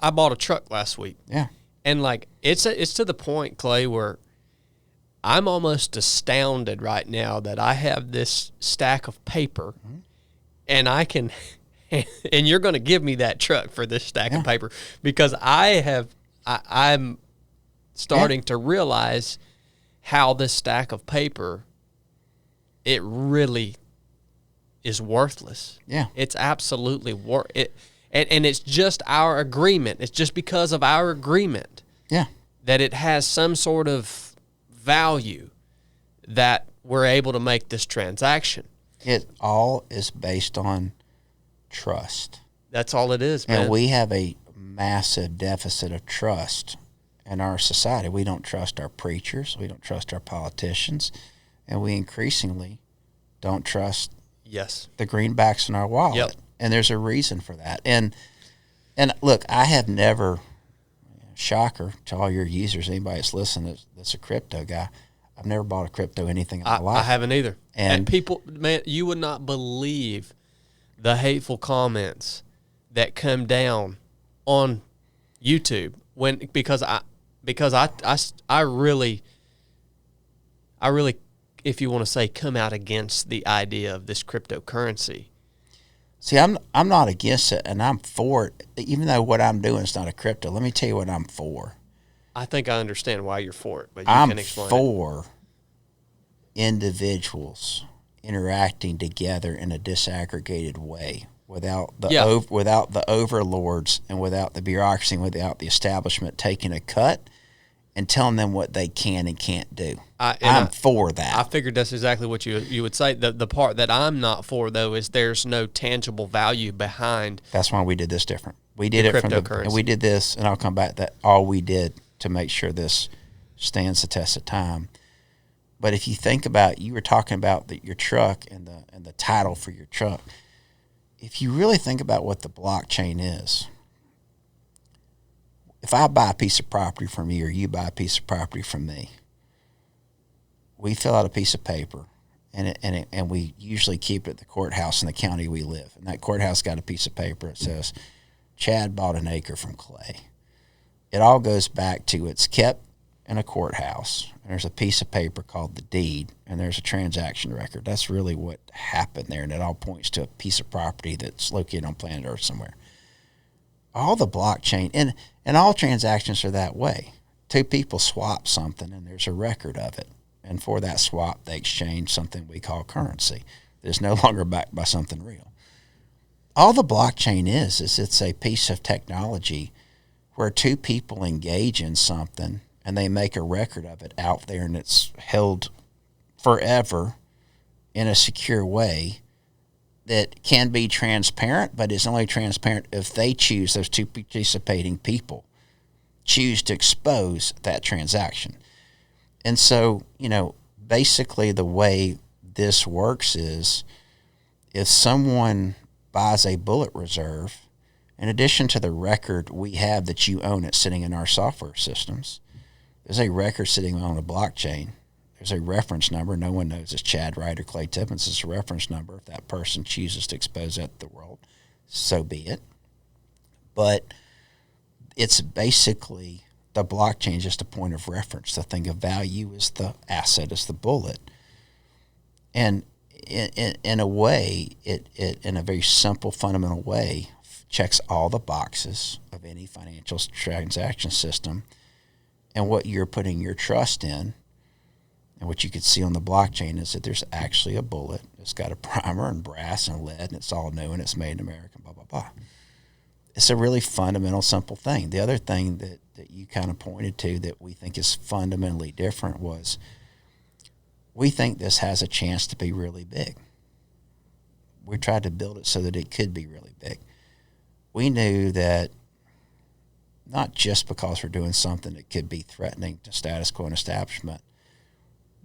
I bought a truck last week. Yeah. And like it's to the point, Clay, where I'm almost astounded right now that I have this stack of paper, and I can, and you're going to give me that truck for this stack of paper, because I'm starting to realize how this stack of paper, it really is worthless. Yeah. It's absolutely it. And it's just our agreement. It's just because of our agreement that it has some sort of value that we're able to make this transaction. It all is based on trust. That's all it is, man. And we have a massive deficit of trust in our society. We don't trust our preachers. We don't trust our politicians. And we increasingly don't trust the greenbacks in our wallet. Yep. And there's a reason for that. And look, I have never, shocker to all your users, anybody that's listening that's a crypto guy, I've never bought a crypto anything in my life. I haven't either. And people, man, you would not believe the hateful comments that come down on YouTube because I really, if you want to say, come out against the idea of this cryptocurrency. See, I'm not against it, and I'm for it, even though what I'm doing is not a crypto. Let me tell you what I'm for. I think I understand why you're for it, but you can explain. I'm for individuals interacting together in a disaggregated way without the overlords and without the bureaucracy and without the establishment taking a cut and telling them what they can and can't do. I'm for that. I figured that's exactly what you would say. The part that I'm not for, though, is there's no tangible value behind. That's why we did this different. We did it and we did this, and I'll come back to that. All we did to make sure this stands the test of time. But if you think about, you were talking about your truck and the title for your truck. If you really think about what the blockchain is, if I buy a piece of property from you or you buy a piece of property from me, we fill out a piece of paper, and we usually keep it at the courthouse in the county we live. And that courthouse got a piece of paper that says, Chad bought an acre from Clay. It all goes back to it's kept in a courthouse. There's a piece of paper called the deed, and there's a transaction record. That's really what happened there, and it all points to a piece of property that's located on planet Earth somewhere. All the blockchain, and all transactions are that way. Two people swap something, and there's a record of it. And for that swap, they exchange something we call currency. It's no longer backed by something real. All the blockchain is it's a piece of technology where two people engage in something, and they make a record of it out there, and it's held forever in a secure way that can be transparent, but it's only transparent if they choose, those two participating people, choose to expose that transaction. And so, basically the way this works is if someone buys a bullet reserve, in addition to the record we have that you own it sitting in our software systems, there's a record sitting on a blockchain. There's a reference number. No one knows it's Chad Rite or Clay Tippins. It's a reference number. If that person chooses to expose that to the world, so be it. But it's basically the blockchain is just a point of reference. The thing of value is the asset, is the bullet. And in a way, it in a very simple, fundamental way, checks all the boxes of any financial transaction system. And what you're putting your trust in, and what you could see on the blockchain, is that there's actually a bullet. It's got a primer and brass and lead, and it's all new, and it's made in America, blah, blah, blah. It's a really fundamental, simple thing. The other thing that you kind of pointed to that we think is fundamentally different was we think this has a chance to be really big. We tried to build it so that it could be really big. We knew that not just because we're doing something that could be threatening to status quo and establishment,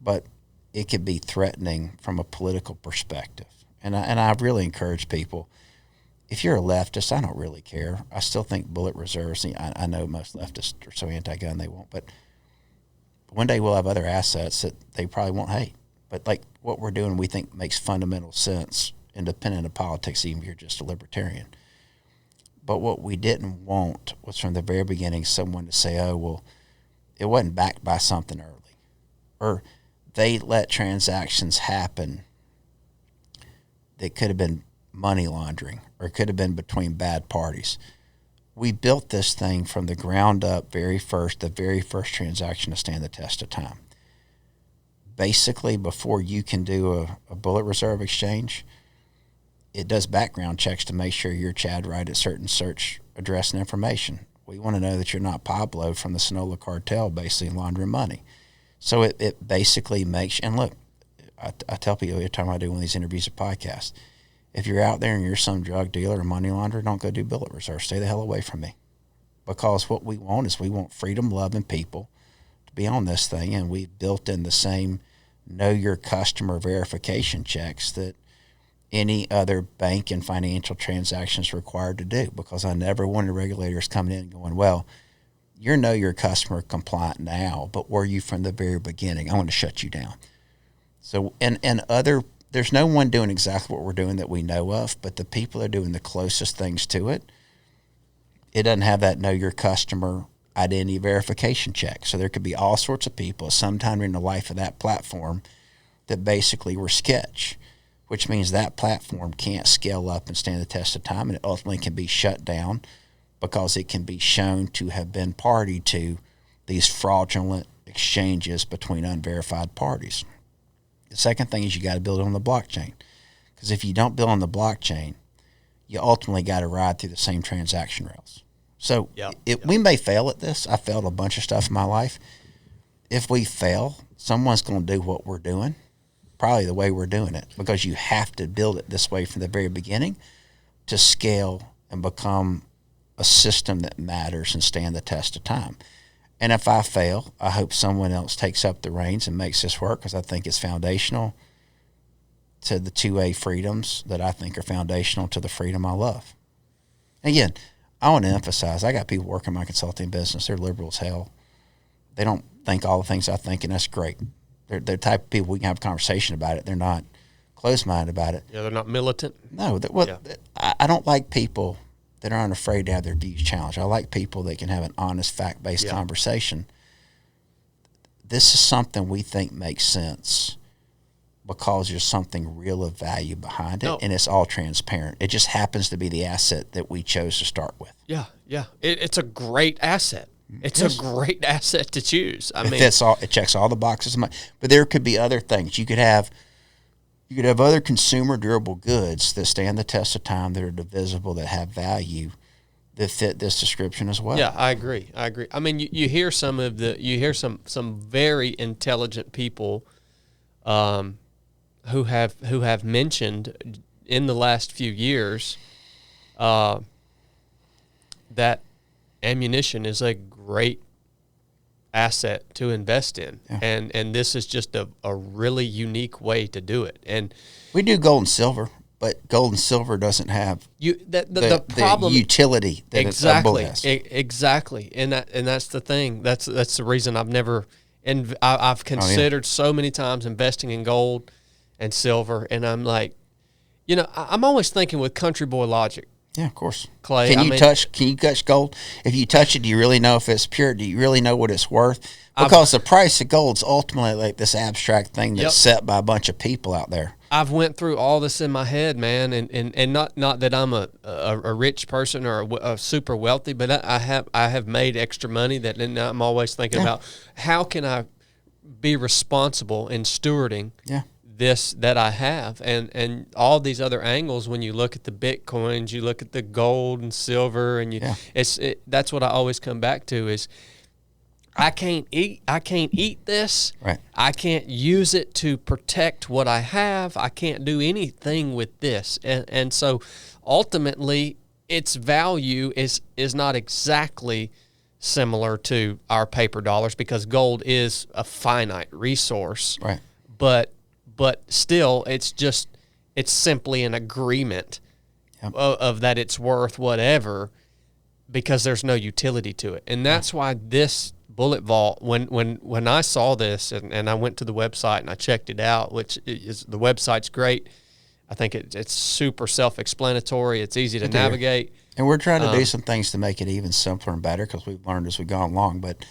but it could be threatening from a political perspective. And I really encourage people, if you're a leftist, I don't really care. I still think bullet reserves, I know most leftists are so anti-gun they won't, but one day we'll have other assets that they probably won't hate. But like what we're doing, we think makes fundamental sense, independent of politics, even if you're just a libertarian. But what we didn't want was from the very beginning someone to say, oh, well, it wasn't backed by something early. Or they let transactions happen that could have been money laundering or could have been between bad parties. We built this thing from the ground up, the very first transaction to stand the test of time. Basically, before you can do a bullet reserve exchange, it does background checks to make sure you're Chad Wright at certain search address and information. We want to know that you're not Pablo from the Sonora cartel basically laundering money. So it basically makes, and look, I tell people every time I do one of these interviews or podcasts, if you're out there and you're some drug dealer or money launderer, don't go do bullet reserve. Stay the hell away from me. Because what we want is we want freedom-loving people to be on this thing, and we've built in the same know your customer verification checks that any other bank and financial transactions required to do, because I never wanted regulators coming in and going, well, you're know your customer compliant now, but were you from the very beginning? I want to shut you down. So, and there's no one doing exactly what we're doing that we know of, but the people that are doing the closest things to it, it doesn't have that know your customer identity verification check. So there could be all sorts of people sometime in the life of that platform that basically were sketch, which means that platform can't scale up and stand the test of time, and it ultimately can be shut down because it can be shown to have been party to these fraudulent exchanges between unverified parties. The second thing is you got to build it on the blockchain, because if you don't build on the blockchain, you ultimately got to ride through the same transaction rails. So we may fail at this. I failed a bunch of stuff in my life. If we fail, someone's going to do what we're doing, probably the way we're doing it, because you have to build it this way from the very beginning to scale and become a system that matters and stand the test of time. And if I fail, I hope someone else takes up the reins and makes this work, because I think it's foundational to the 2A freedoms that I think are foundational to the freedom I love. And again, I want to emphasize, I got people working in my consulting business. They're liberal as hell. They don't think all the things I think, and that's great. They're the type of people we can have a conversation about it. They're not closed-minded about it. Yeah, they're not militant. No, I don't like people that aren't afraid to have their views challenged. I like people that can have an honest, fact-based conversation. This is something we think makes sense because there's something real of value behind it, and it's all transparent. It just happens to be the asset that we chose to start with. Yeah. It's a great asset. It's a great asset to choose. I mean, it checks all the boxes. But there could be other things. You could have other consumer durable goods that stand the test of time, that are divisible, that have value, that fit this description as well. Yeah, I agree. I mean, you hear some very intelligent people who have mentioned in the last few years that ammunition is a great asset to invest in, and this is just a really unique way to do it. And we do gold and silver, but gold and silver doesn't have the problem, the utility that a bullet has. Exactly, and that's the thing. That's the reason I've considered so many times investing in gold and silver, and I'm like, I'm always thinking with country boy logic. Yeah, of course. Clay, Can you touch gold? If you touch it, do you really know if it's pure? Do you really know what it's worth? Because the price of gold's ultimately like this abstract thing that's set by a bunch of people out there. I've went through all this in my head, man, and not that I'm a rich person or a super wealthy, but I have made extra money that, and I'm always thinking about how can I be responsible in stewarding this that I have, and all these other angles. When you look at the Bitcoins, you look at the gold and silver, and that's what I always come back to is I can't eat this. Right. I can't use it to protect what I have. I can't do anything with this, and so ultimately its value is not exactly similar to our paper dollars because gold is a finite resource. Right. But still, it's simply an agreement of that it's worth whatever because there's no utility to it. And that's why this bullet vault, when I saw this and I went to the website and I checked it out, which is the website's great. I think it's super self-explanatory. It's easy to navigate. And we're trying to do some things to make it even simpler and better because we've learned as we've gone along. But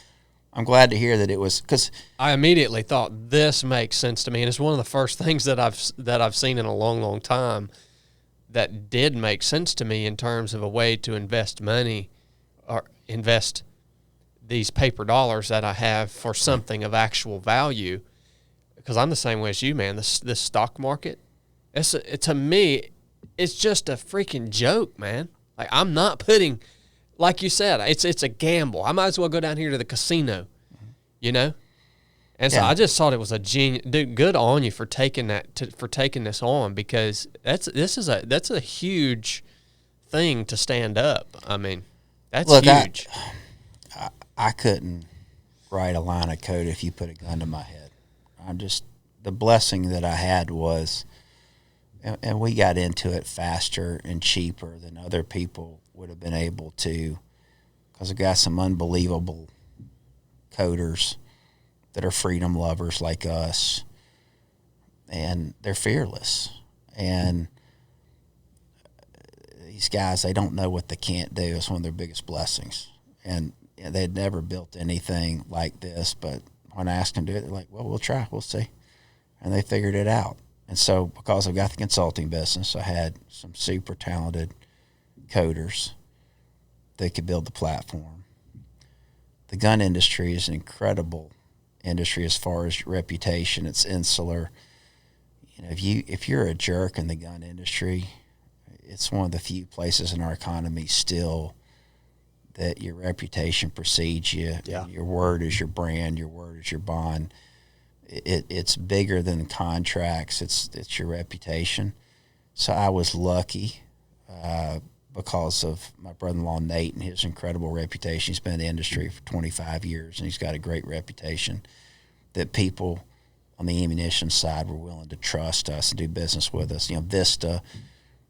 I'm glad to hear that it was because I immediately thought this makes sense to me, and it's one of the first things that I've seen in a long, long time that did make sense to me in terms of a way to invest money or invest these paper dollars that I have for something of actual value. Because I'm the same way as you, man. This stock market, to me, it's just a freaking joke, man. Like I'm not putting. Like you said, it's a gamble. I might as well go down here to the casino, you know. And so I just thought it was a genius. Dude, good on you for taking this on because that's a huge thing to stand up. I mean, that's huge. I couldn't write a line of code if you put a gun to my head. The blessing that I had was, and we got into it faster and cheaper than other people would have been able to, because I've got some unbelievable coders that are freedom lovers like us, and they're fearless. And these guys, they don't know what they can't do. It's one of their biggest blessings. And they'd never built anything like this, but when I asked them to do it, they're like, well, we'll try, we'll see. And they figured it out. And so because I've got the consulting business, I had some super talented coders that could build the platform. The gun industry is an incredible industry as far as reputation. It's insular. You know, if you're a jerk in the gun industry, it's one of the few places in our economy still that your reputation precedes you. Yeah. Your word is your brand. Your word is your bond. It's bigger than contracts. It's your reputation. So I was lucky because of my brother-in-law Nate and his incredible reputation. He's been in the industry for 25 years, and he's got a great reputation that people on the ammunition side were willing to trust us and do business with us. You know, Vista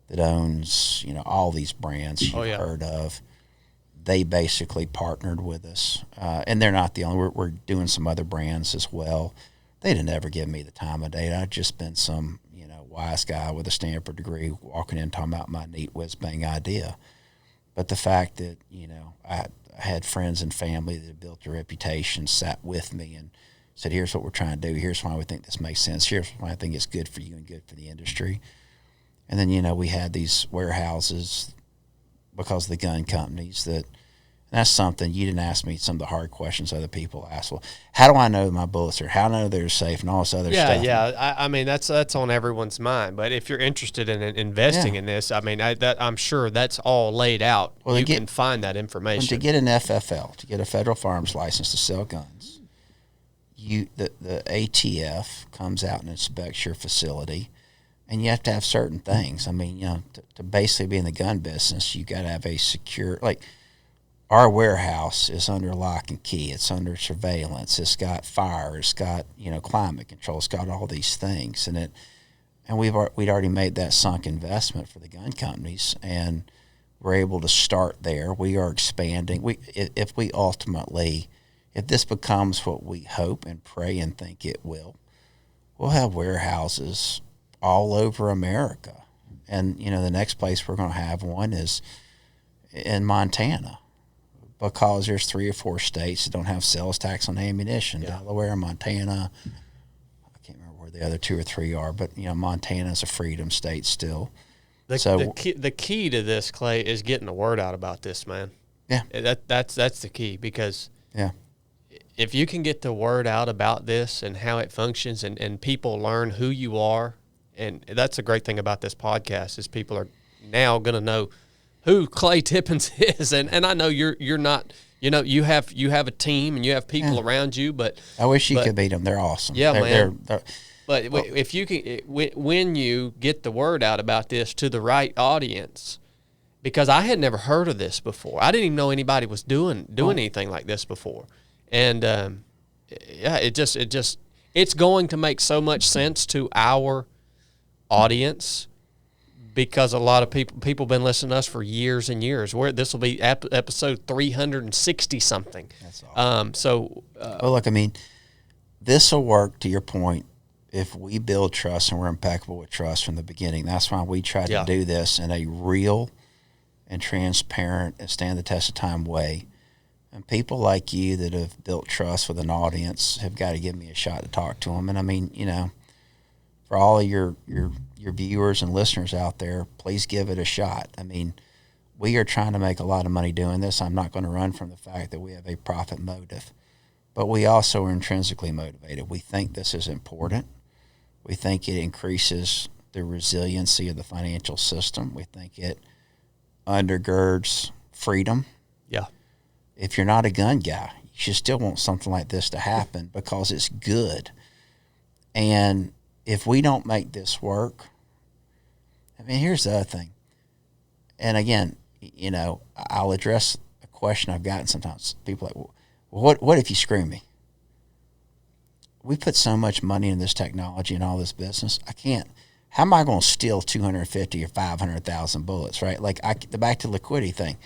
that owns, you know, all these brands you've heard of, they basically partnered with us. And they're not the only, we're doing some other brands as well. They'd have never given me the time of day. I'd just been some, you know, wise guy with a Stanford degree walking in talking about my neat whiz-bang idea. But the fact that, you know, I had friends and family that had built a reputation, sat with me and said, here's what we're trying to do. Here's why we think this makes sense. Here's why I think it's good for you and good for the industry. And then, you know, we had these warehouses because of the gun companies that, and that's something you didn't ask me some of the hard questions other people ask. Well, how do I know my bullets are? How do I know they're safe and all this other stuff? Yeah. I mean, that's on everyone's mind. But if you're interested in investing in this, I mean, I'm sure that's all laid out. Well, you can find that information. To get an FFL, to get a federal firearms license to sell guns, the ATF comes out and inspects your facility. And you have to have certain things. I mean, you know, to basically be in the gun business, you got to have a secure, like our warehouse is under lock and key. It's under surveillance. It's got fire. It's got, you know, climate control. It's got all these things. And we'd already made that sunk investment for the gun companies, and we're able to start there. We are expanding. If this becomes what we hope and pray and think it will, we'll have warehouses all over America. And, the next place we're going to have one is in Montana, because there's 3 or 4 states that don't have sales tax on ammunition. Yeah. Delaware, Montana. I can't remember where the other 2 or 3 are, but, Montana is a freedom state still. The key to this, Clay, is getting the word out about this, man. Yeah. That's the key, because yeah, if you can get the word out about this and how it functions, and people learn who you are, and that's a great thing about this podcast is people are now going to know who Clay Tippins is. And I know you're not, you have a team and you have people around you, but I wish you could beat them. They're awesome. Yeah, man. But if you can, when you get the word out about this to the right audience, because I had never heard of this before. I didn't even know anybody was doing anything like this before. And it's going to make so much sense to our audience, because a lot of people have been listening to us for years and years. This will be episode 360 something. That's awesome. Well, look, this will work, to your point, if we build trust and we're impeccable with trust from the beginning. That's why we try to do this in a real and transparent and stand the test of time way. And people like you that have built trust with an audience have got to give me a shot to talk to them. And for all of your viewers and listeners out there, please give it a shot. We are trying to make a lot of money doing this. I'm not going to run from the fact that we have a profit motive, but we also are intrinsically motivated. We think this is important. We think it increases the resiliency of the financial system. We think it undergirds freedom. Yeah. If you're not a gun guy, you should still want something like this to happen because it's good. And if we don't make this work, here's the other thing. And again, I'll address a question I've gotten sometimes. People are like, well, what if you screw me? We put so much money in this technology and all this business. How am I going to steal 250 or 500,000 bullets, right? Back to the liquidity thing.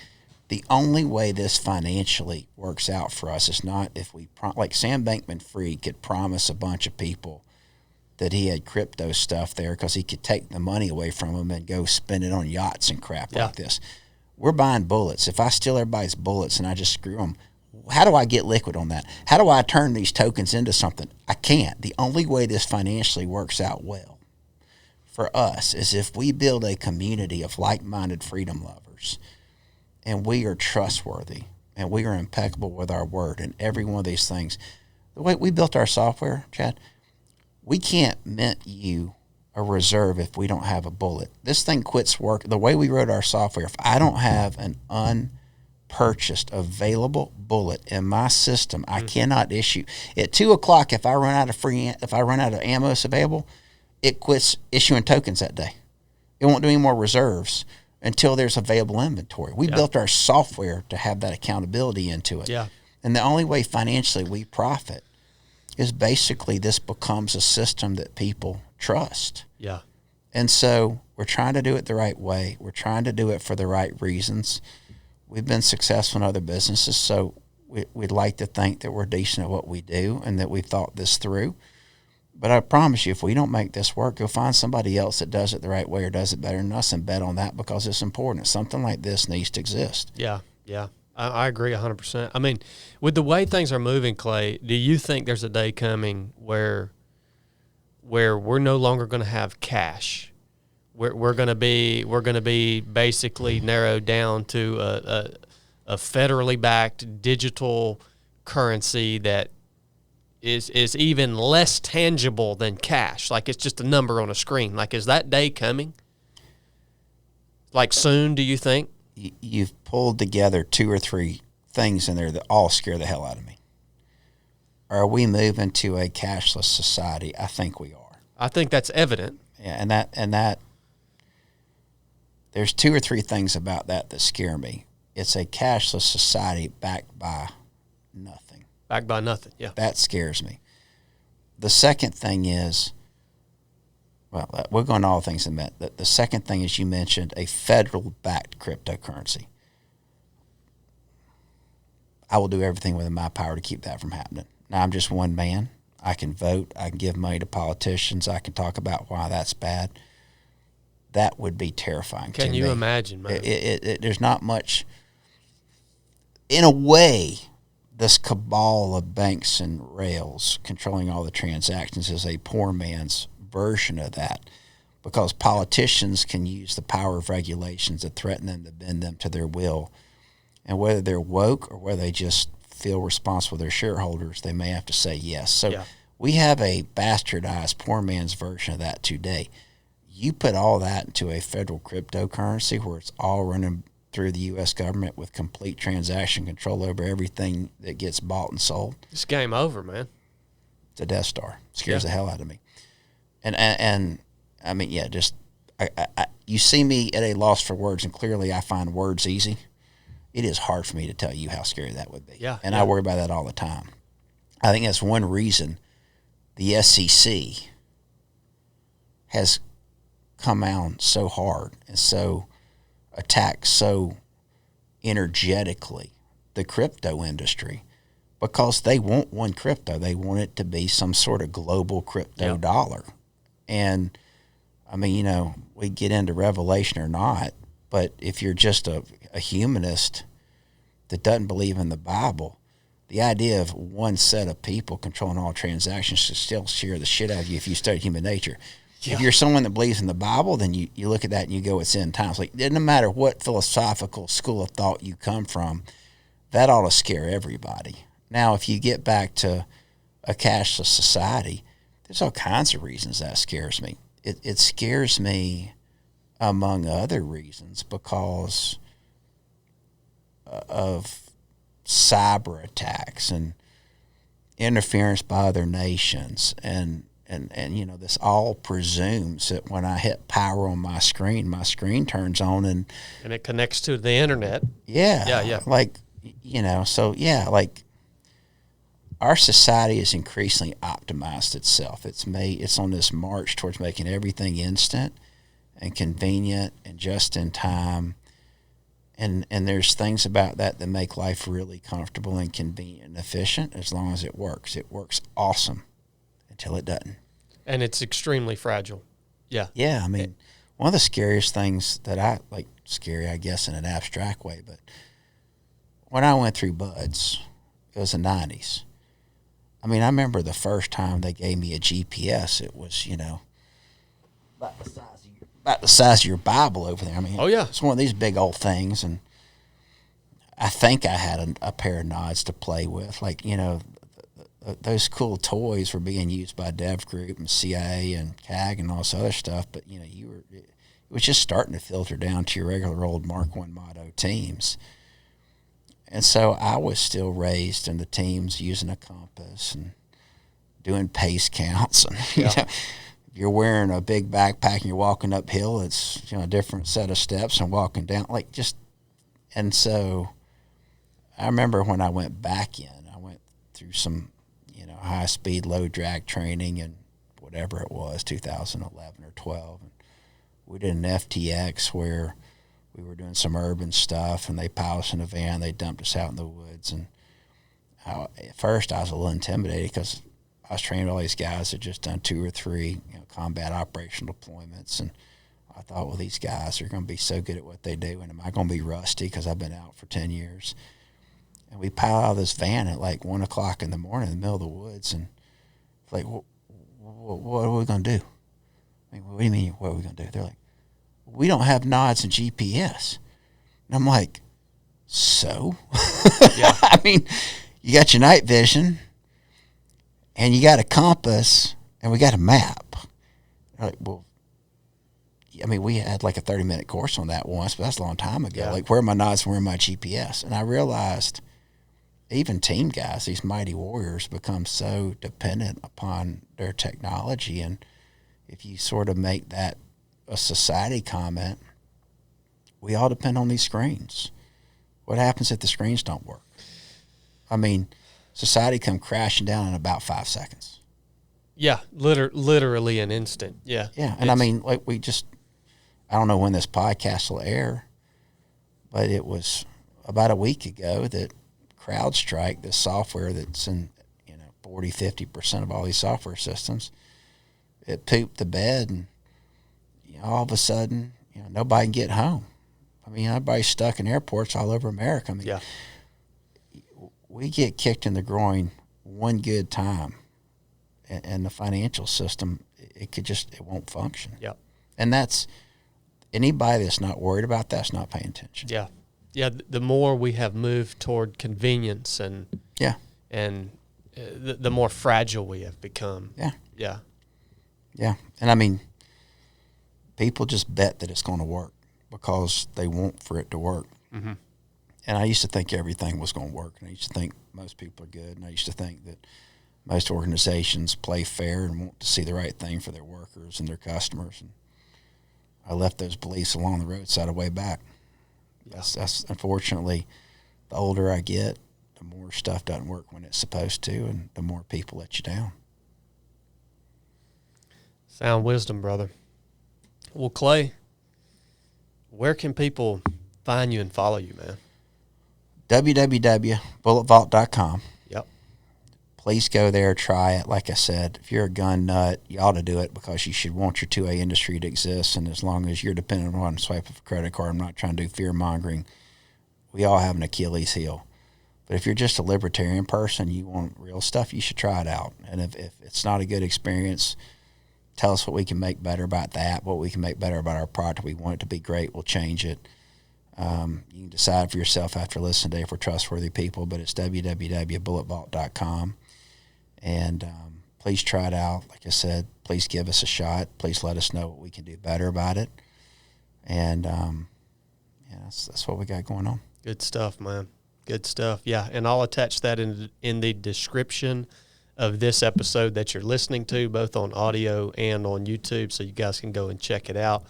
The only way this financially works out for us is not if we, like Sam Bankman-Fried could promise a bunch of people that he had crypto stuff there because he could take the money away from them and go spend it on yachts and crap like this. We're buying bullets. If I steal everybody's bullets and I just screw them, how do I get liquid on that? How do I turn these tokens into something? I can't. The only way this financially works out well for us is if we build a community of like-minded freedom lovers, and we are trustworthy, and we are impeccable with our word, and every one of these things. The way we built our software, Chad, we can't mint you a reserve if we don't have a bullet. This thing quits work. The way we wrote our software, if I don't have an unpurchased available bullet in my system, I cannot issue. At 2:00, if I run out of ammo available, it quits issuing tokens that day. It won't do any more reserves until there's available inventory. We built our software to have that accountability into it. Yeah. And the only way financially we profit is basically this becomes a system that people trust. Yeah. And so we're trying to do it the right way. We're trying to do it for the right reasons. We've been successful in other businesses, so we'd like to think that we're decent at what we do and that we've thought this through. But I promise you, if we don't make this work, go find somebody else that does it the right way or does it better than us and bet on that because it's important. Something like this needs to exist. Yeah, yeah. I agree 100%. With the way things are moving, Clay, do you think there's a day coming where we're no longer going to have cash? We're going to be basically narrowed down to a federally backed digital currency that is even less tangible than cash. Like it's just a number on a screen. Like, is that day coming? Like soon, do you think? You've pulled together 2 or 3 things in there that all scare the hell out of me. Are we moving to a cashless society? I think we are. I think that's evident. Yeah, and that there's 2 or 3 things about that scare me. It's a cashless society backed by nothing. Backed by nothing, yeah. That scares me. The second thing is, well, we're going to all things in a minute. The second thing is you mentioned a federal-backed cryptocurrency. I will do everything within my power to keep that from happening. Now, I'm just one man. I can vote. I can give money to politicians. I can talk about why that's bad. that would be terrifying to me. Can you imagine, man? There's not much. In a way, this cabal of banks and rails controlling all the transactions is a poor man's version of that, because politicians can use the power of regulations to threaten them, to bend them to their will. And whether they're woke or whether they just feel responsible to their shareholders, they may have to say yes. So we have a bastardized poor man's version of that today. You put all that into a federal cryptocurrency where it's all running through the U.S. government with complete transaction control over everything that gets bought and sold. It's game over, man. It's a Death Star. Scares the hell out of me. And I mean, yeah, just you see me at a loss for words, and clearly I find words easy. It is hard for me to tell you how scary that would be. Yeah, and I worry about that all the time. I think that's one reason the SEC has come out so hard and so attacked so energetically the crypto industry, because they want one crypto. They want it to be some sort of global crypto dollar. And I mean, you know, we get into Revelation or not, but if you're just a humanist that doesn't believe in the Bible, the idea of one set of people controlling all transactions should still scare the shit out of you if you study human nature. Yeah. If you're someone that believes in the Bible, then you look at that and you go, it's end times. Like, no matter what philosophical school of thought you come from, that ought to scare everybody. Now, if you get back to a cashless society, there's all kinds of reasons that scares me. It scares me, among other reasons, because of cyber attacks and interference by other nations, and you know, this all presumes that when I hit power on my screen turns on and it connects to the internet. Yeah. Like, you know, so yeah, like our society has increasingly optimized itself. It's on this march towards making everything instant and convenient and just in time. And there's things about that make life really comfortable and convenient and efficient as long as it works. It works awesome until it doesn't. And it's extremely fragile. Yeah. Yeah, I mean, one of the scariest things that scary, I guess, in an abstract way, but when I went through Buds, it was the 90s. I mean, I remember the first time they gave me a GPS, it was, you know, about the size of your Bible over there. I mean, it's one of these big old things, and I think I had a pair of nods to play with. Like, you know, those cool toys were being used by Dev Group and CIA and CAG and all this other stuff, but, you know, it was just starting to filter down to your regular old Mark I Motto teams. And so I was still raised in the teams using a compass and doing pace counts. And, you know, if you're wearing a big backpack and you're walking uphill, it's, you know, a different set of steps and walking down. And so I remember when I went back in, I went through some, you know, high-speed, low-drag training and whatever it was, 2011 or 12. And we did an FTX where we were doing some urban stuff, and they piled us in a van. They dumped us out in the woods. And at first I was a little intimidated because I was training all these guys that just done 2 or 3, you know, combat operational deployments. And I thought, well, these guys are going to be so good at what they do, and am I going to be rusty because I've been out for 10 years? And we piled out of this van at like 1 o'clock in the morning in the middle of the woods, and like, what are we going to do? I mean, what do you mean, what are we going to do? They're like, we don't have nods and GPS. And I'm like, so? Yeah. I mean, you got your night vision, and you got a compass, and we got a map. They're like, well, I mean, we had like a 30-minute course on that once, but that's a long time ago. Yeah. Like, where are my nods and where are my GPS? And I realized even team guys, these mighty warriors, become so dependent upon their technology. And if you sort of make that a society comment, we all depend on these screens. What happens if the screens don't work? I mean, society come crashing down in about 5 seconds. Yeah, literally an instant. Yeah. Yeah, and I mean, like, I don't know when this podcast will air, but it was about a week ago that CrowdStrike, the software that's in, you know, 40-50% of all these software systems, it pooped the bed, and, you all of a sudden, nobody can get home. I mean, everybody's stuck in airports all over America. I mean, Yeah. we get kicked in the groin one good time, and the financial system, it won't function. Yeah. And that's anybody that's not worried about that's not paying attention. Yeah. Yeah. The more we have moved toward convenience and the more fragile we have become. Yeah. Yeah. Yeah. And I mean, people just bet that it's going to work because they want for it to work. Mm-hmm. And I used to think everything was going to work. And I used to think most people are good. And I used to think that most organizations play fair and want to see the right thing for their workers and their customers. And I left those beliefs along the roadside a way back. Yeah. That's unfortunately, the older I get, the more stuff doesn't work when it's supposed to, and the more people let you down. Sound wisdom, brother. Well, Clay, where can people find you and follow you, man? www.bulletvault.com. Yep. Please go there, try it. Like I said, if you're a gun nut, you ought to do it because you should want your 2A industry to exist. And as long as you're dependent on a swipe of a credit card, I'm not trying to do fear mongering. We all have an Achilles heel. But if you're just a libertarian person, you want real stuff, you should try it out. And if it's not a good experience, tell us what we can make better about that, what we can make better about our product. We want it to be great, we'll change it. You can decide for yourself after listening today if we're trustworthy people, but it's www.bulletvault.com. And please try it out. Like I said, please give us a shot. Please let us know what we can do better about it. And that's what we got going on. Good stuff, man. Good stuff. Yeah, and I'll attach that in the description of this episode that you're listening to, both on audio and on YouTube, so you guys can go and check it out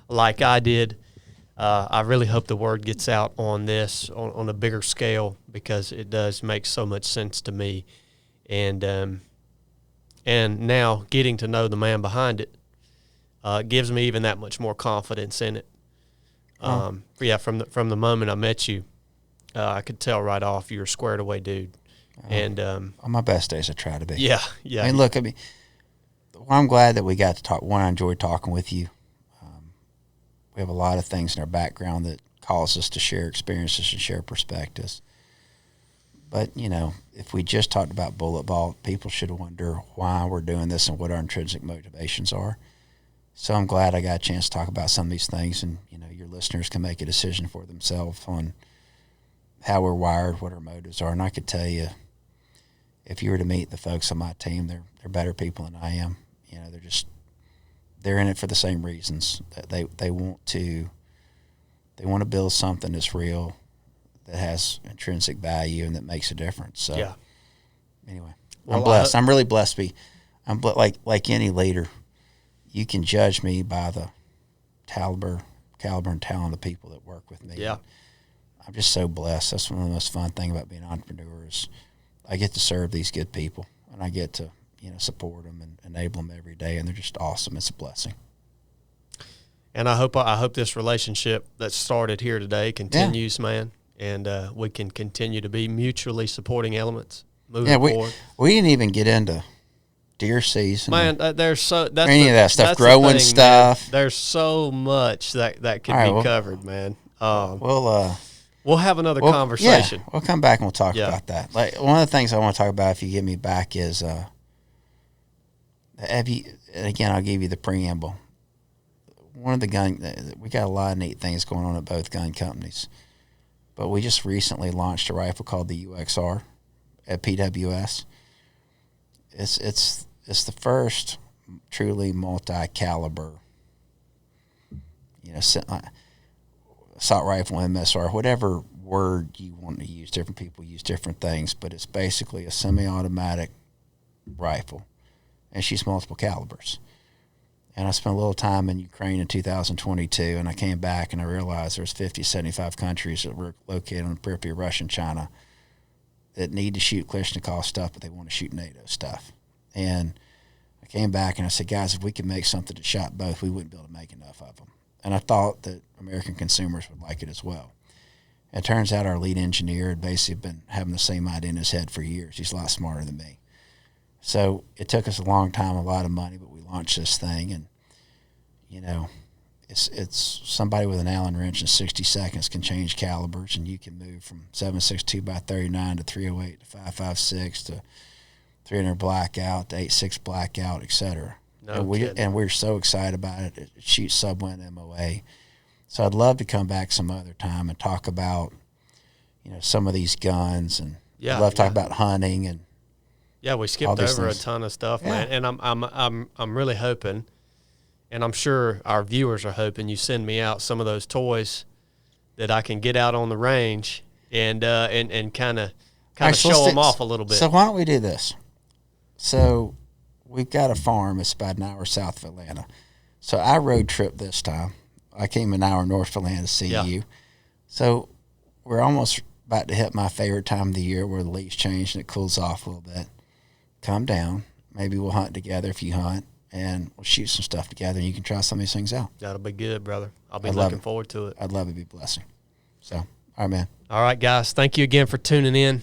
like I did. I really hope the word gets out on this on a bigger scale because it does make so much sense to me. And now getting to know the man behind it gives me even that much more confidence in it. From the moment I met you, I could tell right off you're a squared away dude. And on my best days, I try to be. Yeah. I mean, look, I'm glad that we got to talk. One, I enjoyed talking with you. We have a lot of things in our background that cause us to share experiences and share perspectives. But, if we just talked about Bullet Vault, people should wonder why we're doing this and what our intrinsic motivations are. So I'm glad I got a chance to talk about some of these things, and, your listeners can make a decision for themselves on how we're wired, what our motives are. And I could tell you, if you were to meet the folks on my team, they're better people than I am. They're in it for the same reasons. That they want to build something that's real, that has intrinsic value, and that makes a difference. So, anyway, I'm blessed. I'm really blessed to be. Like any leader, you can judge me by the caliber and talent of people that work with me. Yeah. I'm just so blessed. That's one of the most fun things about being an entrepreneur is I get to serve these good people, and I get to support them and enable them every day, and they're just awesome. It's a blessing. And I hope this relationship that started here today continues, man, and we can continue to be mutually supporting elements moving forward. We didn't even get into deer season, man. That's any of that stuff, that's growing the thing, stuff. Man. There's so much that could be covered, man. We'll have another conversation. Yeah, we'll come back and we'll talk about that. Like one of the things I want to talk about, if you get me back, is and again, I'll give you the preamble. One of the we got a lot of neat things going on at both gun companies, but we just recently launched a rifle called the UXR at PWS. It's the first truly multi-caliber, assault rifle, MSR, whatever word you want to use. Different people use different things, but it's basically a semi-automatic rifle, and shoots multiple calibers. And I spent a little time in Ukraine in 2022, and I came back and I realized there's 50, 75 countries that were located on the periphery of Russia and China that need to shoot Kalashnikov stuff, but they want to shoot NATO stuff. And I came back and I said, guys, if we could make something that shot both, we wouldn't be able to make enough of them. And I thought that American consumers would like it as well. And it turns out our lead engineer had basically been having the same idea in his head for years. He's a lot smarter than me. So it took us a long time, a lot of money, but we launched this thing. And, it's somebody with an Allen wrench in 60 seconds can change calibers, and you can move from 7.62 by 39 to 308 to 5.56 to 300 blackout to 8.6 blackout, etc. No kidding. And we're so excited about it. It shoots sub-wind MOA. So I'd love to come back some other time and talk about, some of these guns, and I'd love to talk about hunting and. Yeah, we skipped over a ton of stuff, man. And I'm really hoping, and I'm sure our viewers are hoping, you send me out some of those toys that I can get out on the range and kind of show them off a little bit. So why don't we do this? So we've got a farm. It's about an hour south of Atlanta. So I road trip this time. I came an hour north of Atlanta to see you. So we're almost about to hit my favorite time of the year where the leaves change and it cools off a little bit. Come down. Maybe we'll hunt together if you hunt, and we'll shoot some stuff together, and you can try some of these things out. That'll be good, brother. I'll be looking forward to it. I'd love it to be a blessing. So, all right, man. All right, guys. Thank you again for tuning in.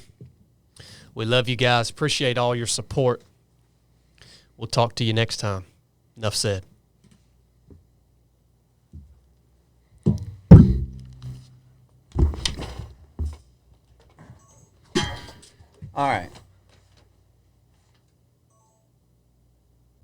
We love you guys. Appreciate all your support. We'll talk to you next time. Nuff said. All right.